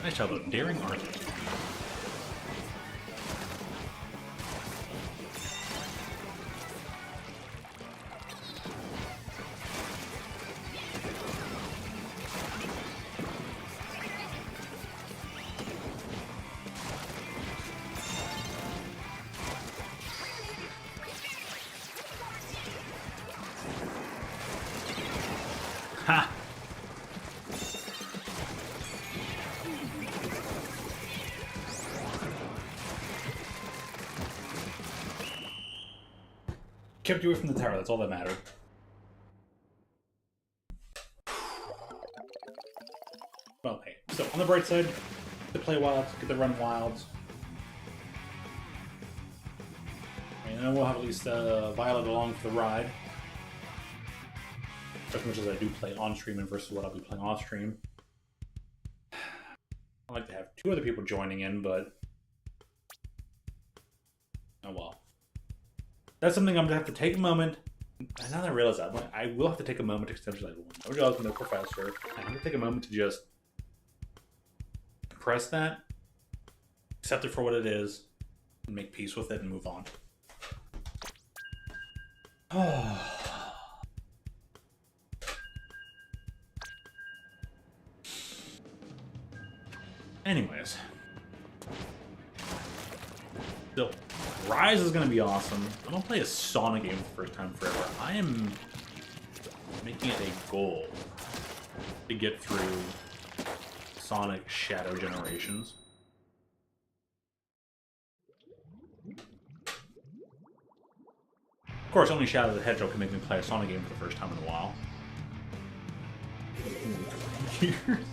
Nice job, though. Daring Archy. Ha! Kept you away from the tower, that's all that mattered. Well, hey, so on the bright side, get to play wilds, get to run wilds. And then we'll have at least Violet along for the ride. As much as I do play on stream and versus what I'll be playing off stream. I like to have 2 other people joining in, but oh well. That's something I'm gonna have to take a moment. And now that I realize that, I will have to take a moment to essentially, like, no job, no professor. I'm gonna take a moment to just compress that, accept it for what it is, and make peace with it and move on. Oh. Anyways. Still, Rise is going to be awesome. I don't play a Sonic game for the first time forever. I am making it a goal to get through Sonic Shadow Generations. Of course, only Shadow the Hedgehog can make me play a Sonic game for the first time in a while. Years.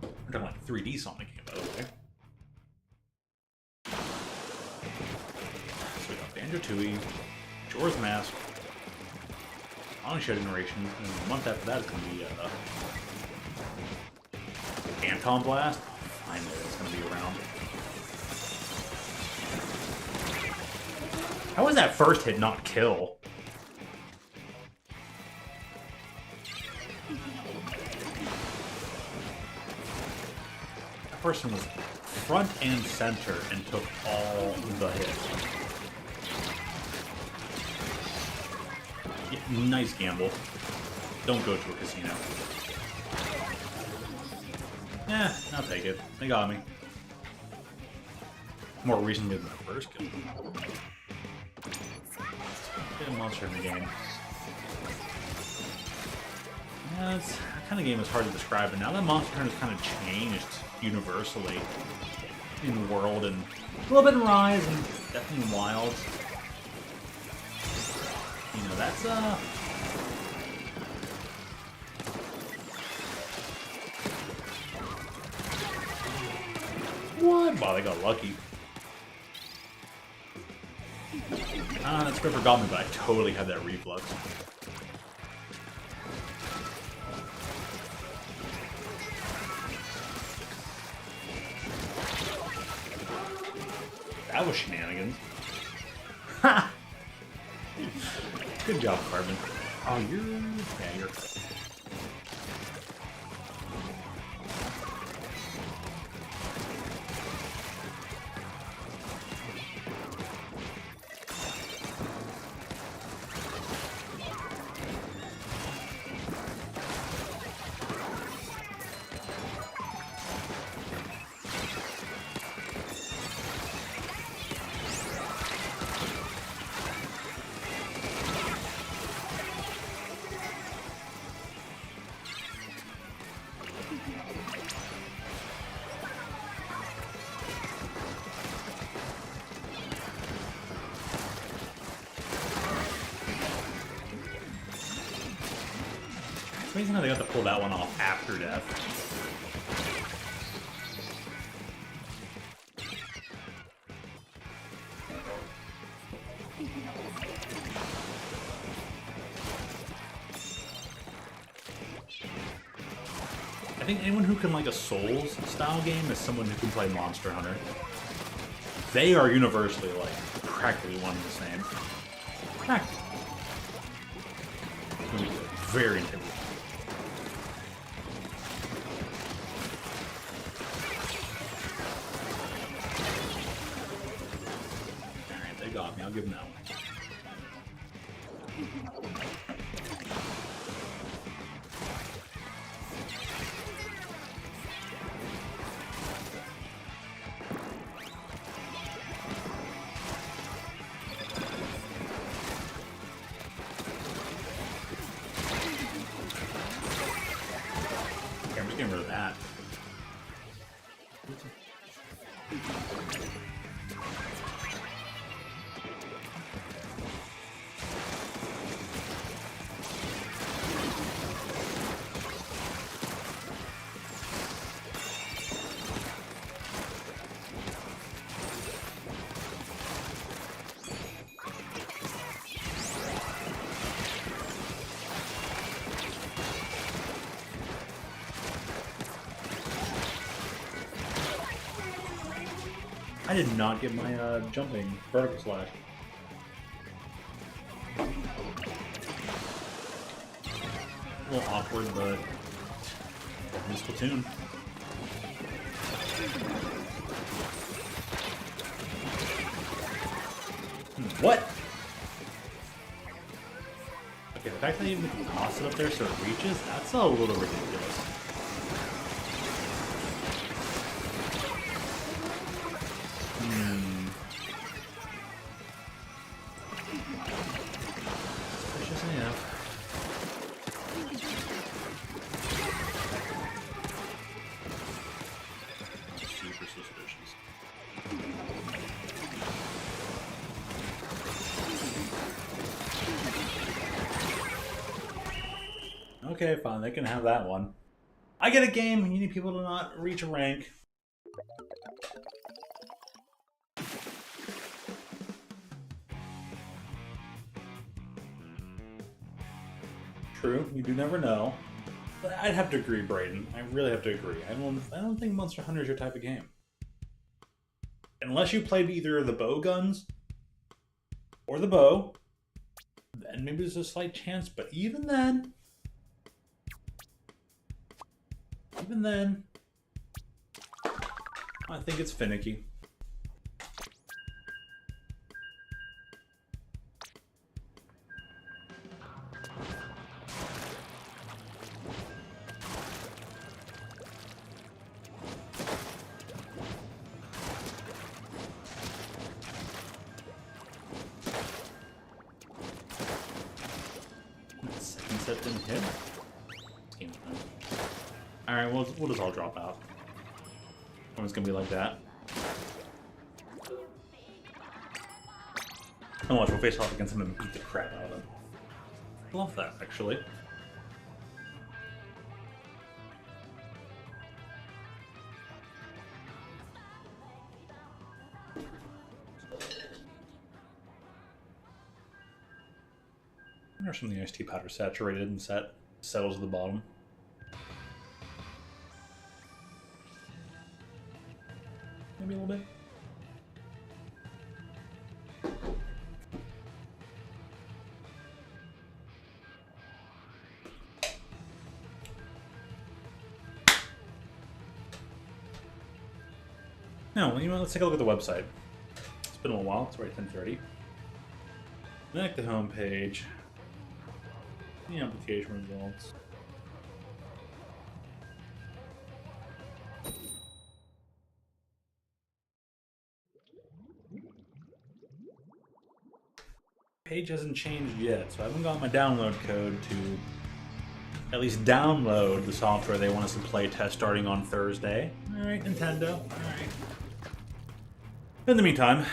We're talking like 3D Sonic game, by the way. So we got Banjo-Tooie, Majora's Mask, Sonic Shadow Generation, and a month after that is going to be Anton Blast. Finally, that's going to be around. How was that first hit not kill? That person was front and center and took all the hits. Yeah, nice gamble. Don't go to a casino. Eh, I'll take it. They got me. More reasonably than the first kill. Get a monster in the game. Yeah, that kind of game is hard to describe, but now that Monster Hunter has kind of changed universally in the world, and a little bit in Rise, and definitely in Wilds. You know, that's What? Wow, they got lucky. Ah, that Scripper got me, but I totally had that reflux. That was shenanigans. Ha! Good job, Carbon. Oh, you're... It's amazing how they got to pull that one off after death. I think anyone who can like a Souls style game is someone who can play Monster Hunter. They are universally like practically one and the same. Practically. It's gonna be very intimidating. Alright, they got me. I'll give them that one. I'm just getting rid of that. I did not get my jumping vertical slash. A little awkward, but in Splatoon. What? Okay, the fact that I even toss it up there so it reaches, that's a little ridiculous. Okay, fine, they can have that one. I get a game, you need people to not reach a rank. True, you do never know. But I'd have to agree, Brayden. I really have to agree. I don't think Monster Hunter is your type of game. Unless you played either the bow guns or the bow, then maybe there's a slight chance, but even then, I think it's finicky. Second set didn't hit. Alright, we'll just all drop out. It's gonna be like that. And watch, we'll face off against him and beat the crap out of him. Love that, actually. wonder if some of the iced tea powder saturated and settles at the bottom. Maybe a little bit. No, you know, let's take a look at the website. It's been a little while. It's right at 10:30. Back to the home page. The application results. Page hasn't changed yet, so I haven't got my download code to at least download the software they want us to play test starting on Thursday. Alright, Nintendo. Alright. In the meantime,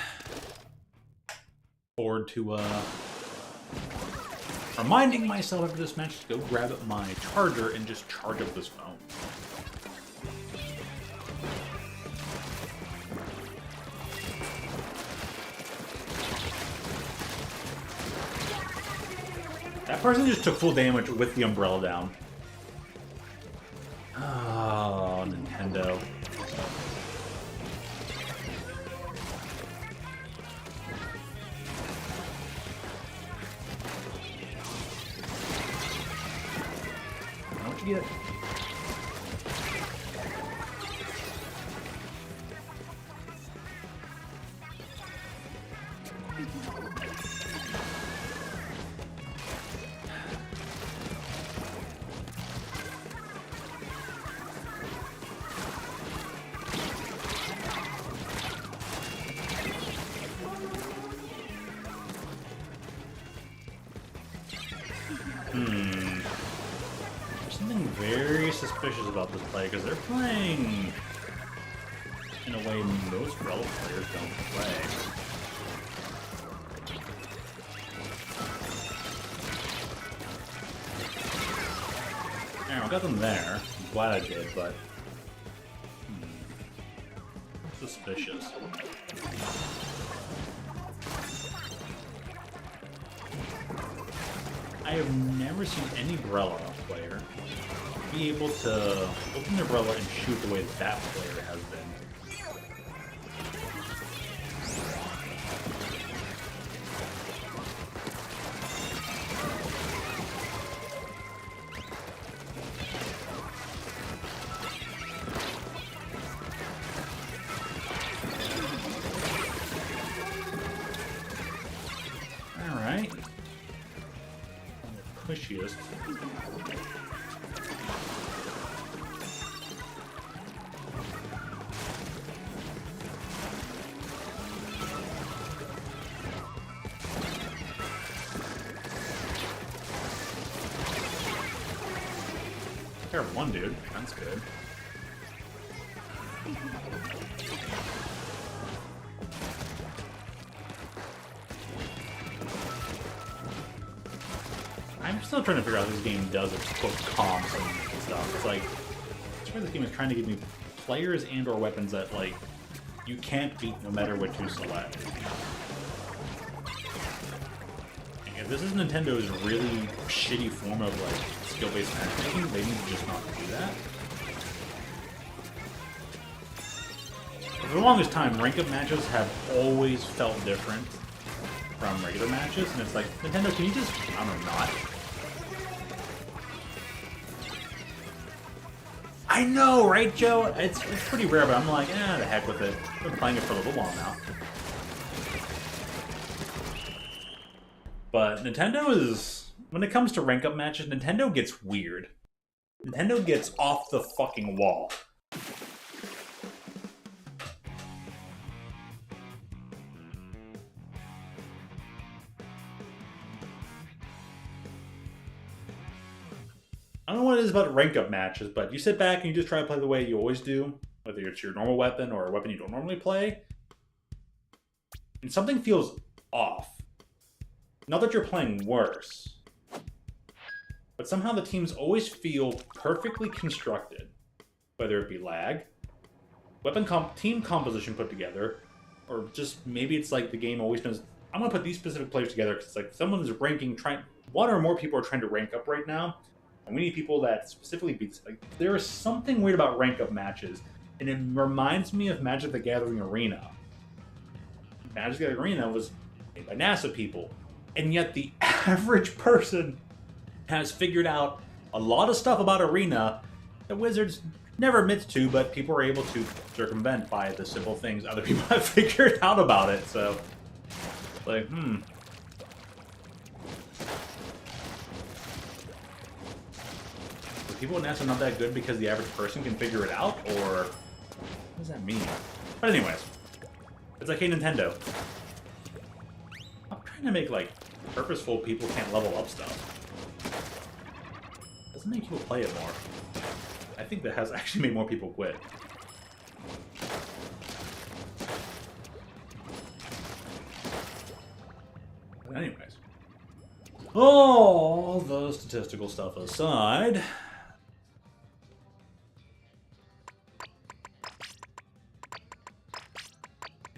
forward to reminding myself after this match to go grab up my charger and just charge up this phone. That person just took full damage with the umbrella down. Oh, Nintendo. What you get? There's something very suspicious about this play, because they're playing in a way most Relic players don't play. Alright, I got them there. I'm glad I did, but... suspicious. I have never seen any Brella player be able to open the Brella and shoot the way that player has been. Alright. Pushiest. Pair of one, dude. That's good. I'm still trying to figure out how this game does its quote comps and stuff. It's like, I swear this game is trying to give me players and or weapons that, like, you can't beat no matter what you select. And if this is Nintendo's really shitty form of, like, skill-based matchmaking, they need to just not do that. For the longest time, rank-up matches have always felt different from regular matches, and it's like, Nintendo, can you just, I don't know, not? I know, right, Joe? It's pretty rare, but I'm like, the heck with it. I've been playing it for a little while now. But Nintendo is, when it comes to rank-up matches, Nintendo gets weird. Nintendo gets off the fucking wall. I don't know what it is about rank-up matches, but you sit back and you just try to play the way you always do, whether it's your normal weapon or a weapon you don't normally play, and something feels off. Not that you're playing worse, but somehow the teams always feel perfectly constructed, whether it be lag, team composition put together, or just maybe it's like the game always knows, I'm going to put these specific players together because it's like someone is one or more people are trying to rank up right now, and we need people that specifically beat. Like, there is something weird about rank up matches, and it reminds me of Magic the Gathering Arena. Magic the Gathering Arena was made by NASA people, and yet the average person has figured out a lot of stuff about Arena that Wizards never admits to, but people are able to circumvent by the simple things other people have figured out about it. So, like, Are people in NASA not that good because the average person can figure it out, or what does that mean? But anyways, it's like, hey, Nintendo, I'm trying to make, like, purposeful people can't level up stuff. Doesn't make people play it more. I think that has actually made more people quit. But anyways. All the statistical stuff aside.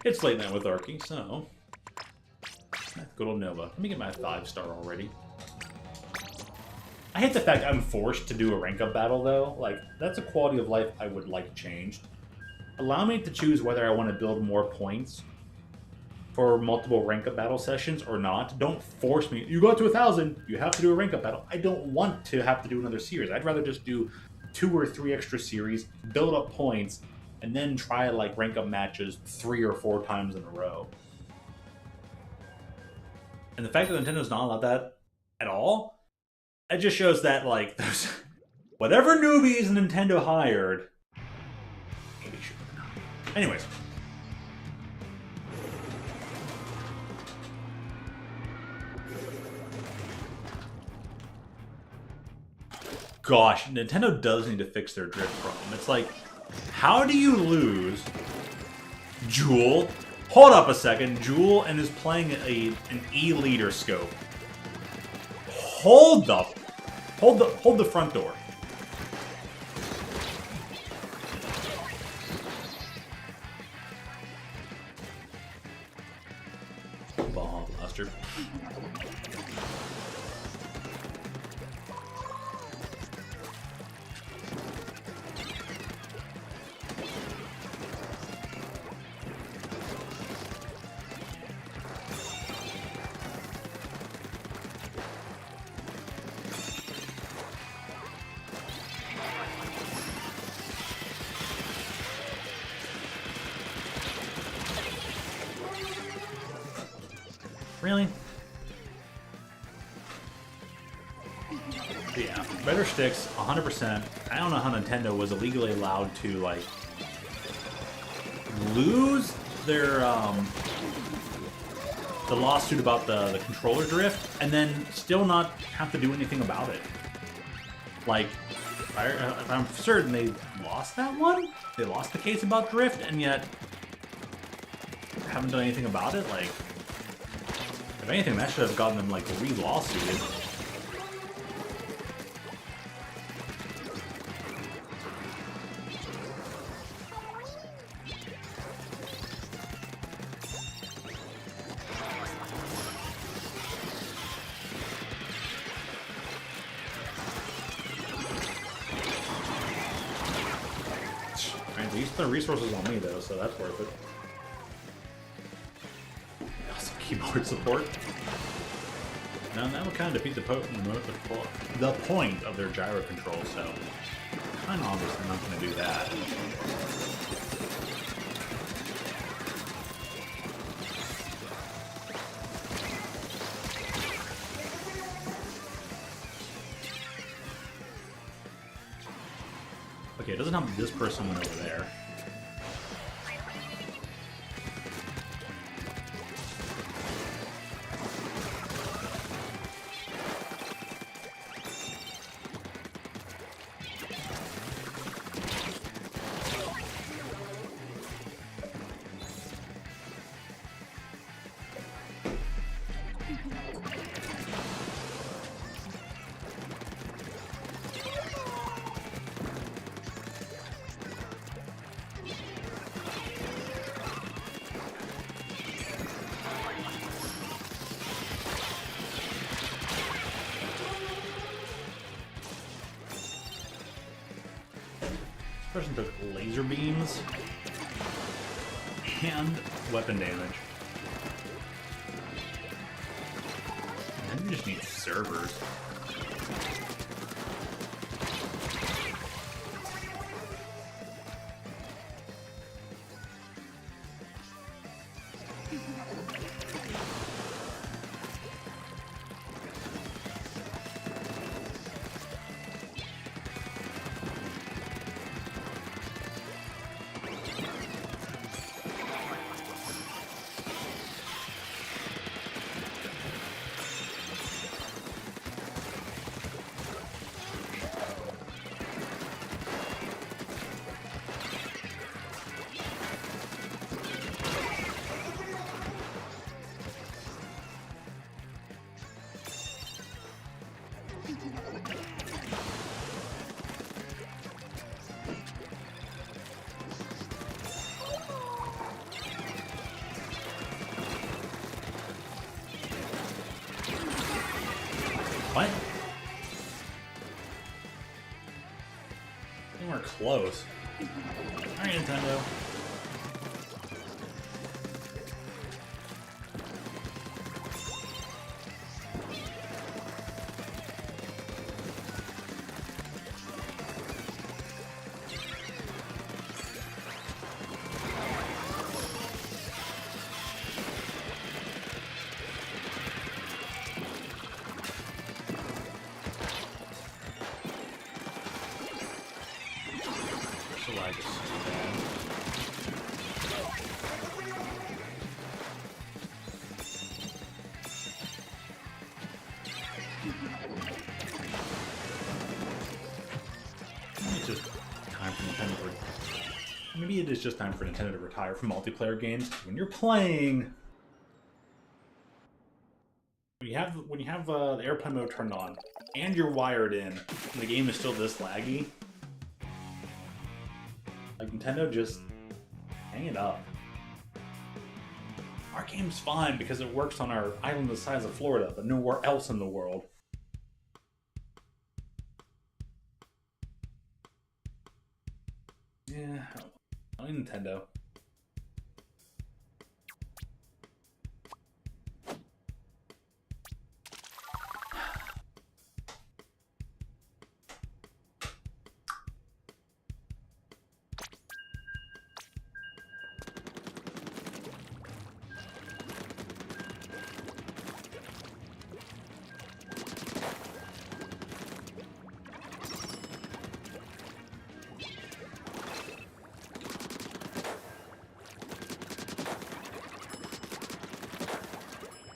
It's late night with Archy, so good old Nova. Let me get my 5-star already. I hate the fact I'm forced to do a rank up battle, though. Like, that's a quality of life I would like changed. Allow me to choose whether I want to build more points for multiple rank up battle sessions or not. Don't force me. You got to 1,000, you have to do a rank up battle. I don't want to have to do another series. I'd rather just do 2 or 3 extra series, build up points, and then try, like, rank up matches 3 or 4 times in a row. And the fact that Nintendo's not allowed that at all, it just shows that, like, there's whatever newbies Nintendo hired. Maybe should. Anyways. Gosh, Nintendo does need to fix their drift problem. It's like, how do you lose Jewel? Hold up a second. Jewel and is playing an E-leader scope. Hold the front door. Ball blaster. Really? Yeah, better sticks, 100%. I don't know how Nintendo was illegally allowed to, like, lose their, the lawsuit about the controller drift, and then still not have to do anything about it. Like, I'm certain they lost that one? They lost the case about drift, and yet haven't done anything about it? Like, if anything, that should have gotten them, like, re-lawsuited. Alright, they used the resources on me, though, so that's worth it. Keyboard support. Now that would kind of defeat the point of their gyro control, so kind of obvious they're not going to do that. Okay, it doesn't help this person went over there. person took laser beams and weapon damage. And you just need servers. What? I think we're close. Alright, Nintendo. It's just time for Nintendo to... Maybe it is just time for Nintendo to retire from multiplayer games. When you're playing... When you have the airplane mode turned on, and you're wired in, and the game is still this laggy, like, Nintendo, just hang it up. Our game's fine because it works on our island the size of Florida, but nowhere else in the world. Yeah, only Nintendo.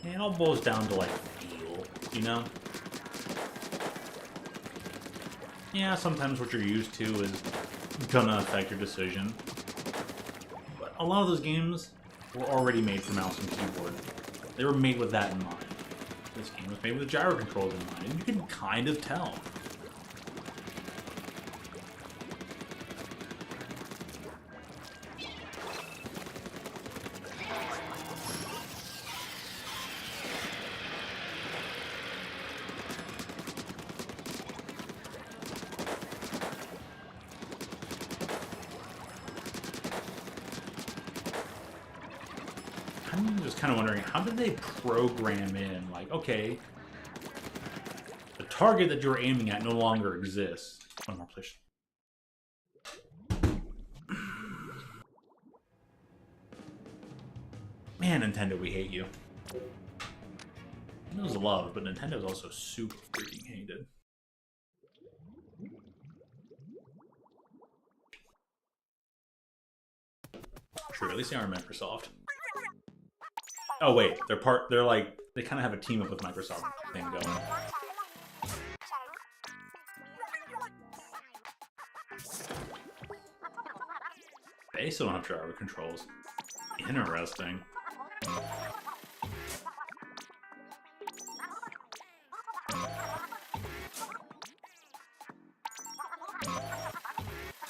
It all boils down to, like, feel, you know? Yeah, sometimes what you're used to is gonna affect your decision. But a lot of those games were already made for mouse and keyboard. They were made with that in mind. This game was made with gyro controls in mind, and you can kind of tell. I'm just kind of wondering, how did they program in, like, okay, the target that you're aiming at no longer exists. One more, please. Man, Nintendo, we hate you. Nintendo's loved, but Nintendo's also super freaking hated. True, at least they are Microsoft. Oh wait, they're like, they kind of have a team up with Microsoft thing going. They still don't have gyro controls. Interesting.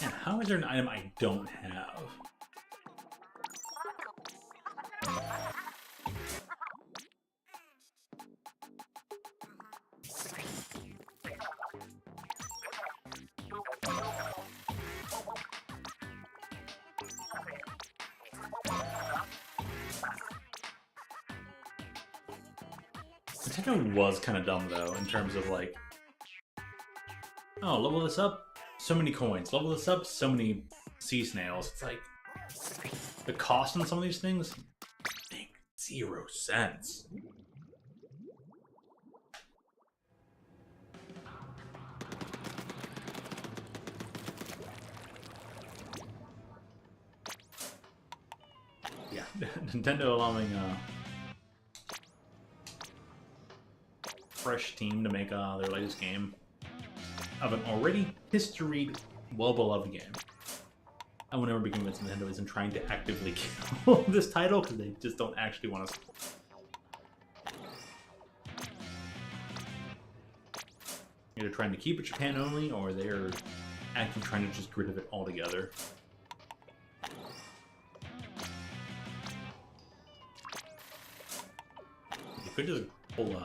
And how is there an item I don't have? Nintendo was kind of dumb though, in terms of like, oh, level this up, so many coins. Level this up, so many sea snails. It's like the cost on some of these things make 0 cents. Yeah, Nintendo allowing fresh team to make their latest game of an already historied, well-beloved game. I will never be convinced Nintendo isn't trying to actively kill this title because they just don't actually want to. Either trying to keep it Japan only, or they're actively trying to just get rid of it altogether. You could just pull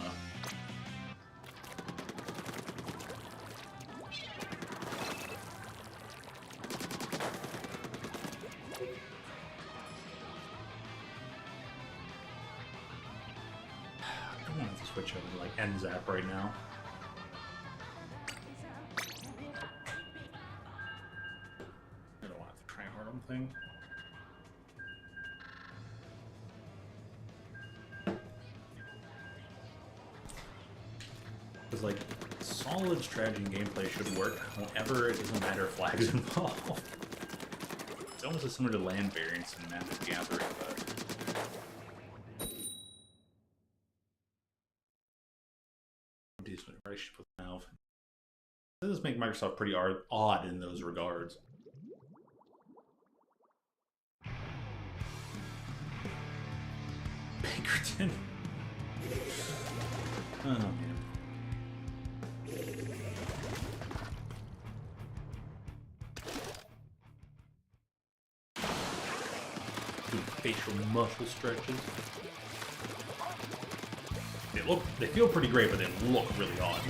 I don't want to switch over to like end zap right now. I don't want to try hard on thing. Because like solid strategy and gameplay should work whenever it doesn't matter if flags involved. It's almost similar to land variants in Magic the Gathering, but decent relationship with Valve. This does make Microsoft pretty odd in those regards. Pinkerton. Oh man. Facial muscle stretches. They feel pretty great, but they look really odd.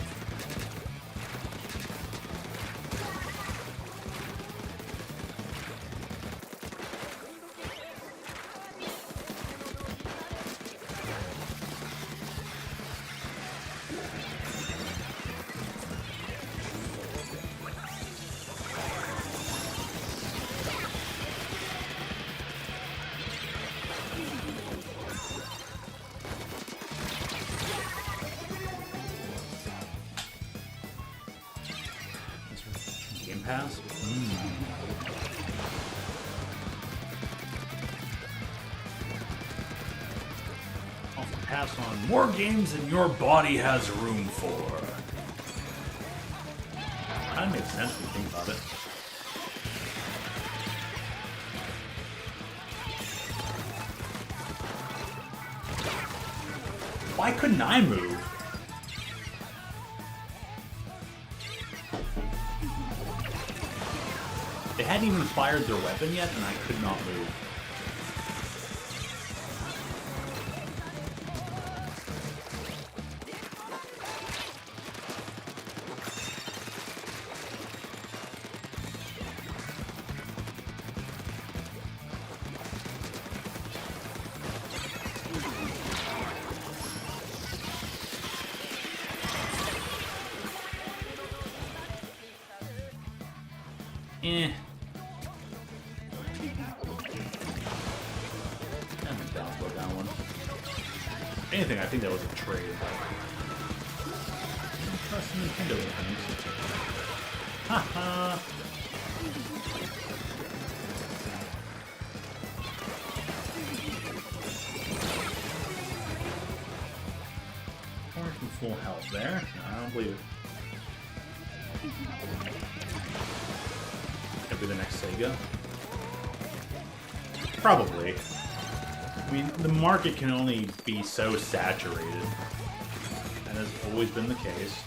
Pass? I'll pass on more games than your body has room for. That makes sense when you think about it. Why couldn't I move? They hadn't even fired their weapon yet, and I could not move. Eh. Anything, I think that was a trade. Trust Nintendo things. Haha. From full health there. No, I don't believe it. Could be the next Sega. Probably. I mean, the market can only be so saturated, and has always been the case.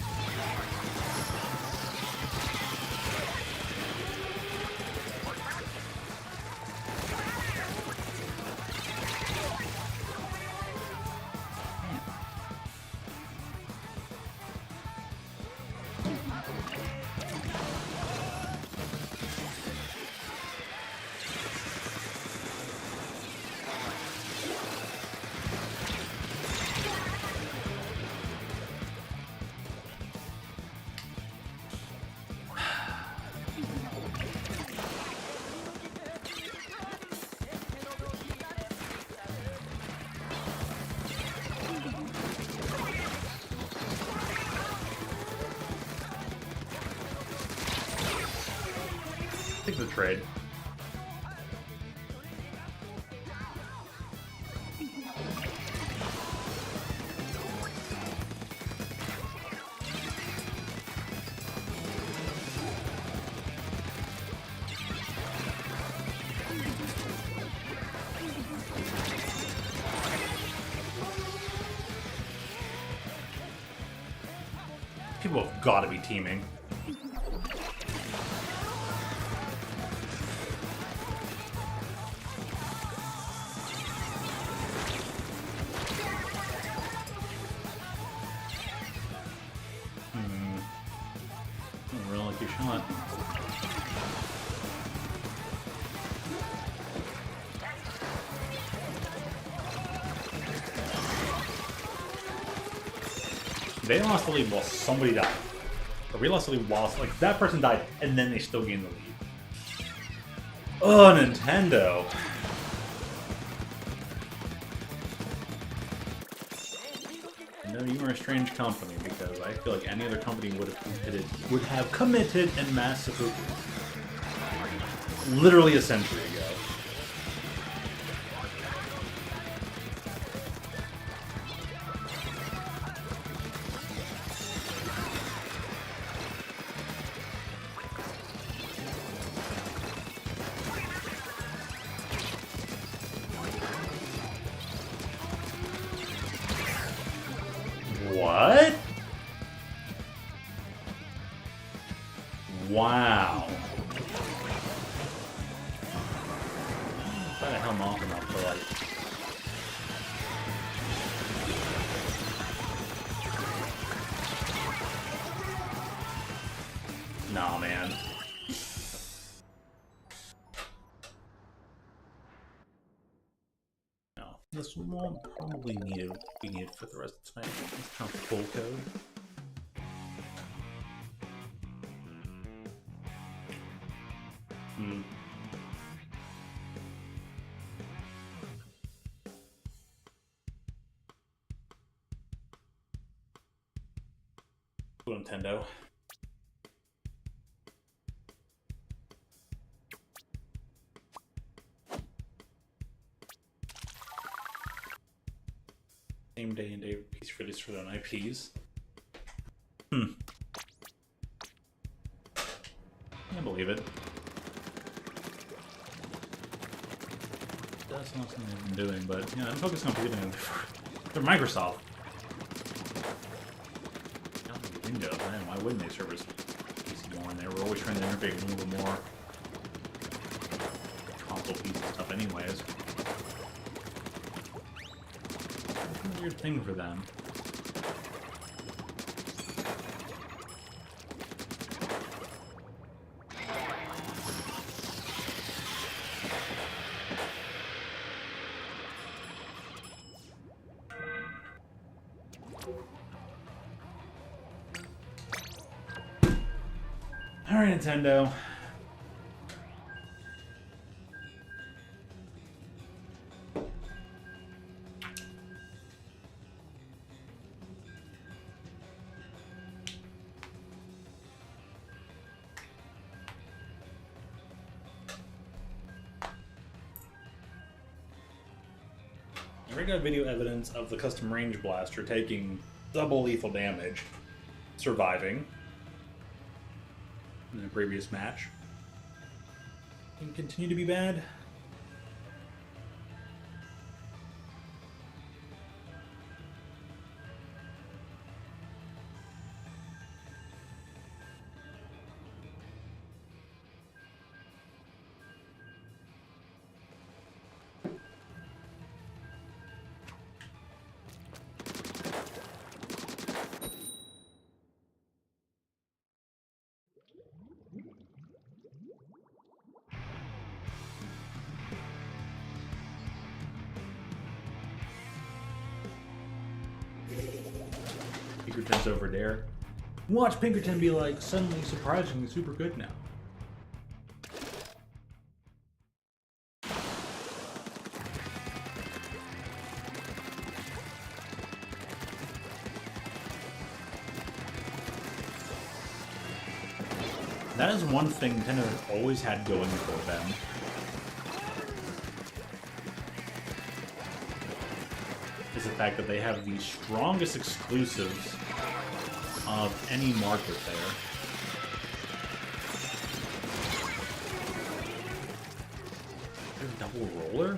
Take the trade. People have got to be teaming. A real lucky shot. They lost the lead while somebody died. Or we lost the lead while, like, that person died, and then they still gained the lead. Oh, Nintendo. No, you are a strange company, because I feel like any other company would have committed en masse seppuku. Literally a century ago. What? Wow. Try to helm off enough for like. Nah, man. No, this won't probably be needed for the rest of tonight. It's kind of full code. Nintendo. Same day and day piece release for their own IPs. I believe it. That's not something they've been doing, but yeah, I'm focusing on believing them before. They're Microsoft. Windows, man, why wouldn't they service PC more in there? We're always trying to innovate a little bit more console PC stuff anyways. It's a weird thing for them. Alright, Nintendo. I already got video evidence of the custom range blaster taking double lethal damage, surviving in a previous match. Can continue to be bad. Pinkerton's over there. Watch Pinkerton be like suddenly surprisingly super good now. That is one thing Nintendo has always had going for them. Is the fact that they have the strongest exclusives of any market there. There's a double roller?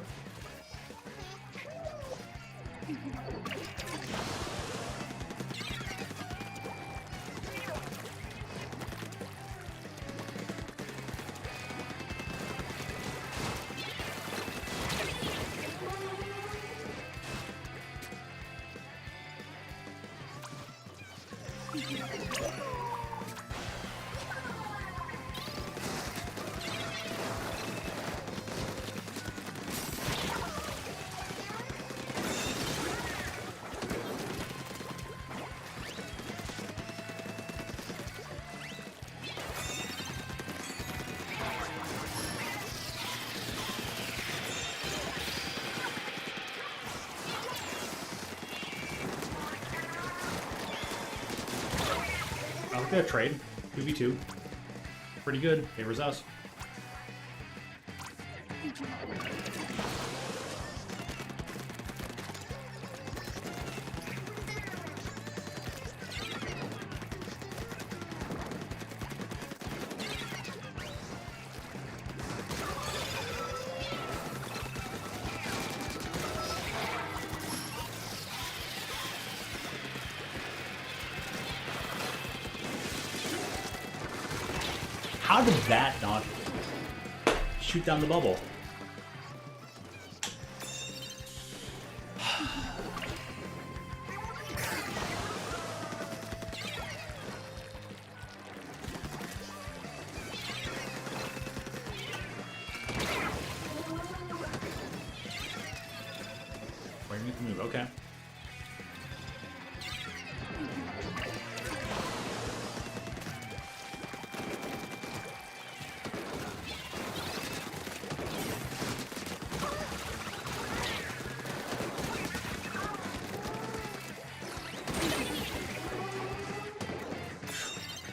I like that trade. 2v2. Pretty good. Favors us. How did that not shoot down the bubble? Where do you move? Okay.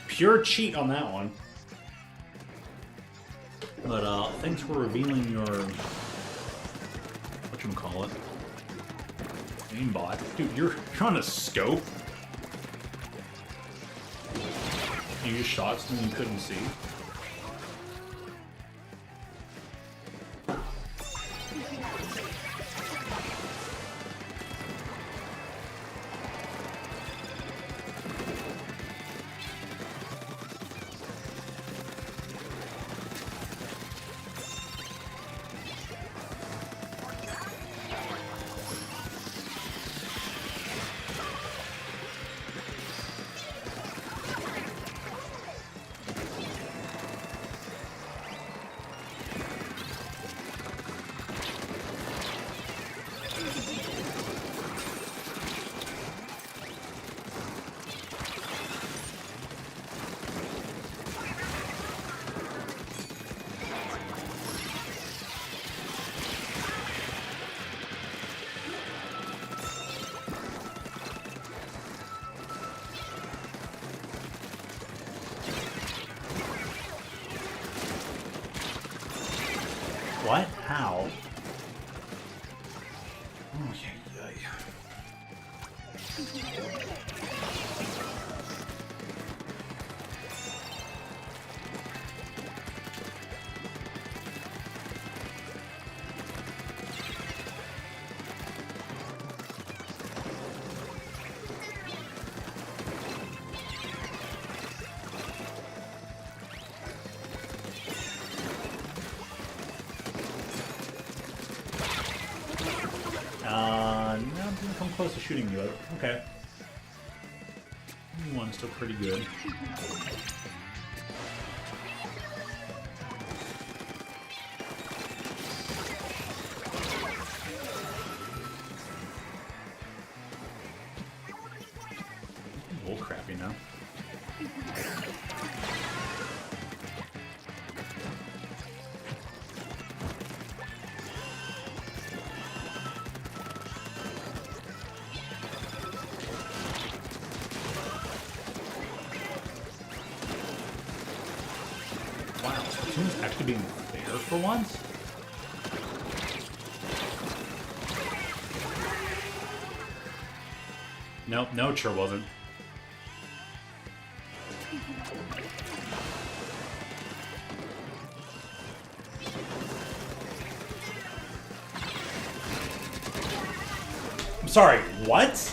Pure cheat on that one. But thanks for revealing your whatchamacallit. Aimbot. Dude, you're on a scope. You just shot something you couldn't see. What? How? Oh, yeah, yeah. No, didn't come close to shooting you. Okay. One's still pretty good. Bull crap, you know. actually being fair for once. Nope, no, it sure wasn't. I'm sorry, what?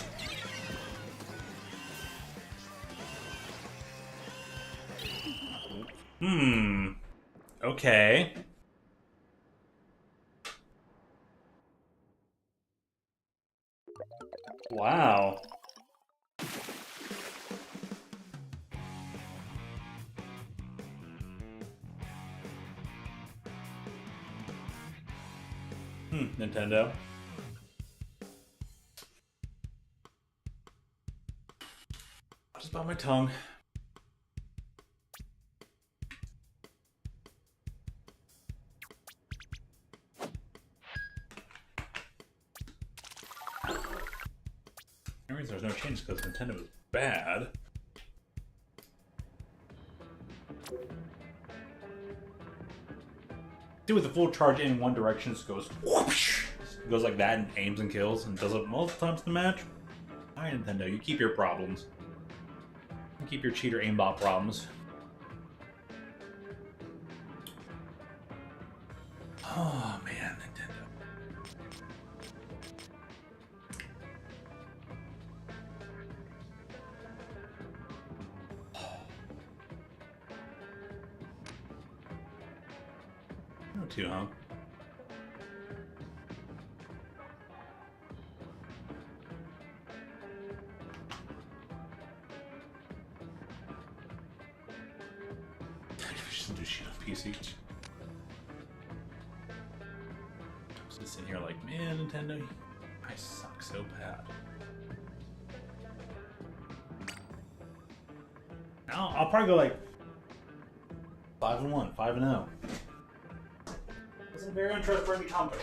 Okay. Wow. Nintendo. Just bite my tongue. The reason there's no change because Nintendo is bad. Dude with the full charge in one direction just goes whoosh. It goes like that and aims and kills and does it multiple times in the match. Alright, Nintendo, you keep your problems. You keep your cheater aimbot problems. Oh man, Nintendo. No two, huh? Just do shit on PC. Just sitting here like, man, Nintendo, I suck so bad. I'll probably go like 5-1, 5-0. This is a very untrustworthy company.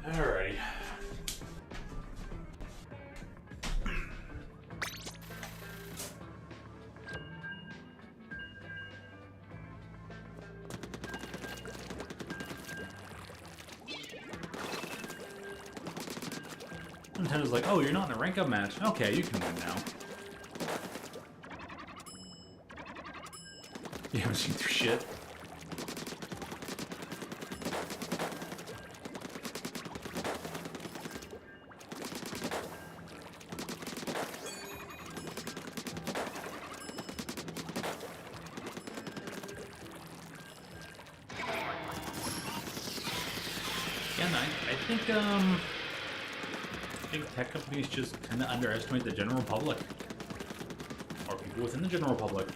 Alrighty. Nintendo's like, oh, you're not in a rank up match. Okay, you can win now. You haven't seen through shit. Yeah, I think, think tech companies just kind of underestimate the general public. Or people within the general public.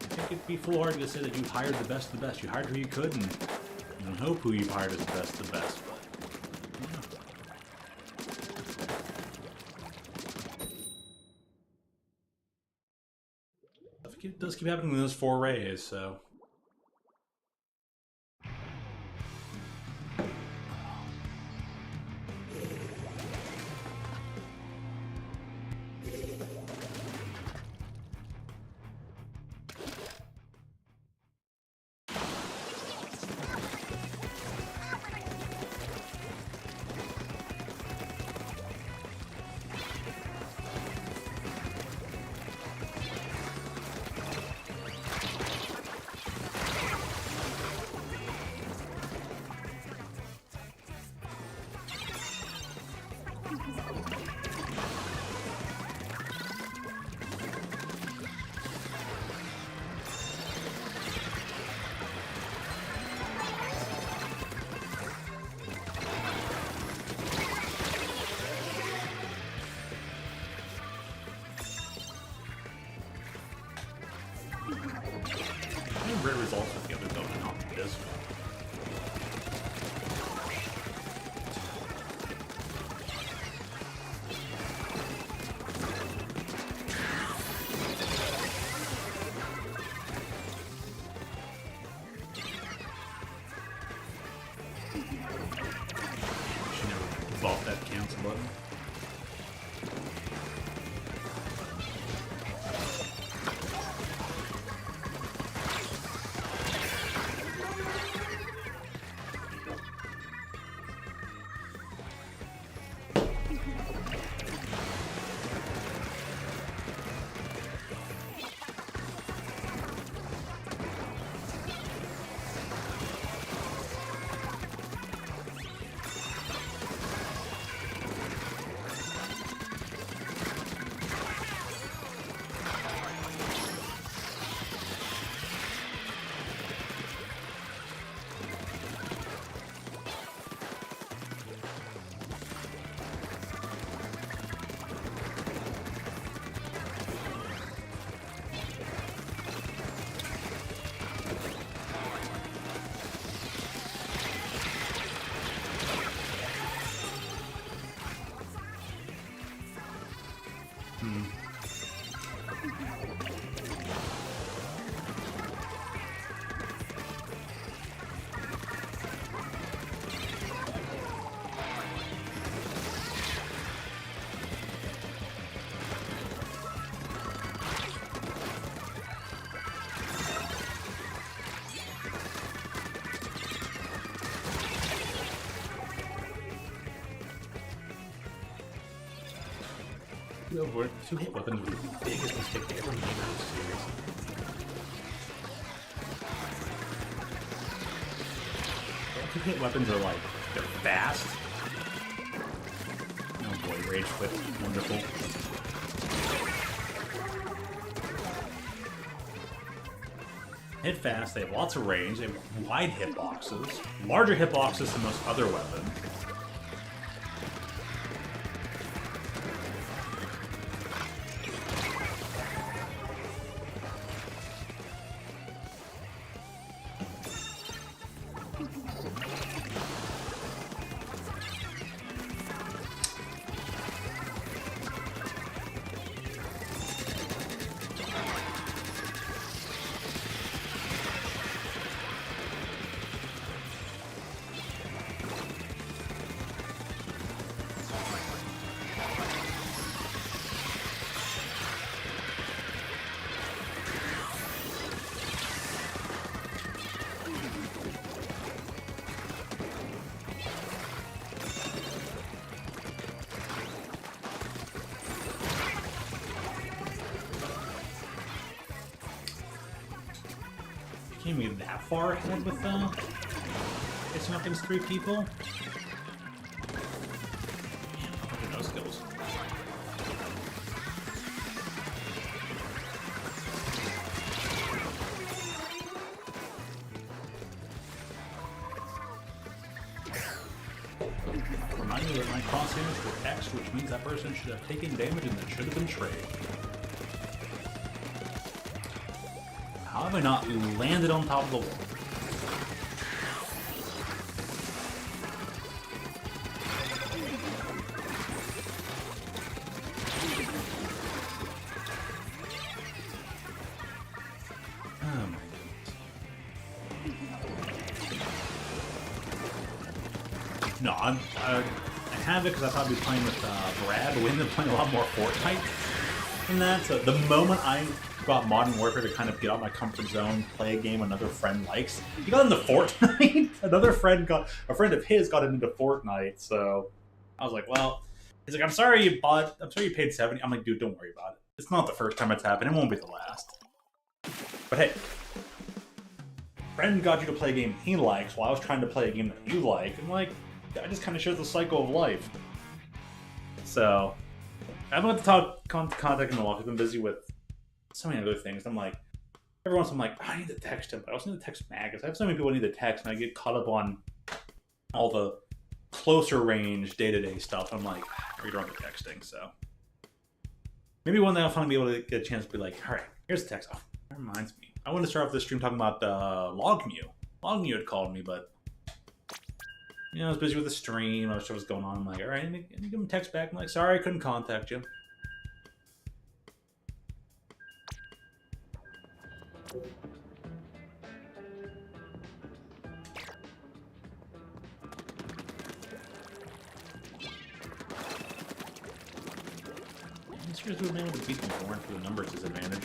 I think it'd be foolhardy to say that you hired the best of the best. You hired who you could, and you hope who you hired is the best of the best. But, it does keep happening in those forays, so... Great results with the other building off of this one. Should never bump that cancel button. Two-hit weapons were the biggest mistake they ever made in this series. Two-hit weapons are like, they're fast. Oh boy, rage quit. Wonderful. Hit fast, they have lots of range, they have wide hitboxes, larger hitboxes than most other weapons. Can't be that far ahead with facing up against 3 people. Man, no skills. knew that my crosshairs were X, which means that person should have taken damage and that should have been trade. How have I not landed on top of the wall? Oh my goodness. No, I have it because I thought I'd be playing with Brad, but we ended up playing a lot more Fortnite than that. So the moment I got Modern Warfare to kind of get out of my comfort zone, play a game another friend likes, he got into Fortnite. A friend of his got into Fortnite, so I was like, well, he's like, I'm sorry you paid 70. I'm like, dude, don't worry about it. It's not the first time it's happened. It won't be the last. But hey, friend got you to play a game he likes while I was trying to play a game that you like, and like, that just kind of shows the cycle of life. So I haven't got to contact him in a while because I've been busy with so many other things. I'm like, every once I'm like, oh, I need to text him, but I also need to text Magus. I have so many people I need to text, and I get caught up on all the closer range day-to-day stuff. I'm like, I read around the texting, so maybe one day I'll finally be able to get a chance to be like, all right, here's the text. Oh, that reminds me. I want to start off this stream talking about Logmew. Logmew had called me, but I was busy with the stream. Other stuff was going on. I'm like, all right, let me give him a text back. I'm like, sorry, I couldn't contact you. I'm sure who would be able to beat them for the numbers disadvantage.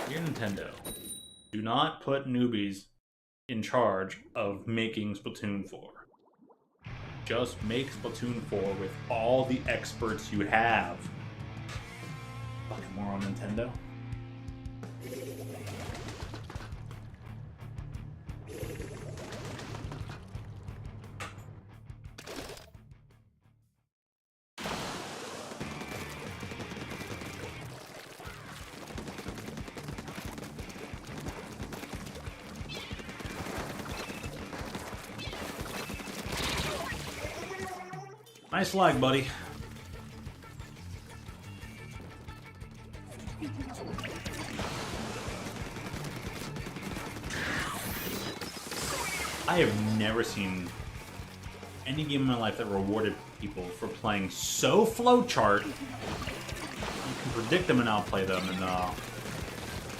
Dear Nintendo, do not put newbies in charge of making Splatoon 4. Just make Splatoon 4 with all the experts you have. Fucking moron, Nintendo. Nice lag, buddy. I have never seen any game in my life that rewarded people for playing so flowchart. You can predict them and outplay them, and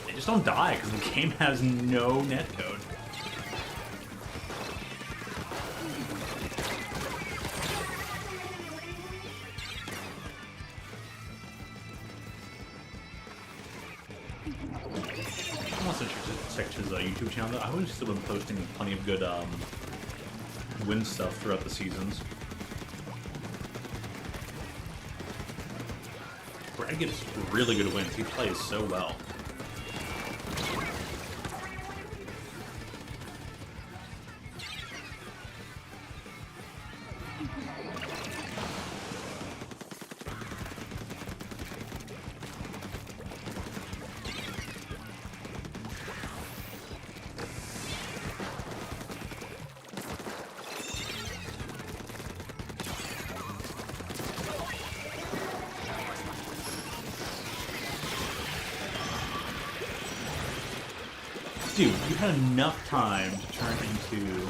they just don't die because the game has no netcode. Check his YouTube channel. I've always still been posting plenty of good win stuff throughout the seasons. Brad gets really good wins. He plays so well. Dude, you had enough time to turn into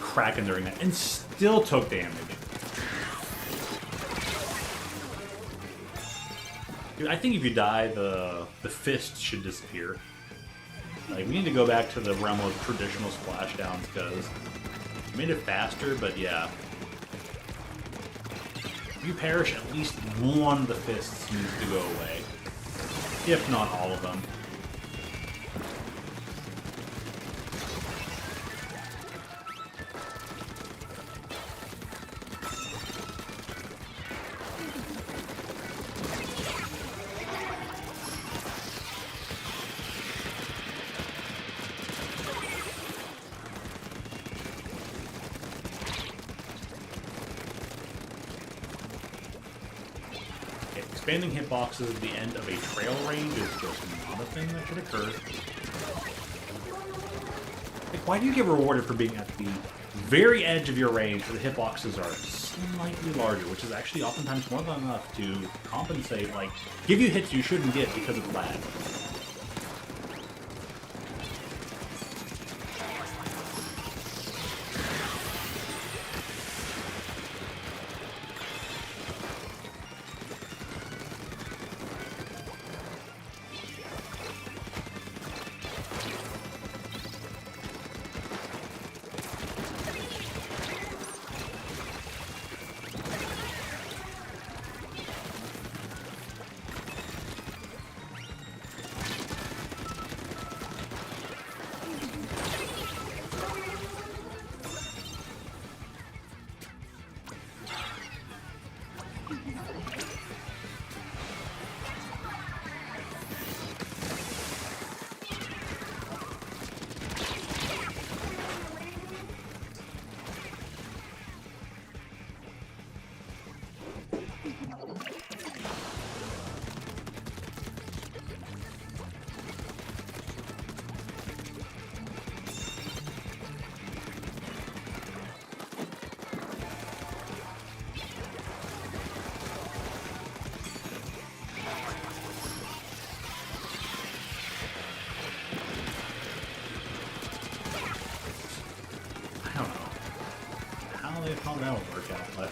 Kraken during that, and still took damage. Dude, I think if you die, the fist should disappear. Like, we need to go back to the realm of traditional splashdowns, because you made it faster, but yeah. If you perish, at least one of the fists needs to go away. If not all of them. Expanding hitboxes at the end of a trail range is just not a thing that should occur. Like, why do you get rewarded for being at the very edge of your range where the hitboxes are slightly larger, which is actually oftentimes more than enough to compensate, like, give you hits you shouldn't get because of lag. How that would work out, but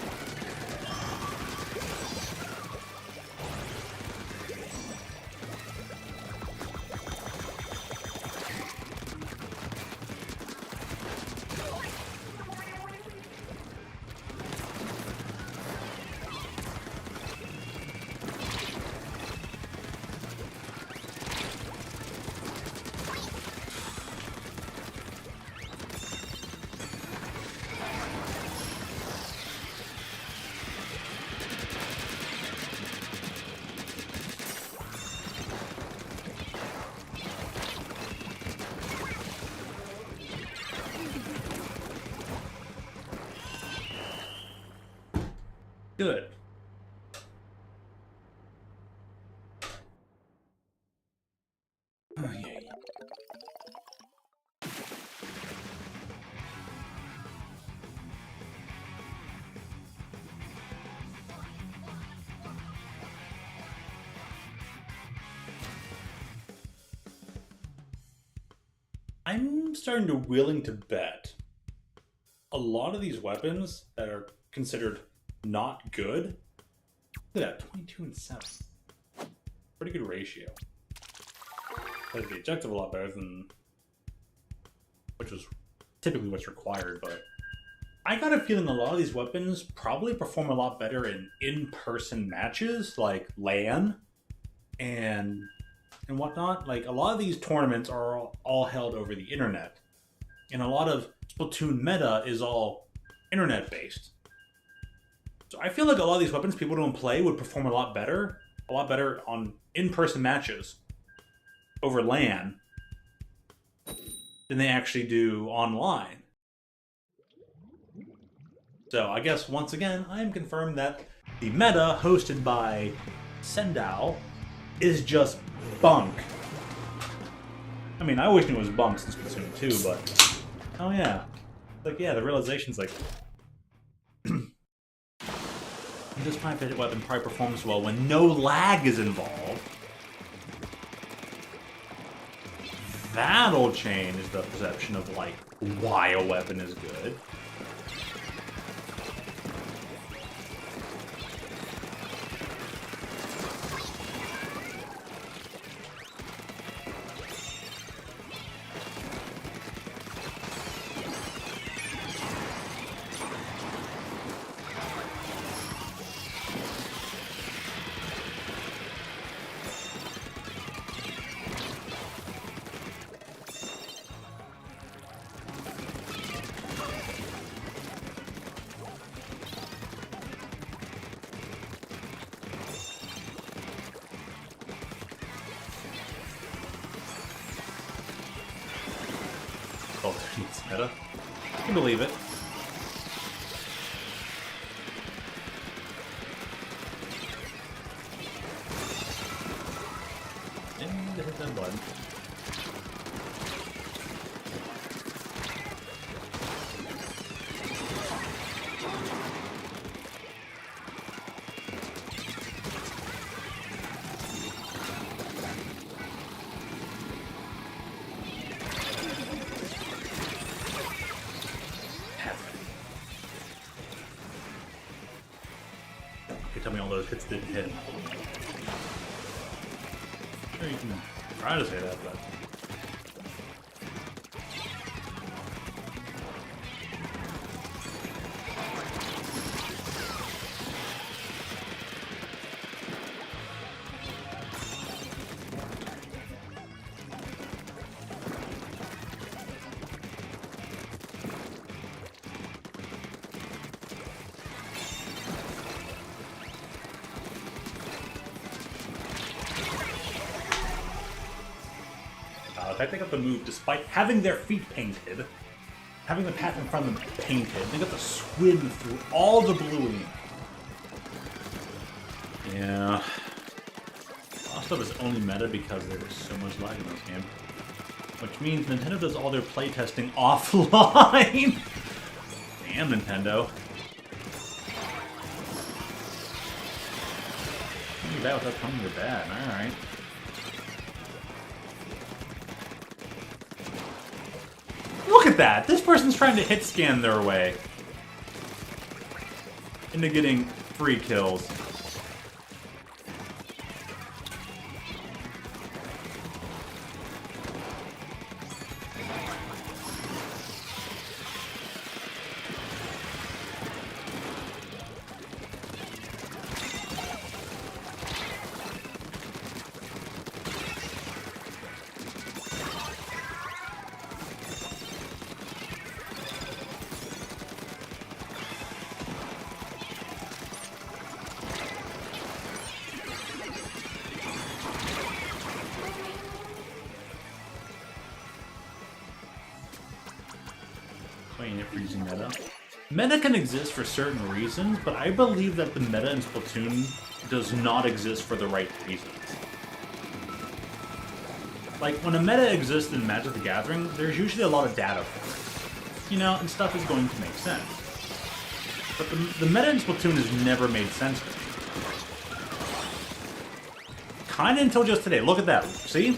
good. Oh, yeah. I'm starting to willing to bet a lot of these weapons that are considered not good. Look at that, 22 and 7. Pretty good ratio. Plays the objective a lot better than, which is typically what's required, but I got a feeling a lot of these weapons probably perform a lot better in in-person matches, like LAN and whatnot. Like, a lot of these tournaments are all held over the internet, and a lot of Splatoon meta is all internet-based. So I feel like a lot of these weapons people don't play would perform a lot better on in-person matches over LAN than they actually do online. So I guess once again, I am confirmed that the meta hosted by Sendao is just bunk. I mean, I always knew it was bunk since Splatoon 2, but oh yeah. Like, yeah, the realization's like this pivot weapon probably performs well when no lag is involved. That'll change the perception of, like, why a weapon is good. It's meta. I can believe it. Take that button. Tell me all those hits didn't hit. Sure, you can try to say that, but... I think up the move despite having their feet painted, having the path in front of them painted. They got to swim through all the bluing. Yeah. A lot of stuff is only meta because there's so much lag in this game. Which means Nintendo does all their playtesting offline. Damn, Nintendo. Maybe that without coming to bad. Alright. Look at that! This person's trying to hit scan their way into getting free kills. Freezing meta. Meta can exist for certain reasons, but I believe that the meta in Splatoon does not exist for the right reasons. Like, when a meta exists in Magic the Gathering, there's usually a lot of data for it. You know, and stuff is going to make sense. But the meta in Splatoon has never made sense to me. Kinda until just today. Look at that. See?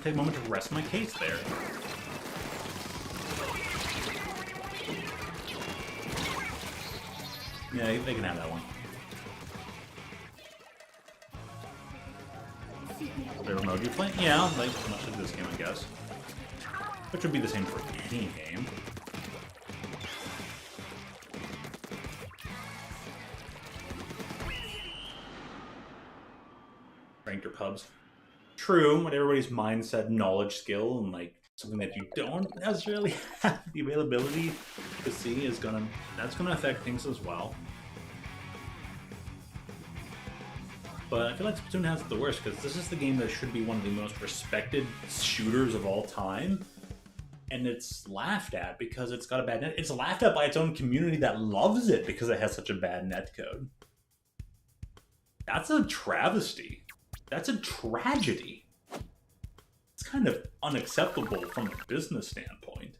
Take a moment to rest my case there. Yeah, they can have that one. Their emoji play? Yeah, like much like this game, I guess. Which would be the same for any game. Ranked or pubs. True, when everybody's mindset, knowledge, skill, and like something that you don't necessarily have the availability to see is that's gonna affect things as well. But I feel like Splatoon has it the worst because this is the game that should be one of the most respected shooters of all time, and it's laughed at because it's got a bad net. It's laughed at by its own community that loves it because it has such a bad netcode. That's a travesty. That's a tragedy. It's kind of unacceptable from a business standpoint.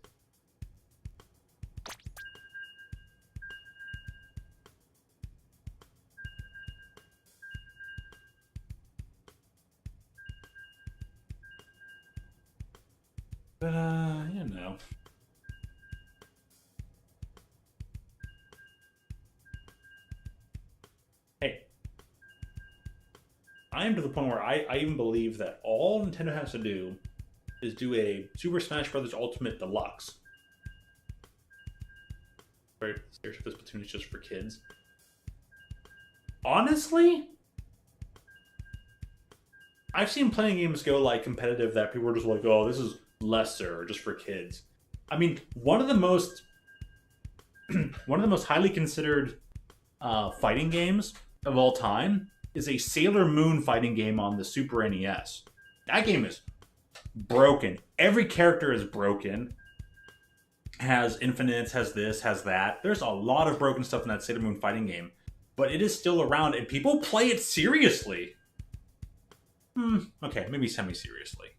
But, you know. Hey. I am to the point where I even believe that all Nintendo has to do is do a Super Smash Bros. Ultimate Deluxe. Right? This Splatoon is just for kids. Honestly, I've seen plenty of games go like competitive that people are just like, oh, this is lesser or just for kids. I mean, one of the most highly considered fighting games of all time is a Sailor Moon fighting game on the Super NES. That game is broken. Every character is broken. Has infinites, has this, has that. There's a lot of broken stuff in that Sailor Moon fighting game. but it is still around, and people play it seriously. Okay, maybe semi-seriously.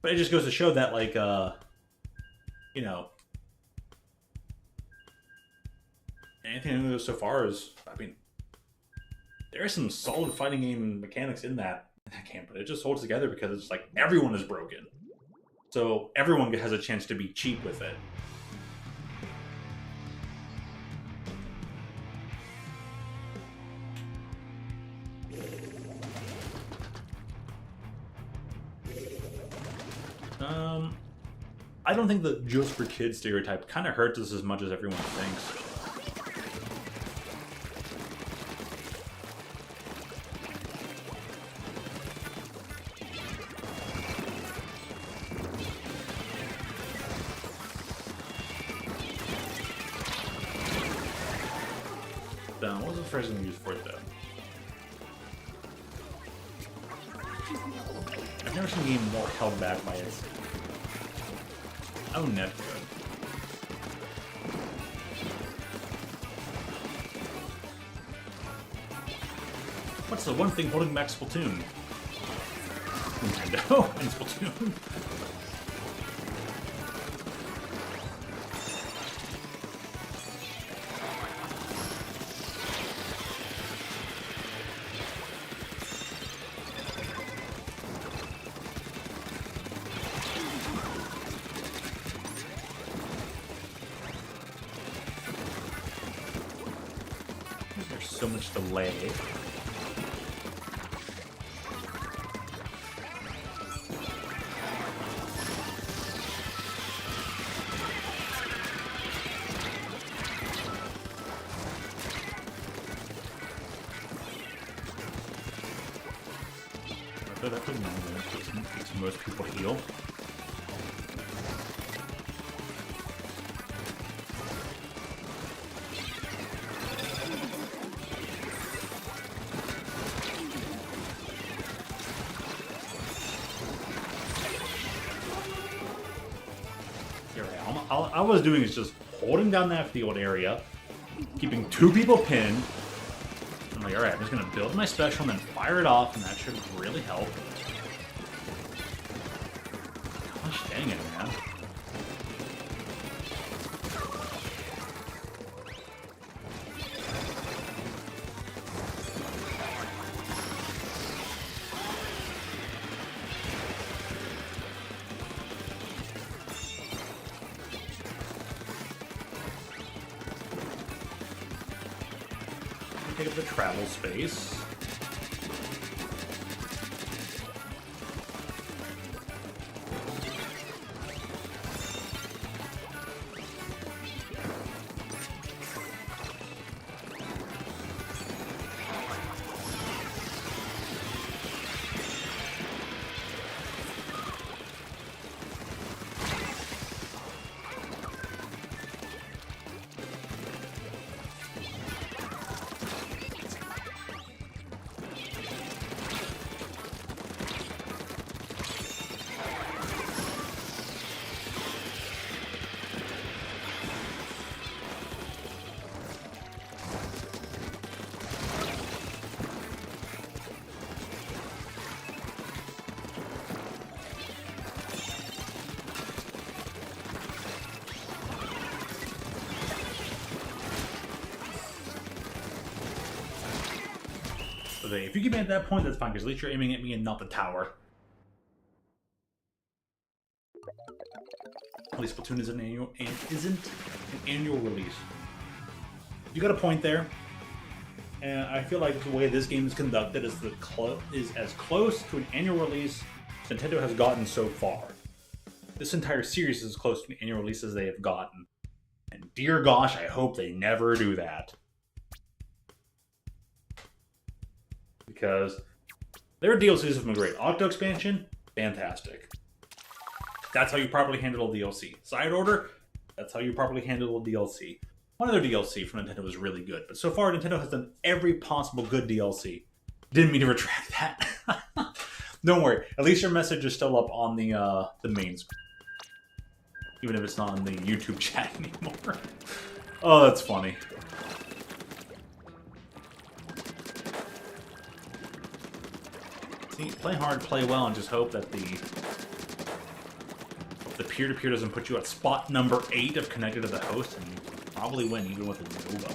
But it just goes to show that, like, you know, anything that goes so far is, I mean, there is some solid fighting game mechanics in that game, but it just holds together because it's like everyone is broken. So everyone has a chance to be cheap with it. I don't think the just for kids stereotype kind of hurts us as much as everyone thinks. What was the phrase I'm going to use for it, though? I've never seen a game more held back by it. Oh, net good. What's the one thing holding back Splatoon? Nintendo and Splatoon. So much delay. I feel that could makes most people heal. All I was doing is just holding down that field area, keeping 2 people pinned. I'm like, alright, I'm just going to build my special and then fire it off, and that should really help. Gosh dang it, man. Take up the travel space. If you keep me at that point, that's fine, because at least you're aiming at me and not the tower. At least Splatoon isn't an annual release. You got a point there, and I feel like the way this game is conducted is as close to an annual release as Nintendo has gotten so far. This entire series is as close to an annual release as they have gotten, and dear gosh, I hope they never do that. Because their DLCs have been great. Octo expansion, fantastic. That's how you properly handle a DLC. Side Order, that's how you properly handle a DLC. One other DLC from Nintendo was really good, but so far Nintendo has done every possible good DLC. Didn't mean to retract that. Don't worry, at least your message is still up on the main screen. Even if it's not on the YouTube chat anymore. Oh, that's funny. See, play hard, play well, and just hope that the peer-to-peer doesn't put you at spot number 8 of connected to the host, and you probably win even with a Nova.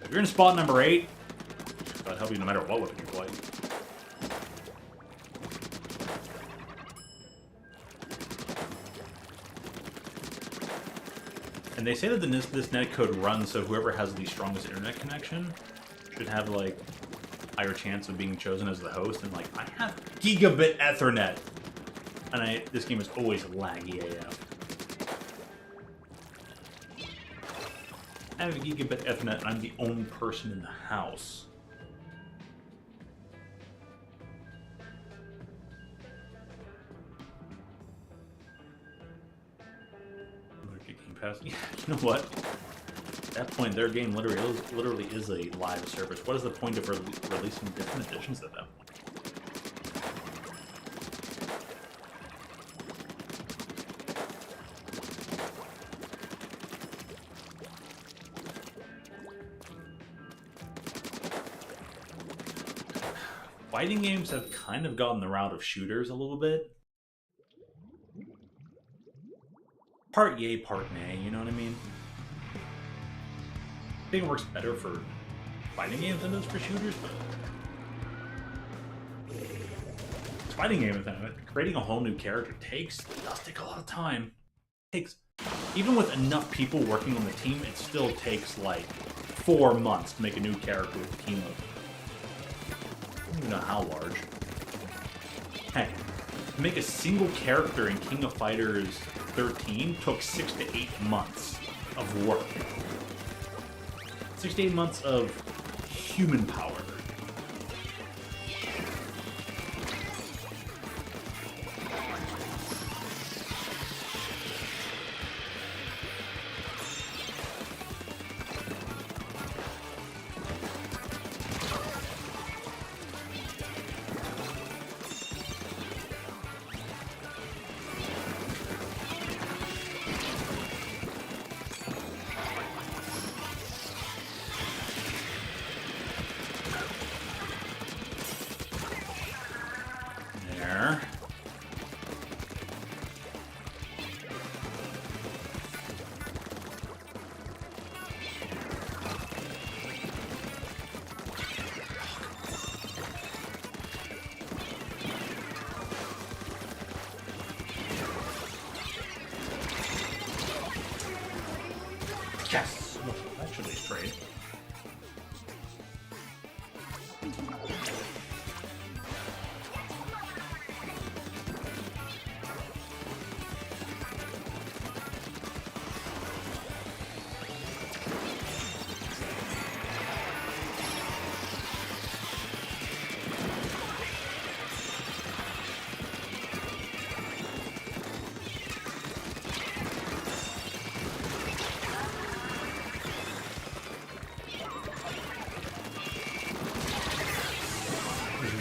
If you're in spot number 8, that'll help you no matter what weapon you play. And they say that this netcode runs so whoever has the strongest internet connection should have, like, higher chance of being chosen as the host. And, like, I have gigabit Ethernet. And this game is always laggy AF. I have a gigabit Ethernet and I'm the only person in the house. Yeah, you know what? At that point, their game literally is a live service. What is the point of releasing different editions at that point? Fighting games have kind of gone the route of shooters a little bit. Part yay, part nay, you know what I mean? I think it works better for fighting games than it does for shooters, but it's fighting games. Creating a whole new character does take a lot of time. Even with enough people working on the team, it still takes like 4 months to make a new character with a team of I don't even know how large. Heck, to make a single character in King of Fighters 13 took 6 to 8 months of work. 6 to 8 months of human power. Yes! Look, actually straight.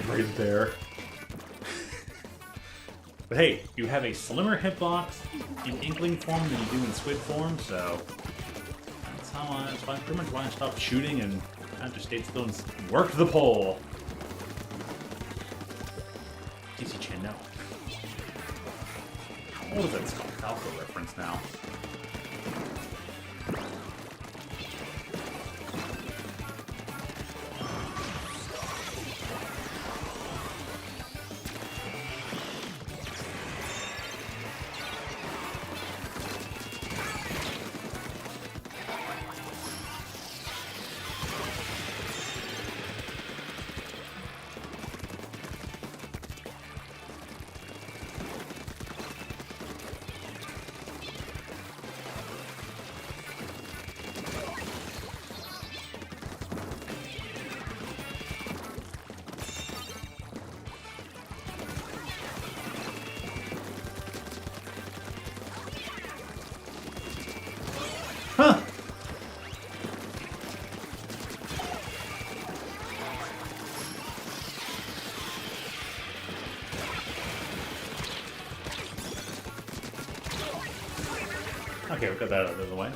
Right there. But hey, you have a slimmer hitbox in Inkling form than you do in Squid form, so that's pretty much why I stopped shooting and I just stayed still and worked the pole. DC Chin, no. How old is that Skull Falco reference now? Huh. Okay, we got that out of the way.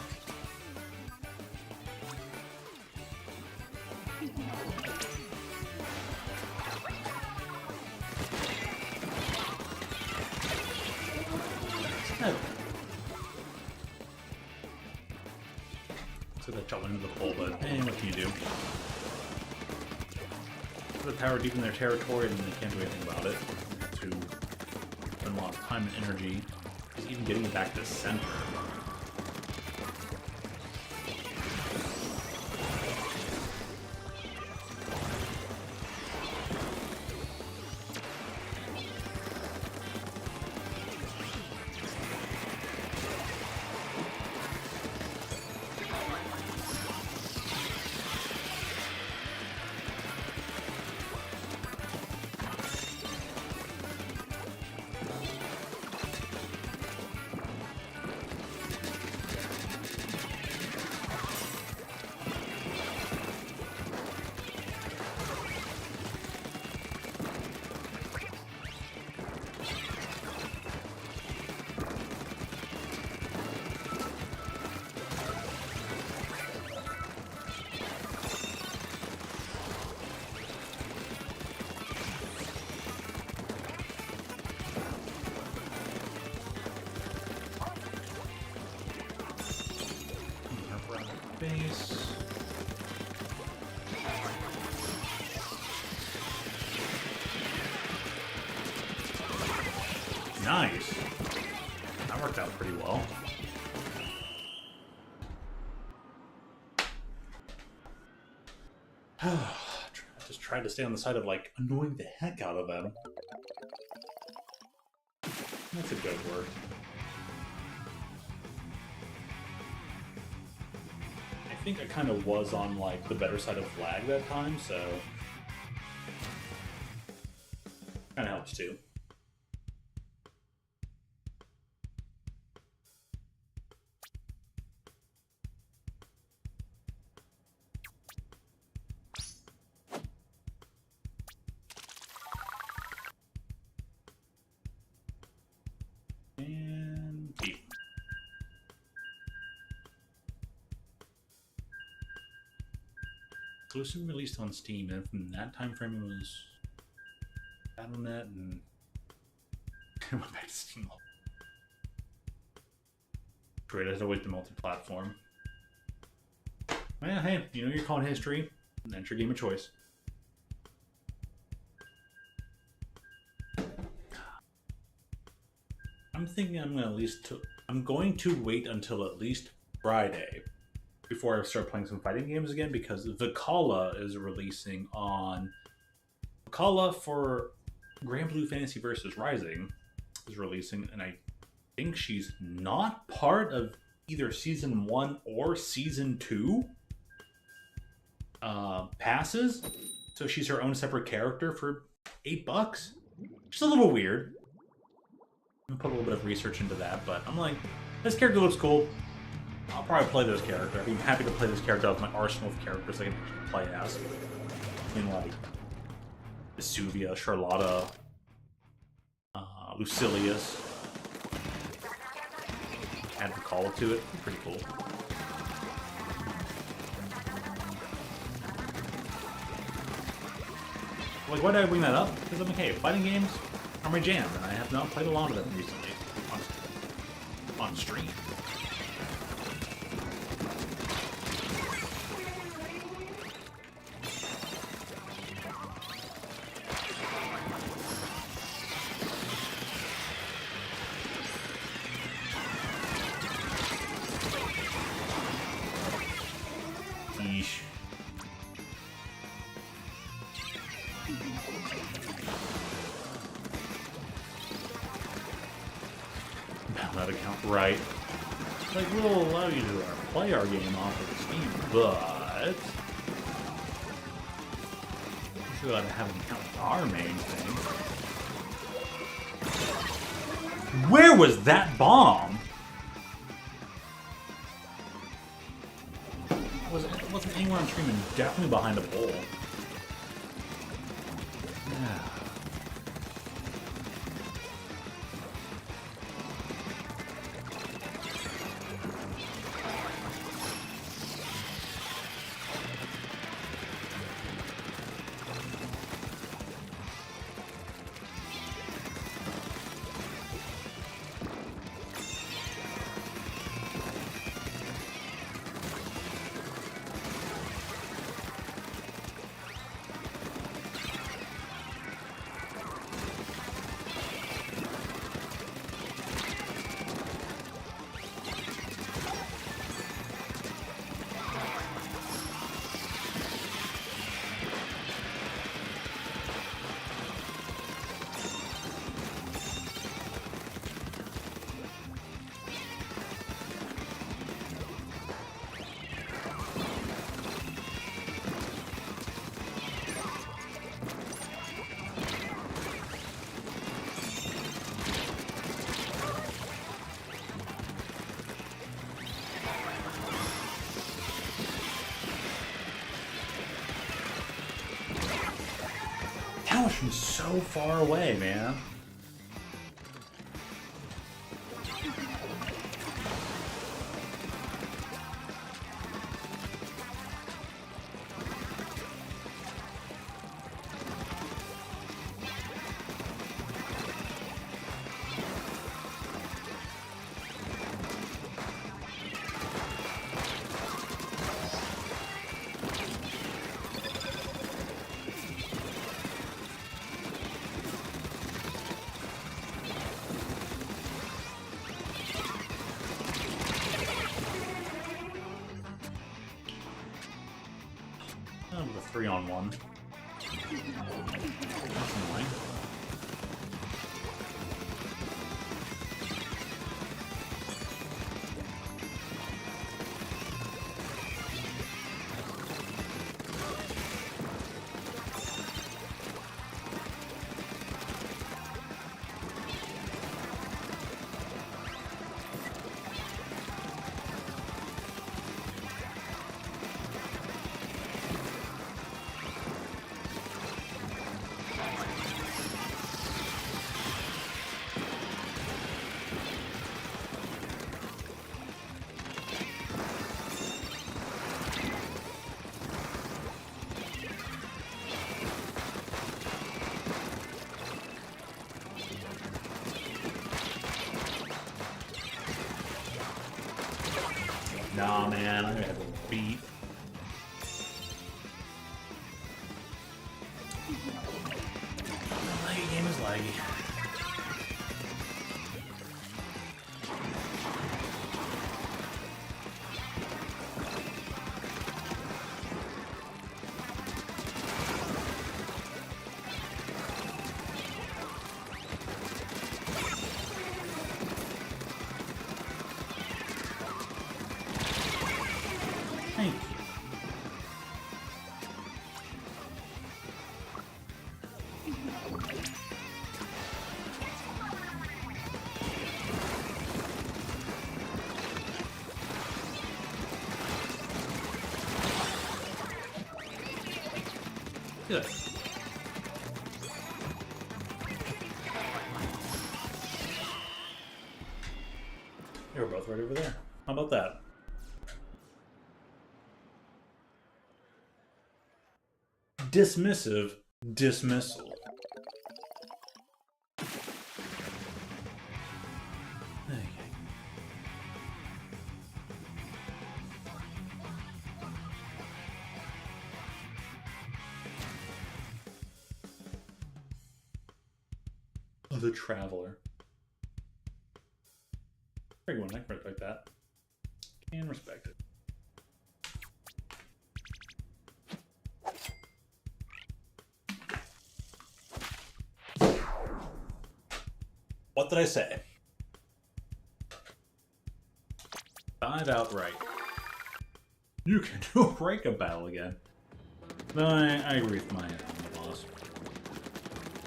So that shot went into the hole, but what can you do? The tower deep in their territory, and they can't do anything about it. To spend a lot of time and energy, just even getting it back to center. Base. Nice. That worked out pretty well. Just tried to stay on the side of, like, annoying the heck out of them. That's a good word. I think I kind of was on, like, the better side of flag that time, so kind of helps too. And deep. Exclusive released on Steam, and from that time frame it was Battle.net, and it went back to Steam. Great, has always been multi-platform. Well, hey, you know you're calling history, and that's your game of choice. I'm thinking I'm going to wait until at least Friday before I start playing some fighting games again, because Vicala is releasing on... Vicala for Grand Blue Fantasy vs. Rising is releasing, and I think she's not part of either Season 1 or Season 2 passes. So she's her own separate character for $8. Which is a little weird. I'm gonna put a little bit of research into that, but I'm like, this character looks cool. I'll probably play this character. I'd be happy to play this character out of my arsenal of characters I can actually play as. I mean, like, Vesuvia, Charlotta, Lucilius. Add the call to it. Pretty cool. Like, why did I bring that up? Because I'm like, hey, fighting games are my jam, and I have not played a lot of them recently on stream. Yeesh. That account, right? Like, we'll allow you to play our game off of Steam, but we still gotta have an account with our main thing. Where was that bomb? It wasn't anywhere on stream, and definitely behind a pole. Yeah. from so far away, man. With a 3-on-1. That's annoying. Nah, man, I'm gonna have a beat. The laggy game is laggy. Thank you. Good. They were both right over there. How about that? Dismissive dismissal. Okay. Oh, the Traveler. Pretty one, I can respect that. Can respect it. What did I say? 5 outright. You can do a breakup battle again. No, I agree with my boss.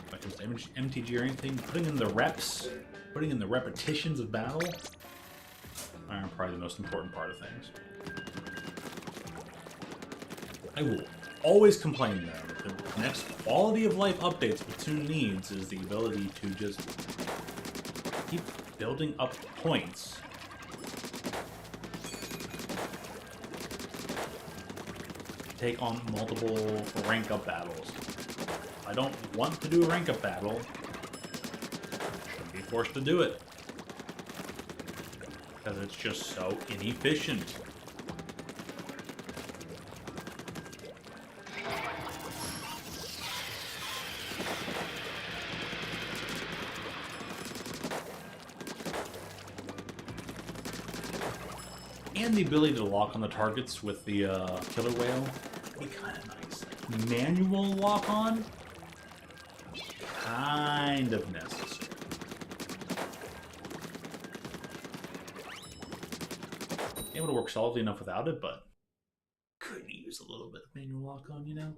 When it comes to MTG or anything, putting in the reps, putting in the repetitions of battle are probably the most important part of things. I will always complain though, the next quality of life updates Splatoon needs is the ability to just keep building up points. Take on multiple rank up battles. I don't want to do a rank up battle. Shouldn't be forced to do it. Because it's just so inefficient. And the ability to lock on the targets with the killer whale would be kind of nice. Manual lock on? Kind of necessary. Able to work solidly enough without it, but could use a little bit of manual lock on, you know?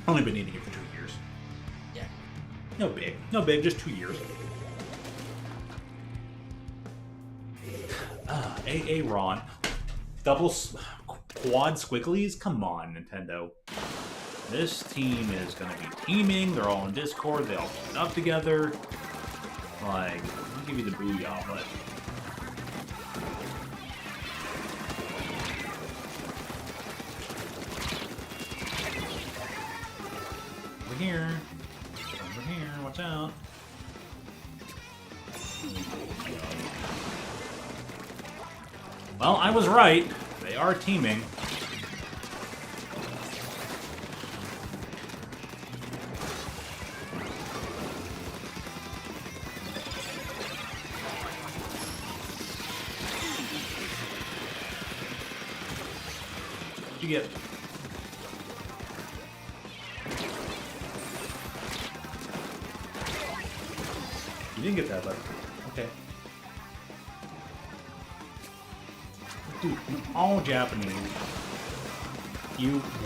Only been needing it for 2 years. Yeah. No big. No big, just 2 years. AA Ron. Quad squigglies? Come on, Nintendo. This team is going to be teaming. They're all in Discord. They all teamed up together. Like, I'll give you the booyah, but... Over here. Over here. Watch out. Well, I was right. They are teaming. What'd you get? You didn't get that, but okay. Dude, all Japanese.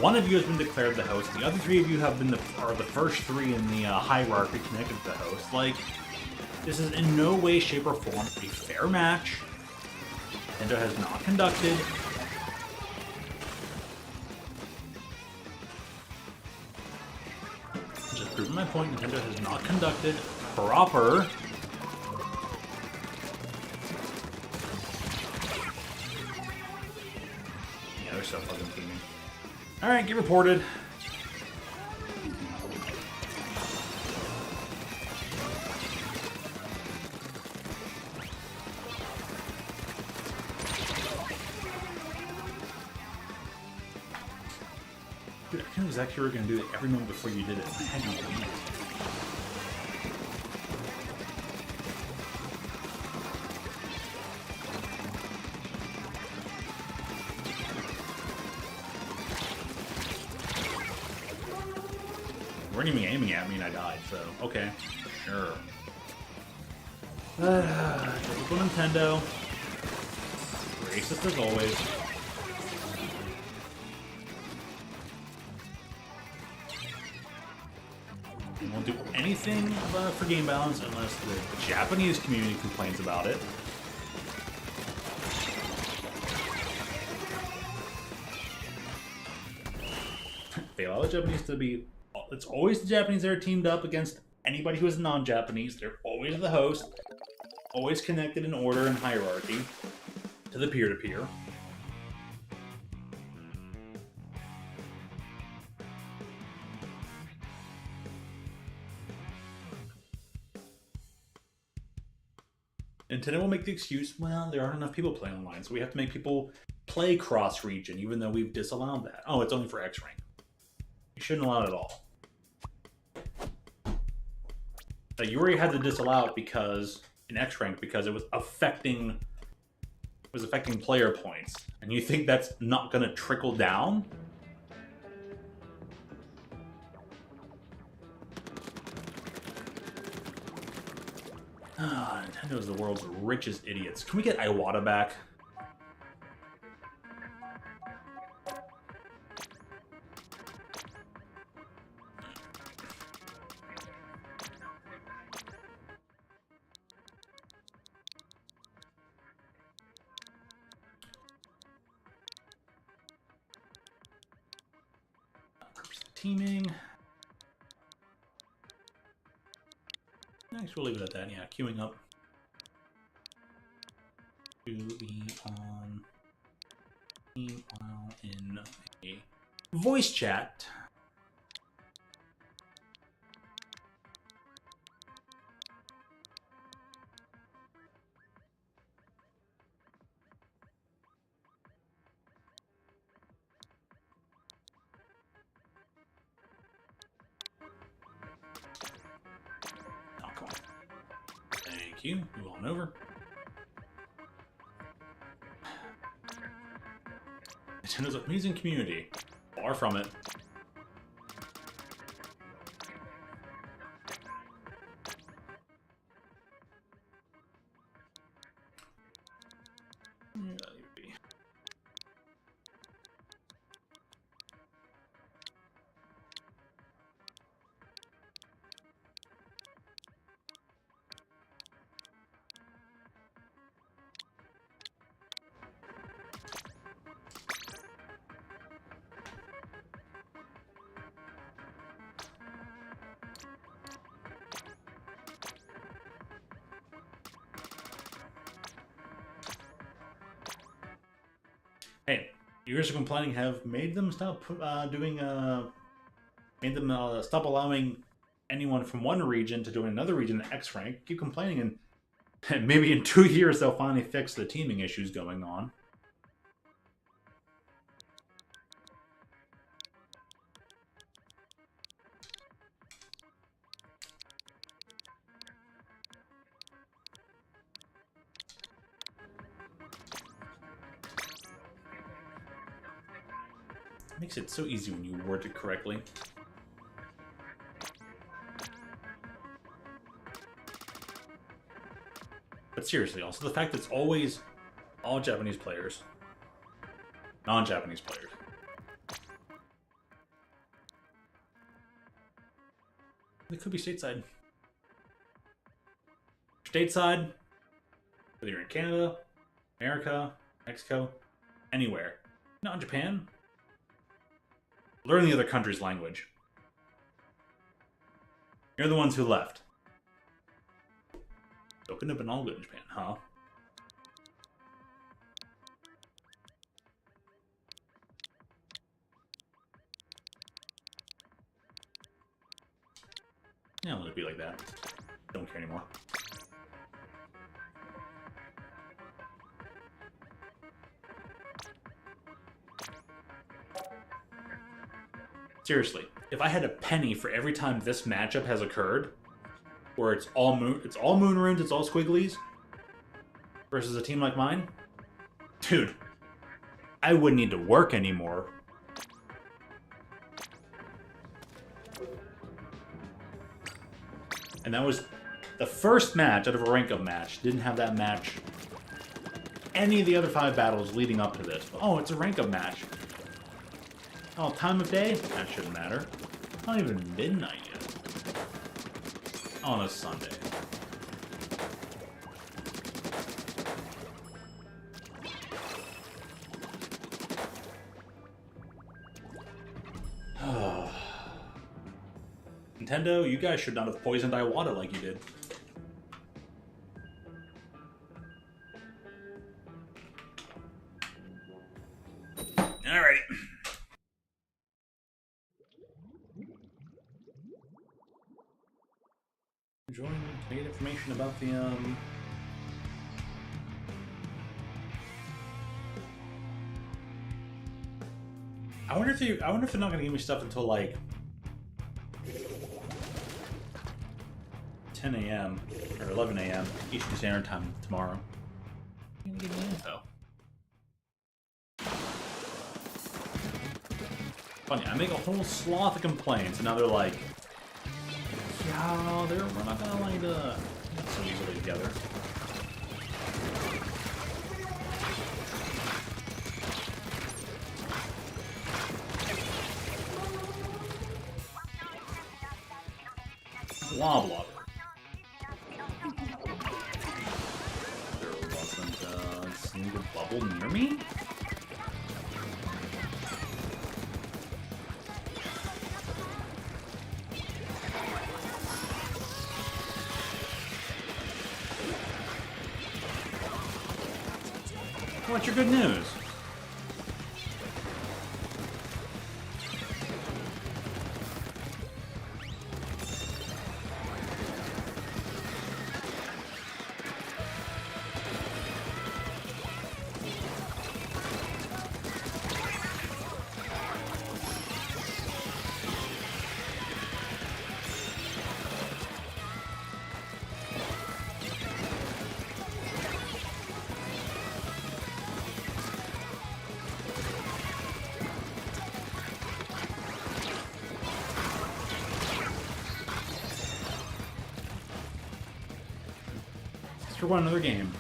One of you has been declared the host. The other three of you have been are the first three in the hierarchy connected to the host. Like, this is in no way, shape, or form a fair match. Nintendo has not conducted. Just proving my point. Nintendo has not conducted proper. So fucking teaming. Alright, get reported. Dude, I knew exactly you were going to do it every moment before you did it. I had you beat it. You weren't even aiming at me and I died, so okay. Sure. Typical Nintendo. Racist as always. We won't do anything for game balance unless the Japanese community complains about it. They allow the Japanese to be... It's always the Japanese that are teamed up against anybody who is non-Japanese. They're always the host. Always connected in order and hierarchy to the peer-to-peer. Nintendo will make the excuse, well, there aren't enough people playing online, so we have to make people play cross-region, even though we've disallowed that. Oh, it's only for X-Rank. You shouldn't allow it at all. You already had to disallow it because in X-Rank because it was affecting player points, and you think that's not going to trickle down? Nintendo is the world's richest idiots. Can we get Iwata back? Teaming. Next, we'll leave it at that. Yeah, queuing up to be on team while in a voice chat. Thank you. Move on over. Nintendo's amazing community. Far from it. Hey, you guys are complaining have made them stop stop allowing anyone from one region to join another region in X rank. Keep complaining, and maybe in 2 years they'll finally fix the teaming issues going on. Makes it so easy when you word it correctly. But seriously, also the fact that it's always all Japanese players, non-Japanese players. It could be stateside. Stateside, whether you're in Canada, America, Mexico, anywhere. Not in Japan. Learn the other country's language. You're the ones who left. So it couldn't have been all good in Japan, huh? Yeah, let it be like that. Don't care anymore. Seriously, if I had a penny for every time this matchup has occurred, where it's all moon runes, it's all squigglies, versus a team like mine, dude, I wouldn't need to work anymore. And that was the first match out of a rank-up match. Didn't have that match any of the other 5 battles leading up to this. Oh, it's a rank-up match. Oh, time of day? That shouldn't matter. Not even midnight yet. On a Sunday. Nintendo, you guys should not have poisoned Iwata like you did. Alrighty. Can I get information about the I wonder if they're not gonna give me stuff until like 10 a.m. or 11 a.m. Eastern Standard Time tomorrow. You gonna give me info? Funny, I make a whole sloth of complaints, and now they're like, yeah, we're not gonna like so easily together. Blah blah. There wasn't a single bubble near me? What's your good news? For one another game.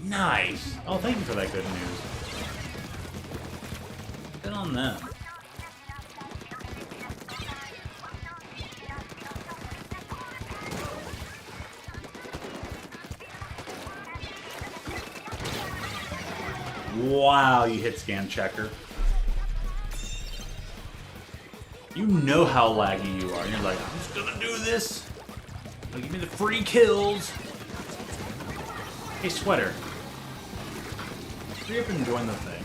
Nice! Oh, thank you for that good news. Good on them. Wow, you hit scan checker. You know how laggy you are. You're like, I'm just gonna do this. Give me the free kills. Hey, Sweater. Hurry up and join the thing.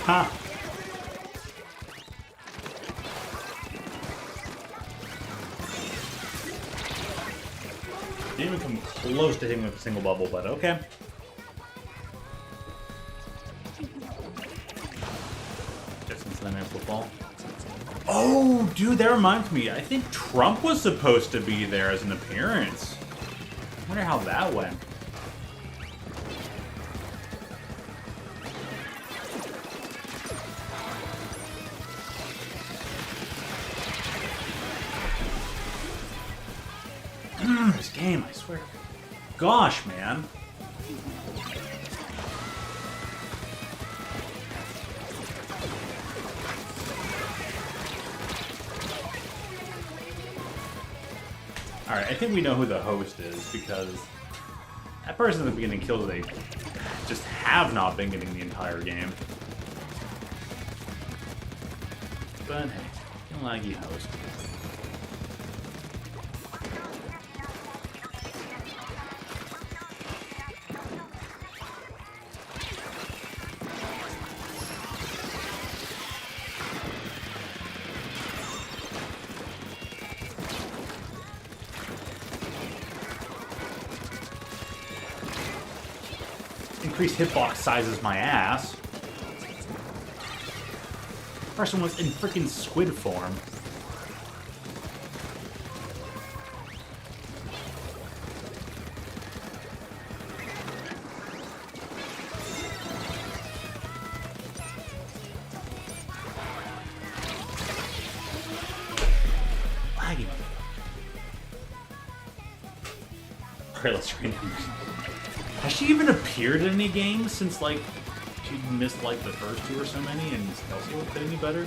Ha! Didn't even come close to hitting with a single bubble, but okay. Just instant football. Oh, dude, that reminds me. I think Trump was supposed to be there as an appearance. I wonder how that went. This game, I swear. Gosh, man. Alright, I think we know who the host is, because that person at the beginning kills they just have not been getting the entire game. But hey, laggy host. Increased hitbox sizes my ass. Person was in freaking squid form. Lagging. Alright, let's screen. Has she even appeared in any games since, like, she missed, like, the first two or so many, and Kelsey looked any better?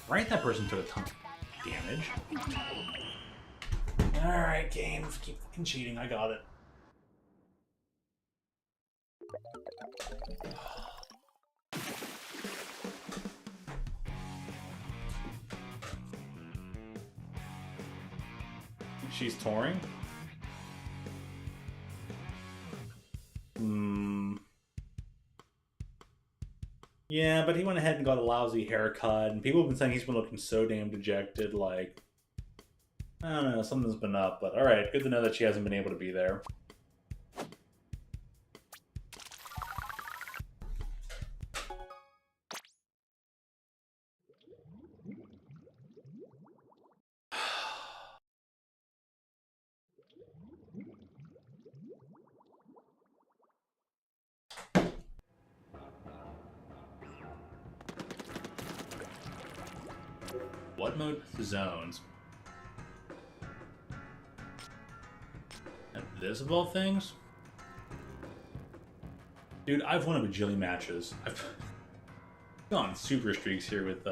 Right, that person took a ton of damage. Alright, game. Keep fucking cheating. I got it. She's touring? Yeah, but he went ahead and got a lousy haircut, and people have been saying he's been looking so damn dejected, like... I don't know, something's been up, but alright, good to know that she hasn't been able to be there. What mode? Zones. And this of all things? Dude, I've won a bajillion matches. I've gone super streaks here with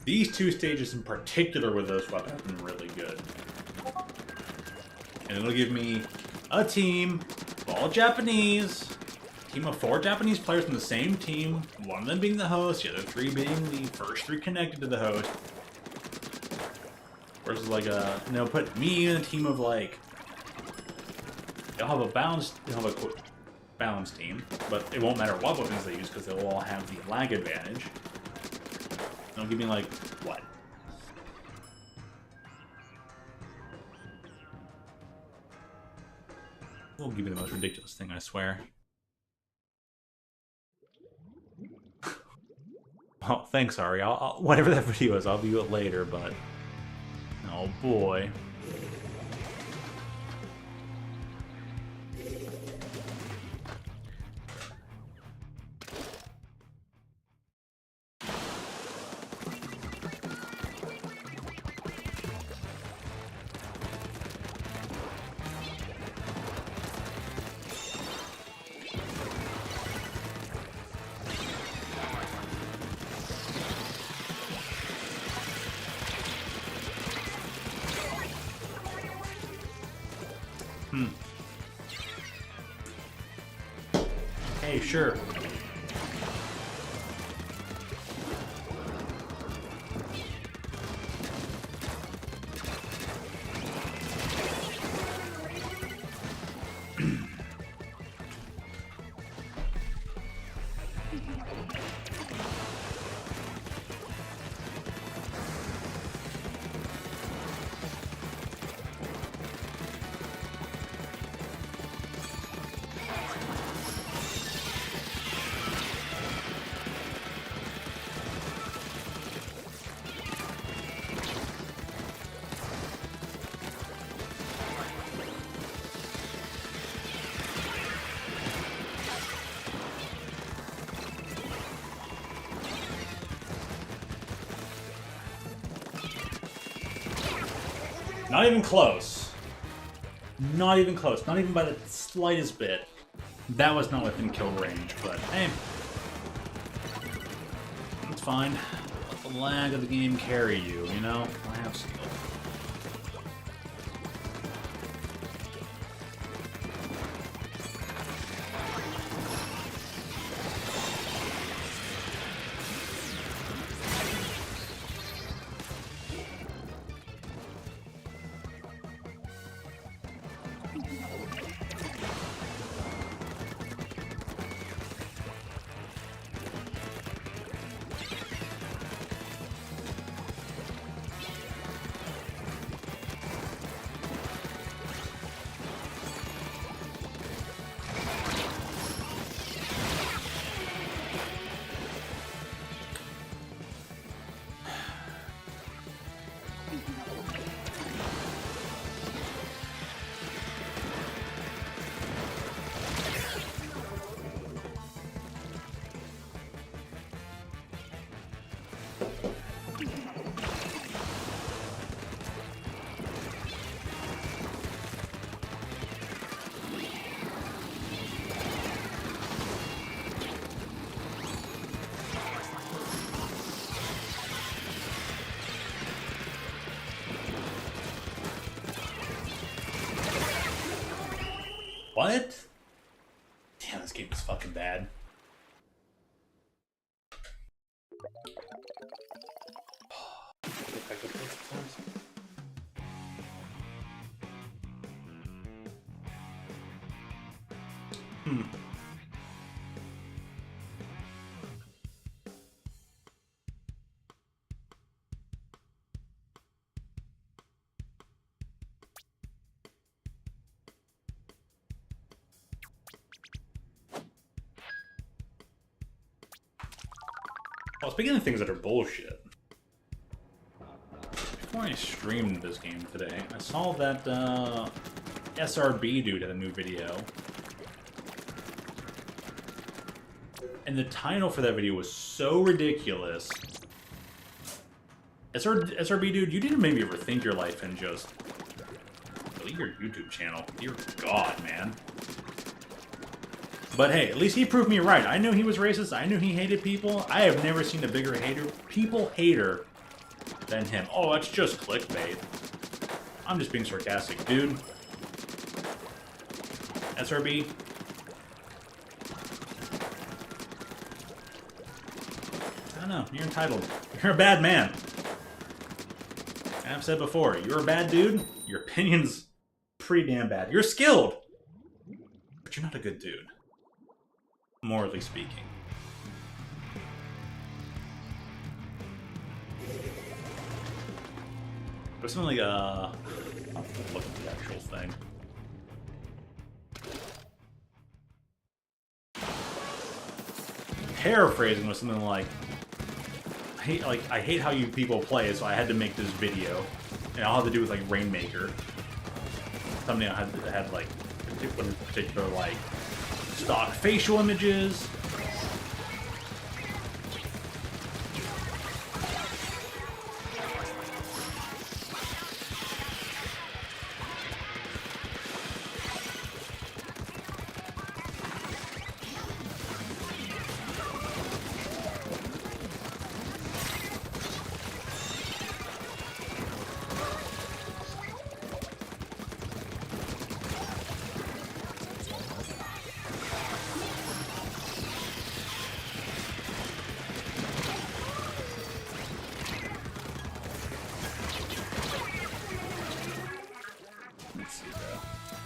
these two stages in particular with those weapons have been really good. And it'll give me a team of all Japanese. Team of 4 Japanese players from the same team, one of them being the host, the other 3 being the first 3 connected to the host. Versus like put me in a team of like, they'll have a balanced team, but it won't matter what weapons they use because they'll all have the lag advantage. They'll give me like, what? We'll give you the most ridiculous thing, I swear. Oh, thanks, Ari. I'll whatever that video is, I'll view it later, but... Oh, boy. Hey, sure. Not even close. Not even close. Not even by the slightest bit. That was not within kill range, but hey. It's fine. Let the lag of the game carry you, you know? I have skill. What? Damn, this game is fucking bad. Well, speaking of things that are bullshit, before I streamed this game today, I saw that SRB dude had a new video. And the title for that video was so ridiculous. SRB dude, you didn't maybe ever think your life and just delete your YouTube channel. Dear God, man. But hey, at least he proved me right. I knew he was racist. I knew he hated people. I have never seen a bigger people hater than him. Oh, it's just clickbait. I'm just being sarcastic, dude. SRB. I don't know. You're entitled. You're a bad man. I've said before, you're a bad dude. Your opinion's pretty damn bad. You're skilled, but you're not a good dude. Morally speaking. There's something like I'll look at the actual thing. Paraphrasing was something like, I hate how you people play, so I had to make this video, and all I had to do with like Rainmaker. Something I had like particular like stock facial images.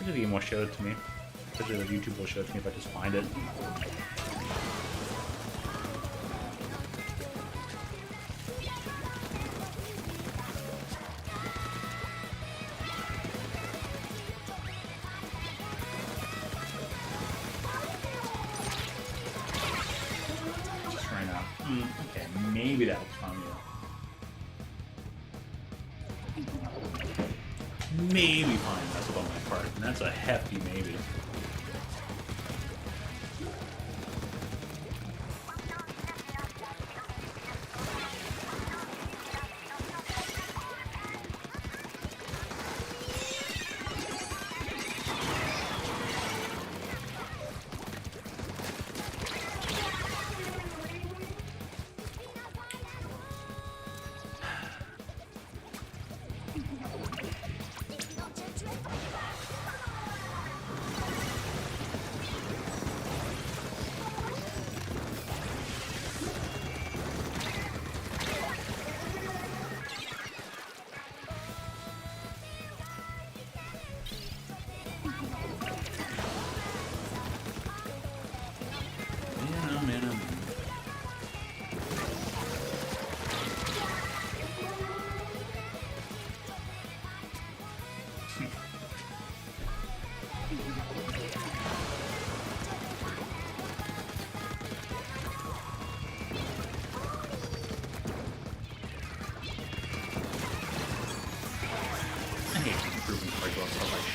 The game will show it to me. Especially the YouTube will show it to me if I just find it. Just right now. Okay, maybe that'll calm you. Maybe fine, that's about my part, and that's a hefty maybe.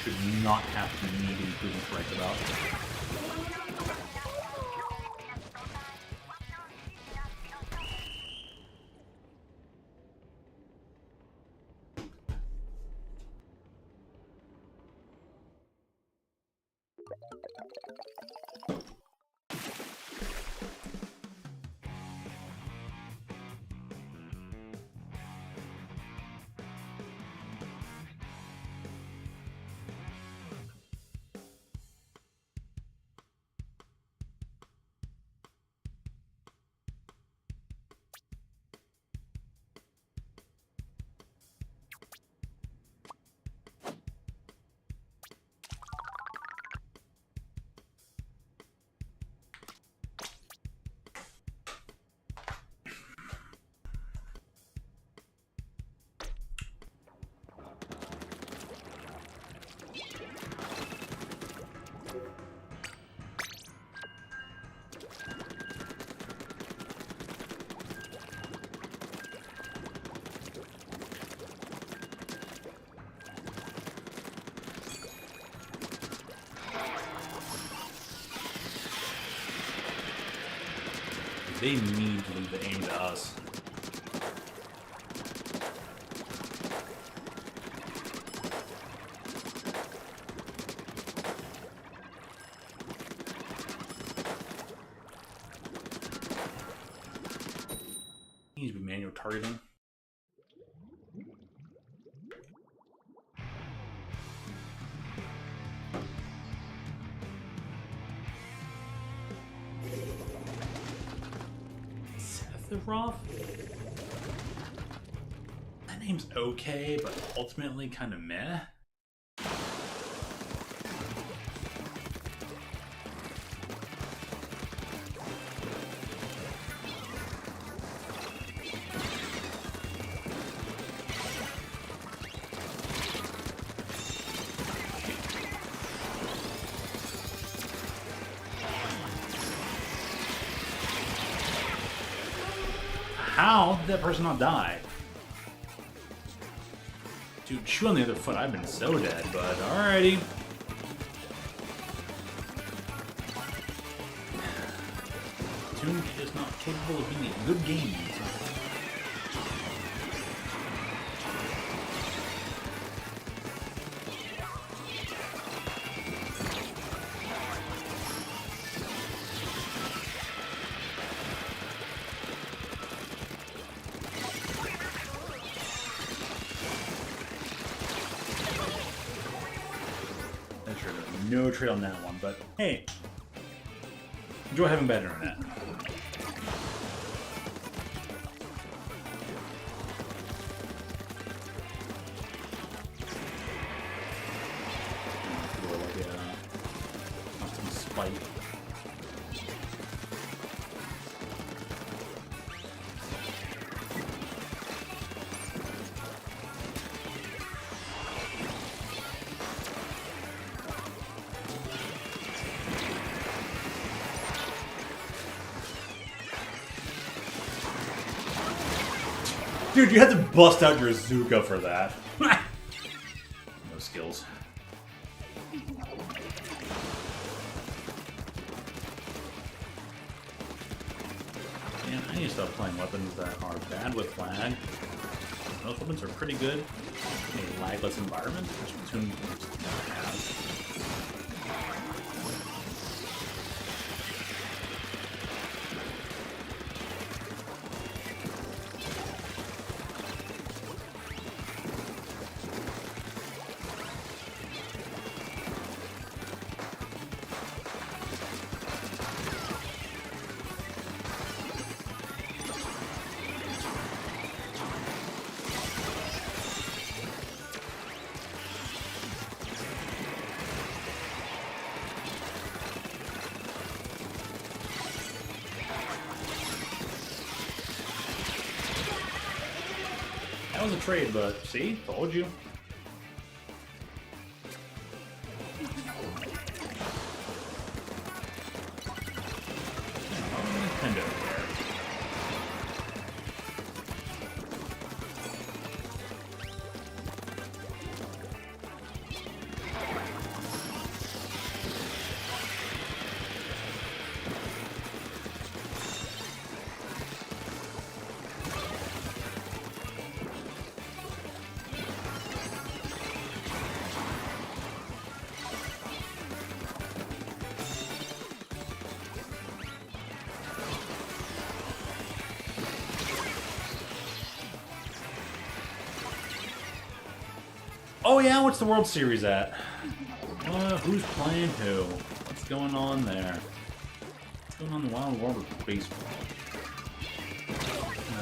should not have to need to be proven correct about. They need to leave the aim to us. Needs to be manual targeting. Roth? That name's okay, but ultimately kind of meh. How did that person not die? Dude, chew on the other foot. I've been so dead, but alrighty. Toon is not capable of being a good game. No trade on that one, but hey, enjoy having bad internet. Spike. Dude, you had to bust out your Azuka for that. No skills. Man, I need to stop playing weapons that are bad with lag. Those weapons are pretty good in a lagless environment, which Toon never has. That was a trade, but see? Told you. Nintendo there. Oh yeah, what's the World Series at? Who's playing who? What's going on there? What's going on in the wild world of baseball?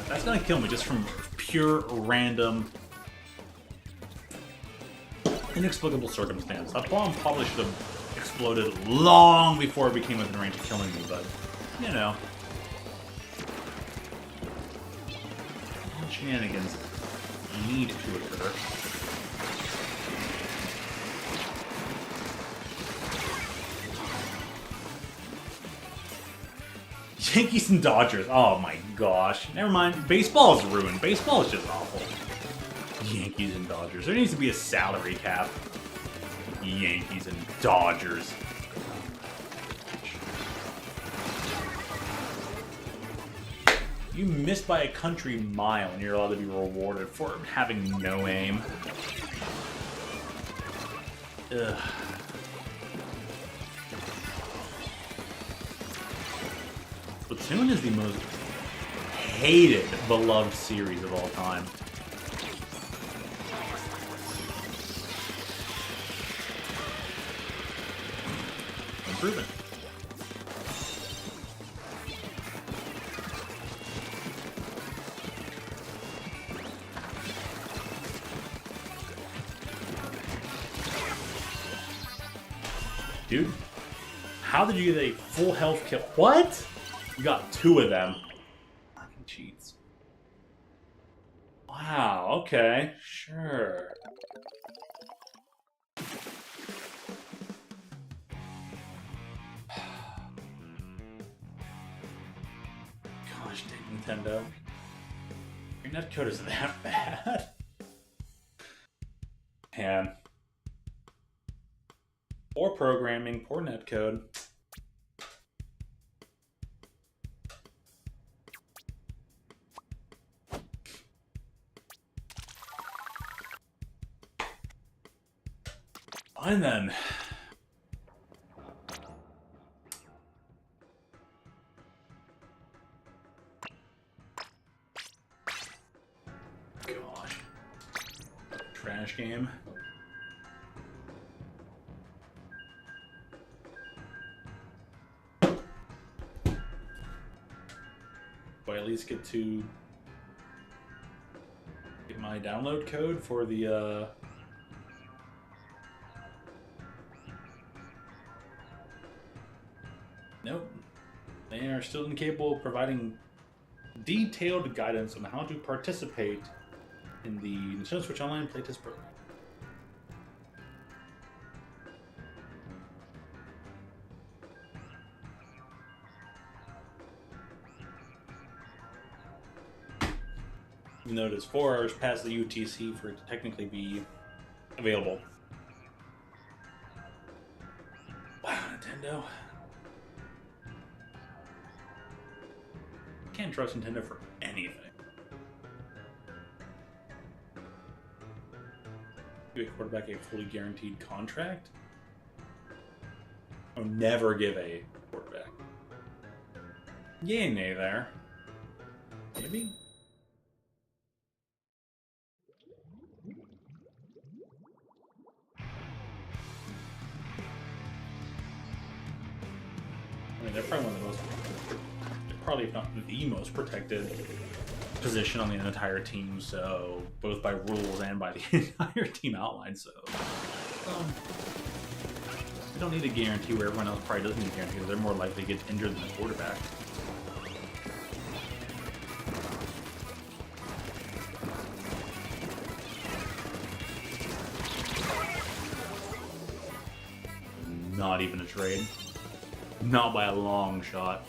That's gonna kill me just from pure random, inexplicable circumstance. That bomb probably should have exploded long before it became within range of killing me, but you know. Shenanigans need to occur. Yankees and Dodgers. Oh my gosh. Never mind. Baseball is ruined. Baseball is just awful. Yankees and Dodgers. There needs to be a salary cap. Yankees and Dodgers. You missed by a country mile and you're allowed to be rewarded for having no aim. Ugh. Splatoon is the most hated, beloved series of all time. Improvement. Dude, how did you get a full health kill? What? You got 2 of them. Fucking cheats. Wow, okay, sure. Gosh dang Nintendo. Your netcode is that bad? Man. Poor programming, poor netcode. Fine then. Gosh. Trash game. Do I at least get to get my download code for the Nope. They are still incapable of providing detailed guidance on how to participate in the Nintendo Switch Online playtest program. Even though it is 4 hours past the UTC for it to technically be available. Wow, Nintendo. Can't trust Nintendo for anything. Give a quarterback a fully guaranteed contract? Or never give a quarterback. Yay and nay there. Maybe? I mean, they're probably one of the most, probably if not the most protected position on the entire team, so both by rules and by the entire team outline, so we don't need a guarantee where everyone else probably doesn't need a guarantee. They're more likely to get injured than the quarterback. Not even a trade. Not by a long shot.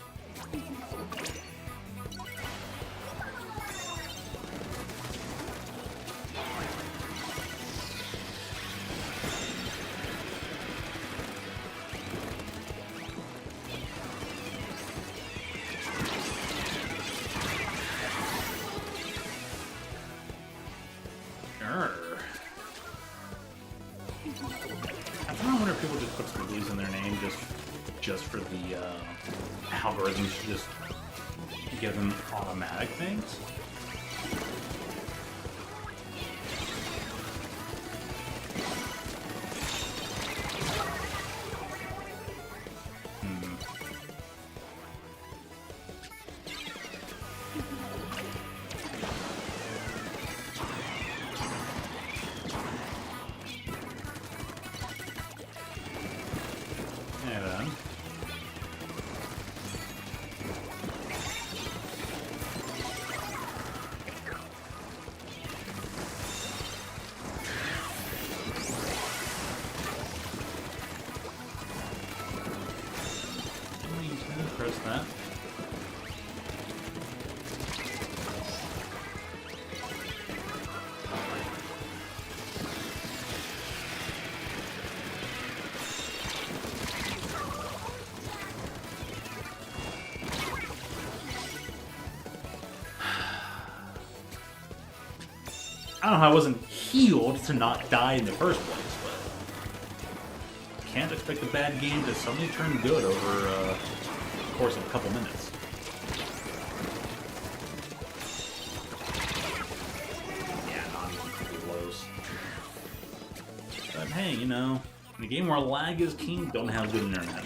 I wonder if people just put squigglies in their name just for the algorithms to just give them automatic things. then. Press that. I don't know how I wasn't healed to not die in the first place, but can't expect a bad game to suddenly turn good over the course of a couple minutes. Yeah, not even close. But hey, you know, in a game where lag is king, don't have good internet.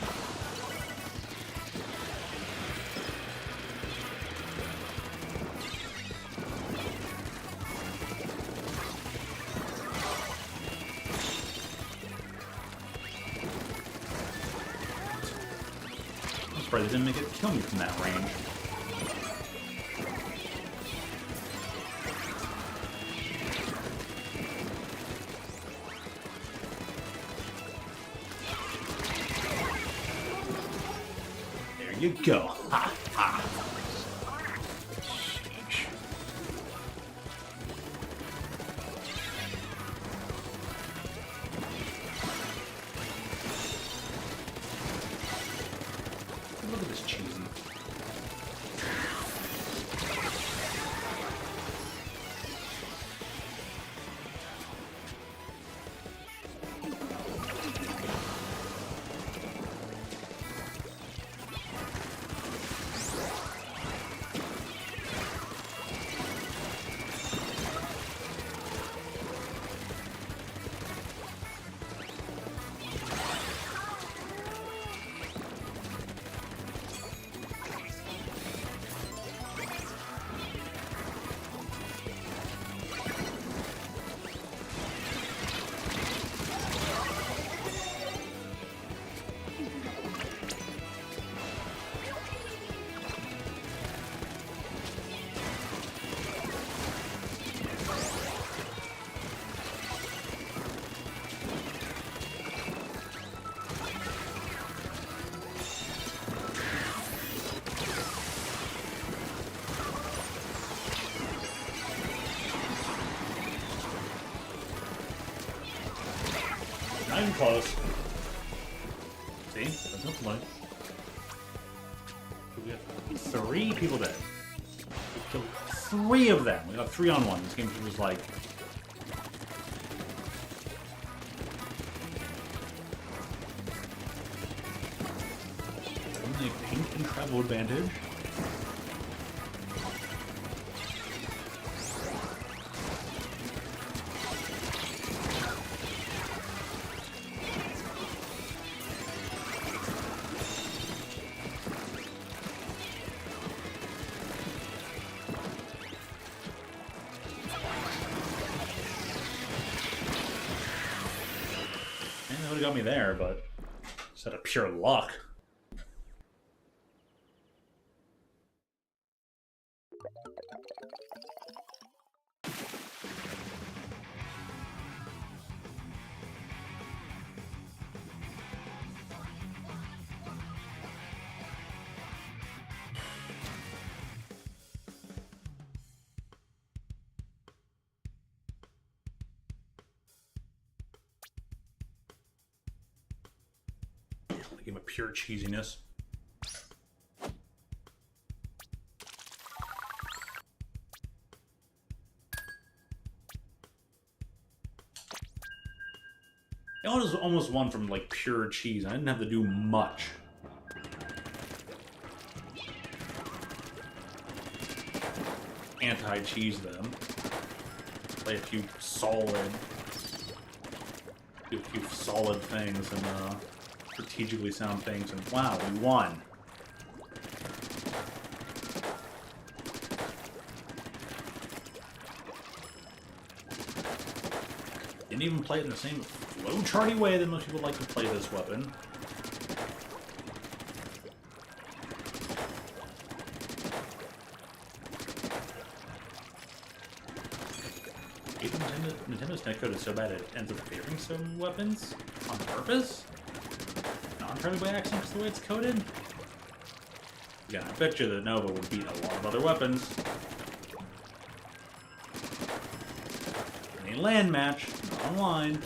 They didn't make it kill me from that range. There you go. Ha ha. Sheesh. Look at this cheesy. Not even close. See? There's no point. We have 3 people dead. We killed 3 of them. We got 3 on 1. This game was like... Only pink and travel advantage. That would have got me there, but just out of pure luck. Give him a pure cheesiness. It was almost one from like pure cheese. I didn't have to do much. Anti-cheese them. Play a few solid things and strategically sound things, and wow, we won. Didn't even play it in the same flowcharty way that most people like to play this weapon. Nintendo's netcode is so bad it ends up favoring some weapons on purpose? Not entirely by accident, because the way it's coded? Yeah, I bet you that Nova would beat a lot of other weapons. In a LAN match, not online.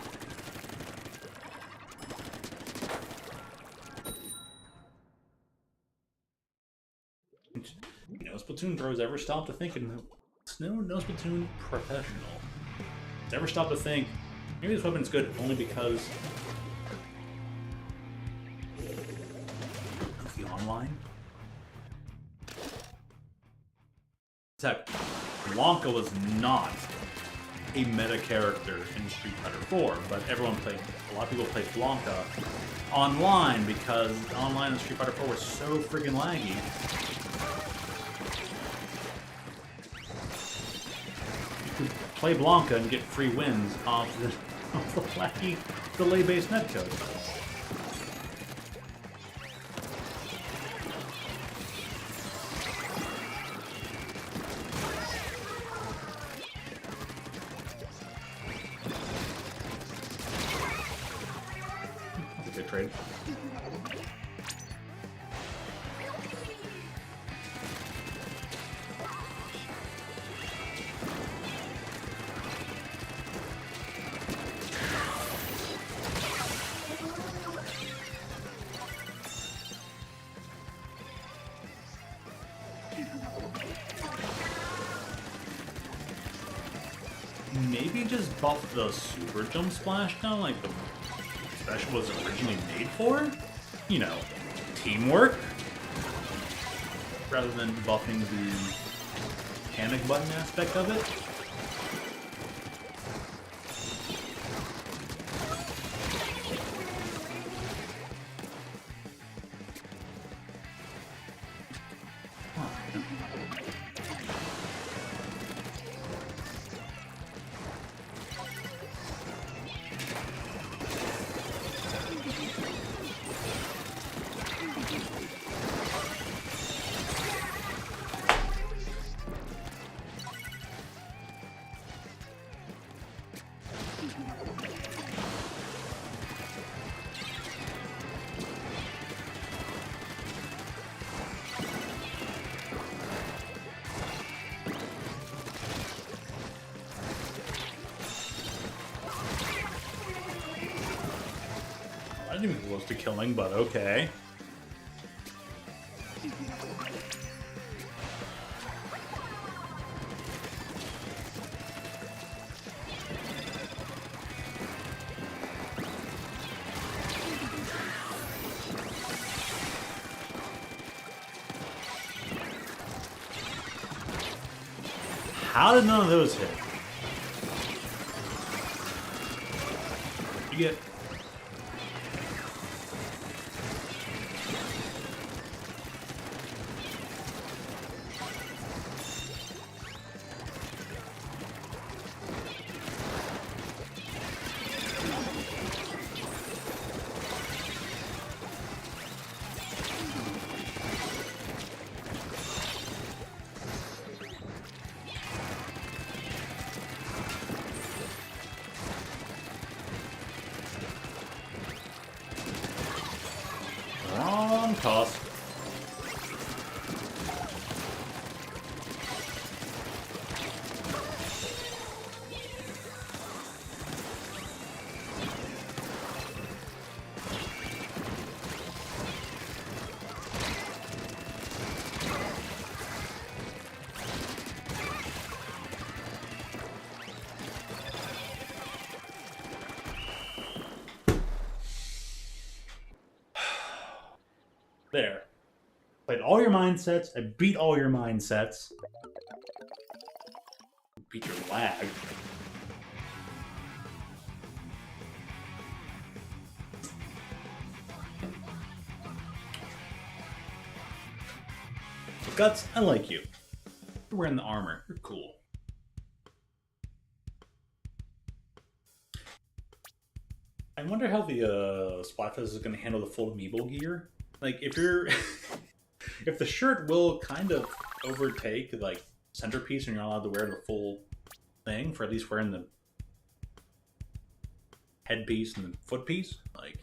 No Splatoon pros ever stop to think, and no Splatoon professional ever stop to think, maybe this weapon's good only because of the online? Heck, Blanca was not a meta character in Street Fighter 4, but a lot of people played Blanca online because online in Street Fighter 4 was so freaking laggy. You could play Blanca and get free wins off the laggy delay-based netcode. Trade. Maybe just buff the super jump splash now, like the special was originally made for? You know, teamwork? Rather than buffing the panic button aspect of it? I didn't even close to killing, but okay. How did none of those hit? You get... toss. There. Played all your mindsets. I beat all your mindsets. Beat your lag. Guts, I like you. You're wearing the armor. You're cool. I wonder how the Splatfest is going to handle the full amiibo gear. Like, if you're... if the shirt will kind of overtake, like, centerpiece and you're not allowed to wear the full thing, for at least wearing the headpiece and the footpiece. Like,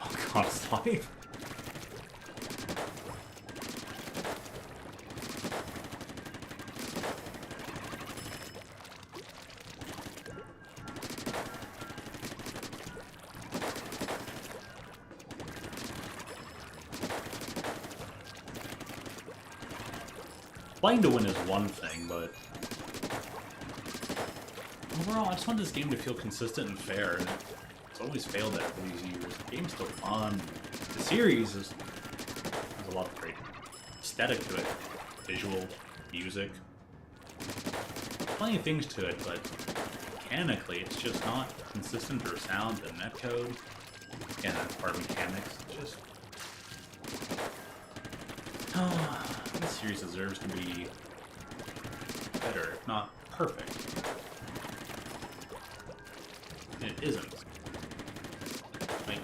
oh god, it's life. Playing to win is one thing, but overall, I just want this game to feel consistent and fair, and it's always failed that for these years. The game's still fun. The series has a lot of great aesthetic to it. Visual, music, plenty of things to it, but mechanically, it's just not consistent or sound. The netcode, again, that's part of mechanics. It's just... this series deserves to be better, if not perfect. And it isn't. Like,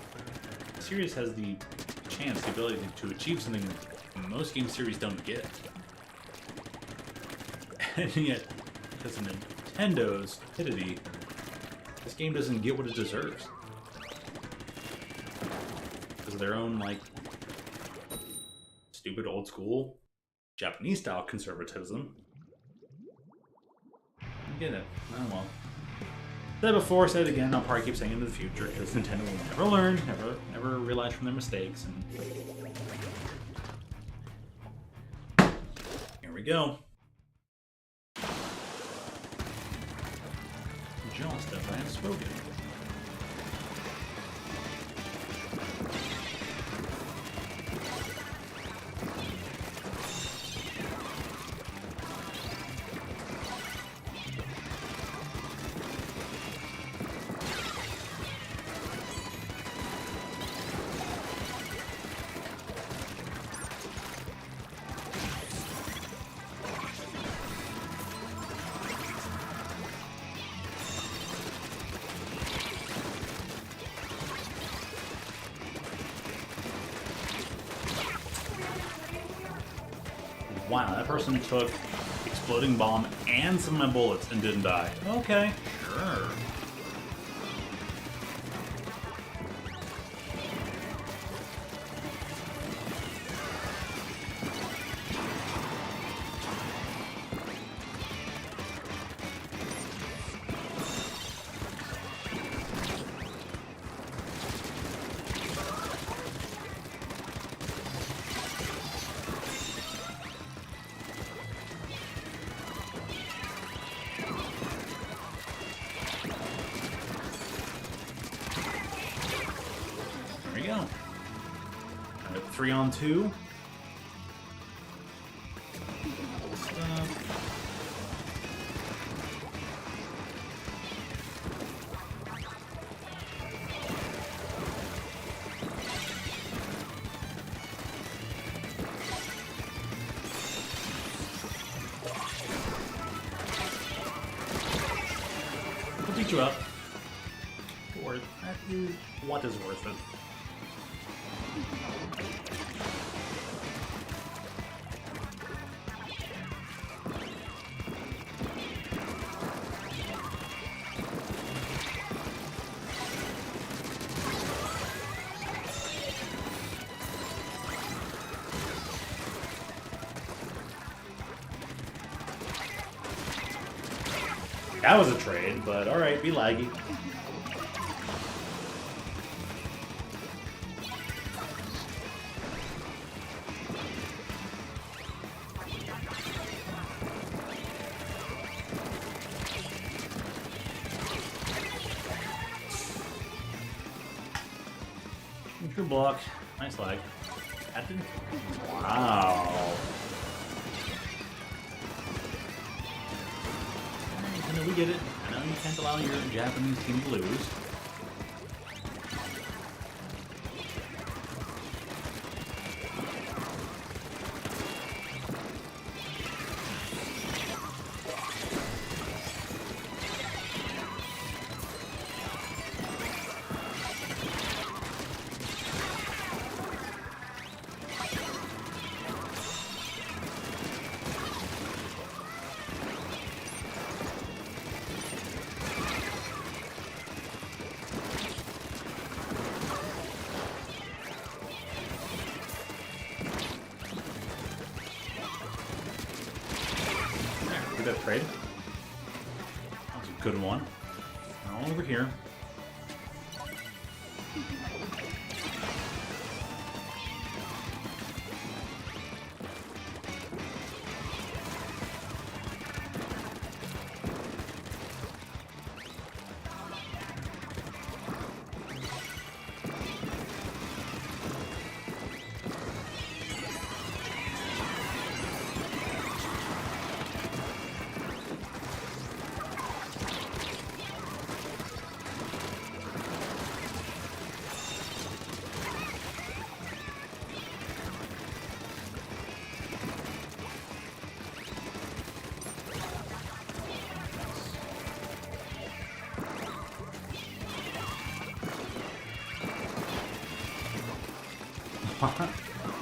the series has the chance, the ability to achieve something that most game series don't get. And yet, because of Nintendo's stupidity, this game doesn't get what it deserves. Because of their own, like, stupid old school Japanese style conservatism. I get it. Oh well. Said it before, said it again, I'll probably keep saying it in the future, because Nintendo will never learn, never realize from their mistakes, and here we go. Just as I have spoken. Wow, that person took exploding bomb and some of my bullets and didn't die. Okay, sure. There we go. 3-on-2. We'll beat you up. Worth that is what is worth it. That was a trade, but alright, be laggy. True block. Nice lag. That didn't... Wow. I know we get it. I know you can't allow your Japanese team to lose. that trade. That was a good one. All over here.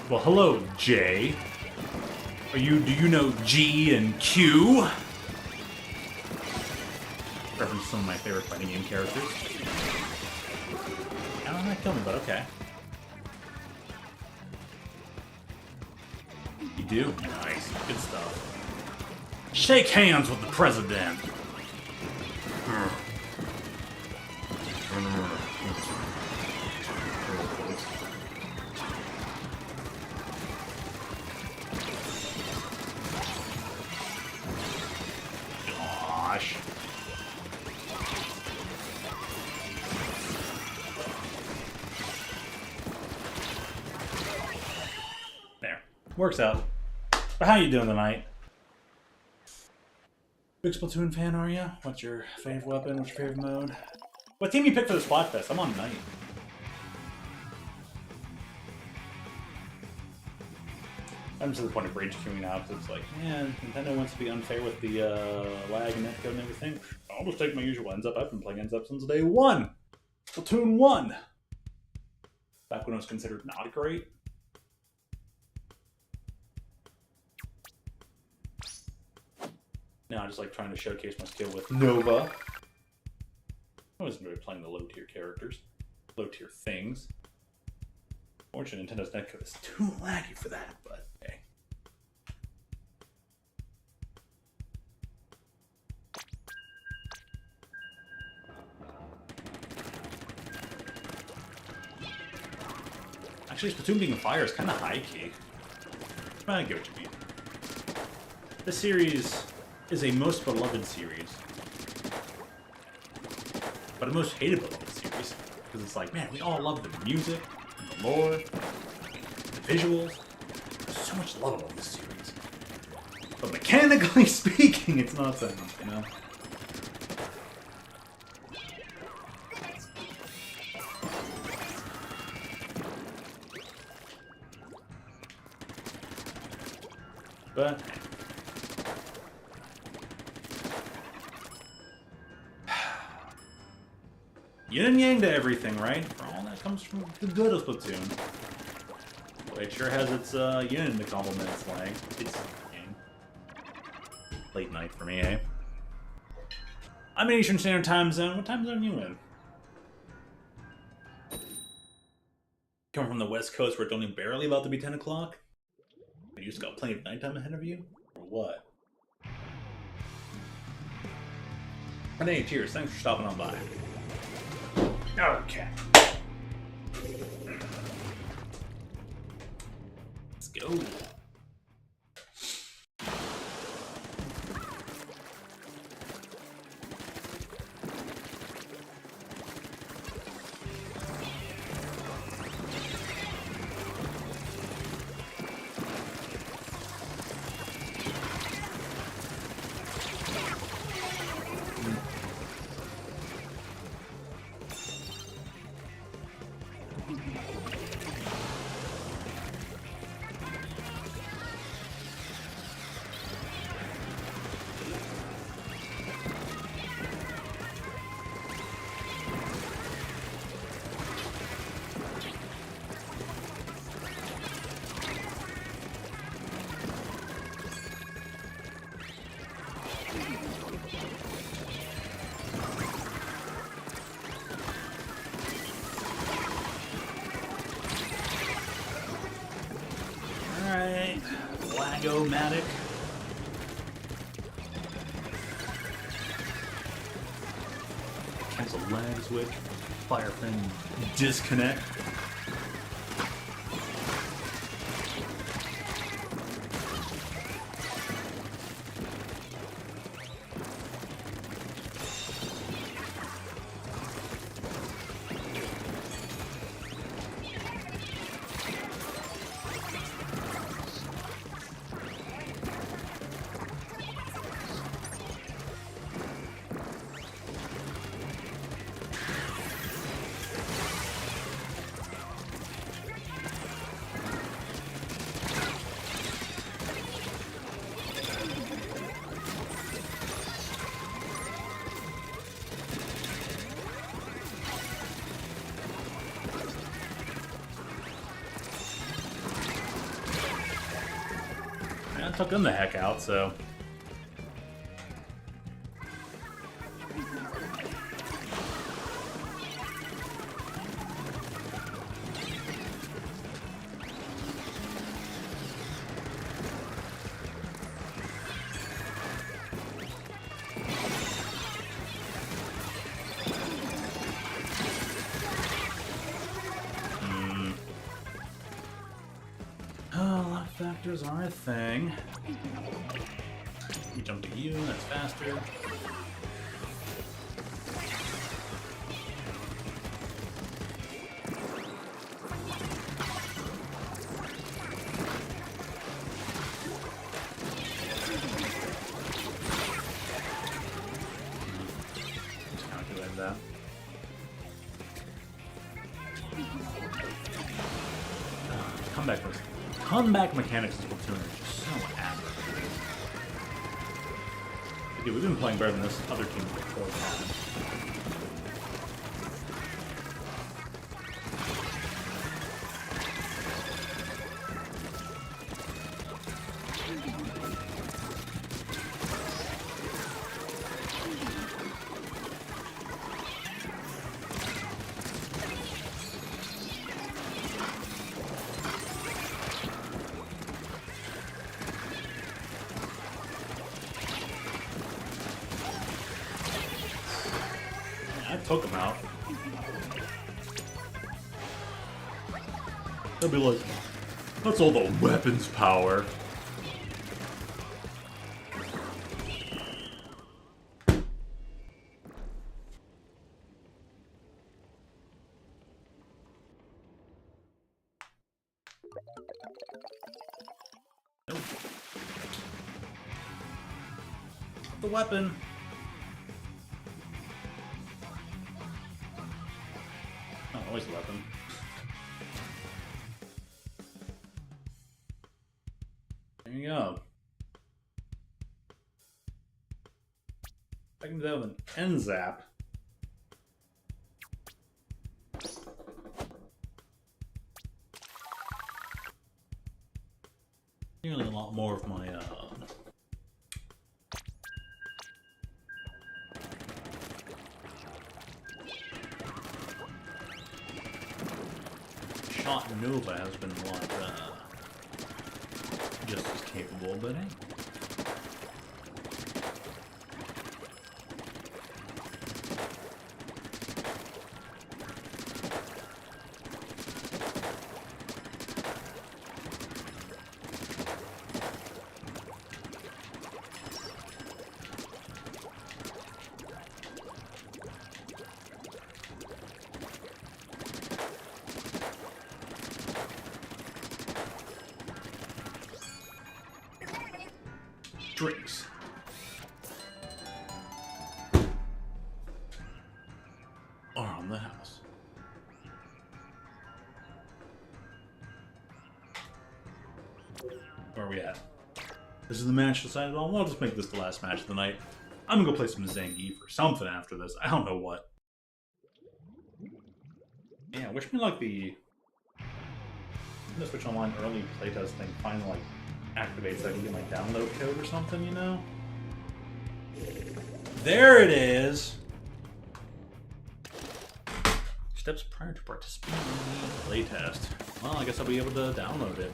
Well, hello, J. Do you know G and Q? Reference some of my favorite fighting game characters. I don't know if that killed me, but okay. You do? Nice. Good stuff. Shake hands with the president! Gosh. There. Works out. But how you doing tonight? Big Splatoon fan, are you? What's your favorite weapon? What's your favorite mode? What team you picked for the Splatfest? I'm on Knight. I'm to the point of rage queuing out. It's like, man, Nintendo wants to be unfair with the lag and netcode and everything. I'll just take my usual ends up. I've been playing ends up since day one. Splatoon 1. Back when it was considered not great. Now I just like trying to showcase my skill with Nova. I wasn't really playing the low tier characters, low tier things. Fortunately, Nintendo's netcode is too laggy for that, but hey. Actually, Splatoon being fire is kind of high key. I get what you mean. This series is a most beloved series, but a most hated beloved series because it's like, man, we all love the music, and the lore, the visuals. There's so much love about this series, but mechanically speaking, it's not so much, you know. But yin and yang to everything, right? For all that comes from the good of Splatoon. Well, it sure has its yin to complement its yang. It's yang. Late night for me, eh? I'm in Eastern Standard Time Zone. What time zone are you in? Coming from the West Coast where it's only barely about to be 10 o'clock? You just got plenty of nighttime ahead of you? Or what? And hey, cheers. Thanks for stopping on by. Okay. Let's go. Alright, Lagomatic. Cancel lag switch. Fire fin disconnect. Took them the heck out, so. Lock factors are a thing. We jump to you, that's faster. Just calculate that. Comeback mechanics in Splatoon are just so aggravating. Dude, we've been playing better than this other team before that. Took him out. They'll be like, that's all the weapons power. Nope. The weapon. Always a weapon. There you go. I can do an end zap. Nearly a lot more of my shot Nova has been a lot just as capable, but hey. Drinks. Around the house. Where are we at? This is the match decided on. Well, I'll just make this the last match of the night. I'm gonna go play some Zangief or something after this. I don't know what. Yeah, wish me luck. The Switch Online early playtest thing finally like activates so I can get my download code or something, you know? There it is! Steps prior to participating in the playtest. Well, I guess I'll be able to download it.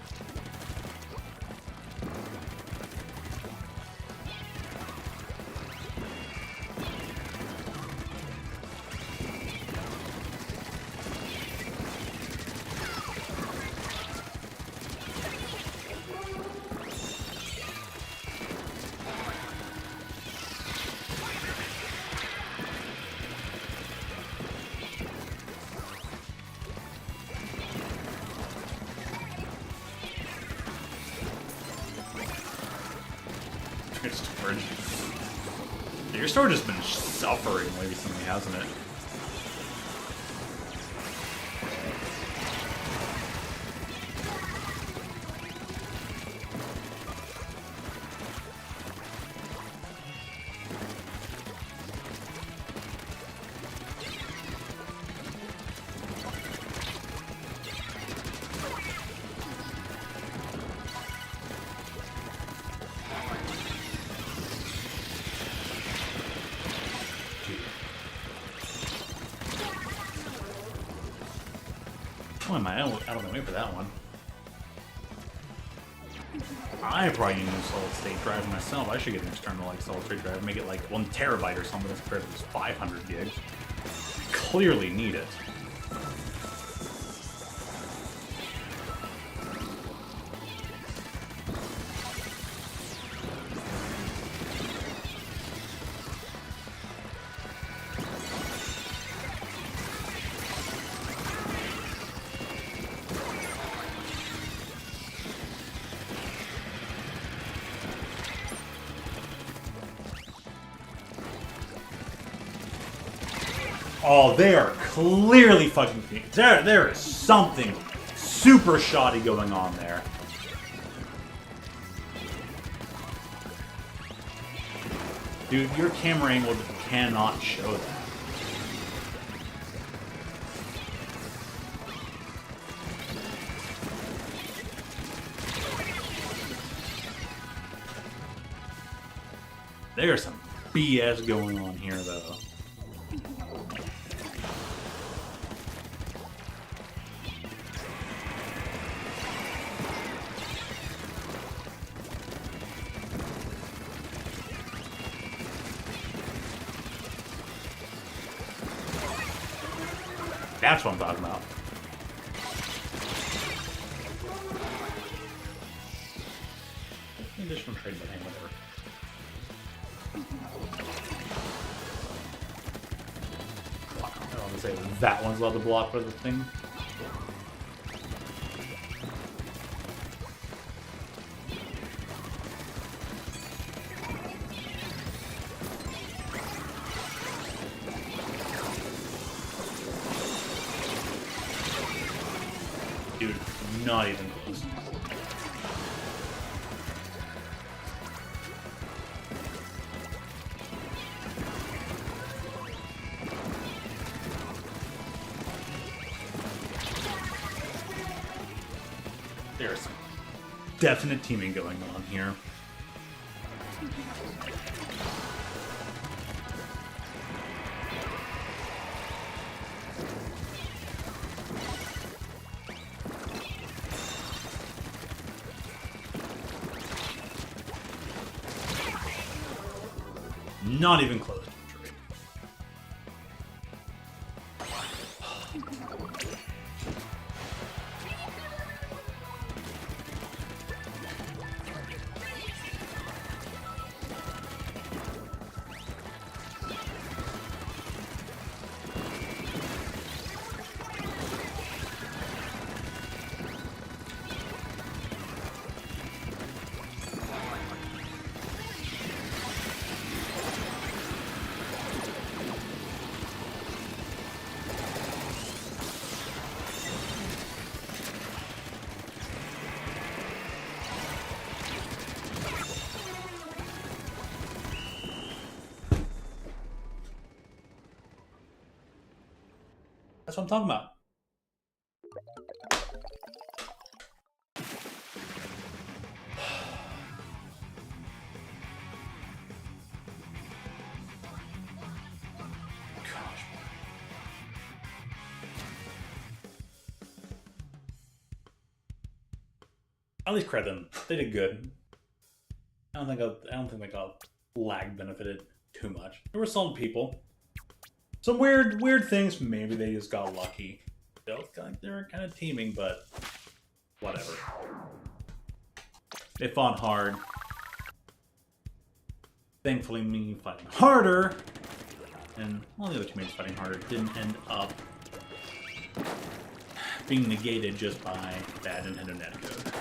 Your storage. Your storage has been suffering recently, hasn't it? Oh, am I out of the way for that one? I probably need a new solid state drive myself. I should get an external like solid state drive, make it like 1 terabyte or something as compared to this 500 gigs. Clearly need it. Oh, they are clearly fucking... There is something super shoddy going on there. Dude, your camera angle cannot show that. There's some BS going on here, though. That's what I'm talking about. Additional trade, but hey, whatever. I don't want to say that one's allowed to block for the thing. Dude, not even close. There's some definite teaming going on here. Not even close to injury. That's what I'm talking about. Gosh. At least credit them. They did good. I don't think they got lag benefited too much. There were solid people. Some weird things. Maybe they just got lucky. They were kind of teaming, but whatever. They fought hard. Thankfully, me fighting harder, and all the other teammates fighting harder didn't end up being negated just by bad Nintendo netcode.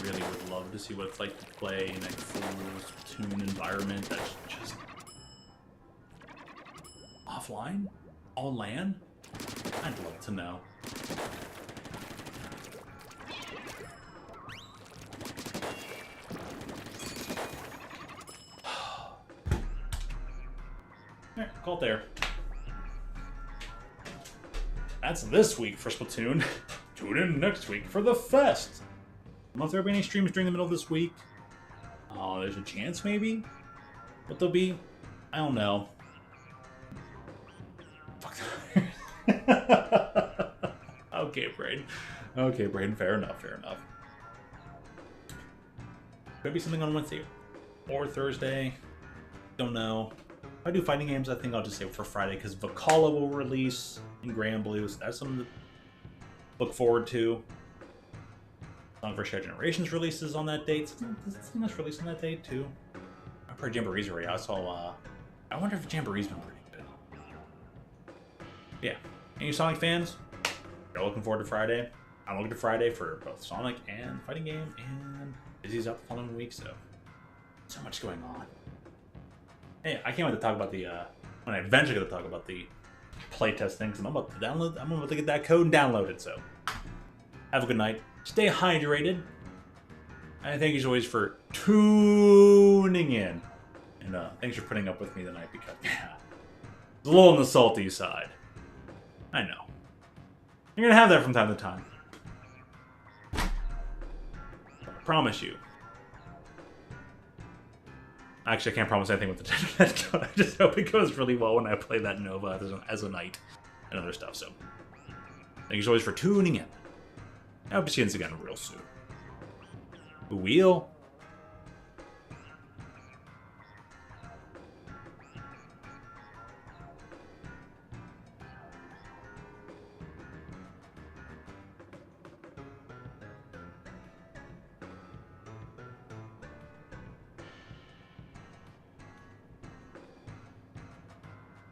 really would love to see what it's like to play in a full Splatoon environment that's just offline, all LAN. I'd love to know. Alright, call it there. That's this week for Splatoon. Tune in next week for the fest. I don't know if there will be any streams during the middle of this week. Oh, there's a chance maybe? What there'll be? I don't know. Fuck. Okay, Braden. Okay, Braden. Fair enough. Fair enough. Could be something on Wednesday or Thursday. Don't know. If I do fighting games, I think I'll just say for Friday because Vocala will release in Grand Blue. So that's something to look forward to. Song for Shared Generations releases on that date. Something that's released on that date too. I've heard Jamboree's already. I saw. I wonder if Jamboree's been pretty good. Yeah. Any Sonic fans? You're looking forward to Friday. I'm looking to Friday for both Sonic and fighting game, and Dizzy's out the following week. So much going on. Hey, I can't wait to talk about the. When I eventually get to talk about the playtest thing, because I'm about to download. I'm about to get that code and download it. So have a good night. Stay hydrated. And thank you as always for tuning in. And thanks for putting up with me tonight because it's a little on the salty side. I know. You're gonna have that from time to time. I promise you. Actually, I can't promise anything with the internet code. I just hope it goes really well when I play that Nova as a knight and other stuff. So, thank you as always for tuning in. I hope to see you again real soon. Who will?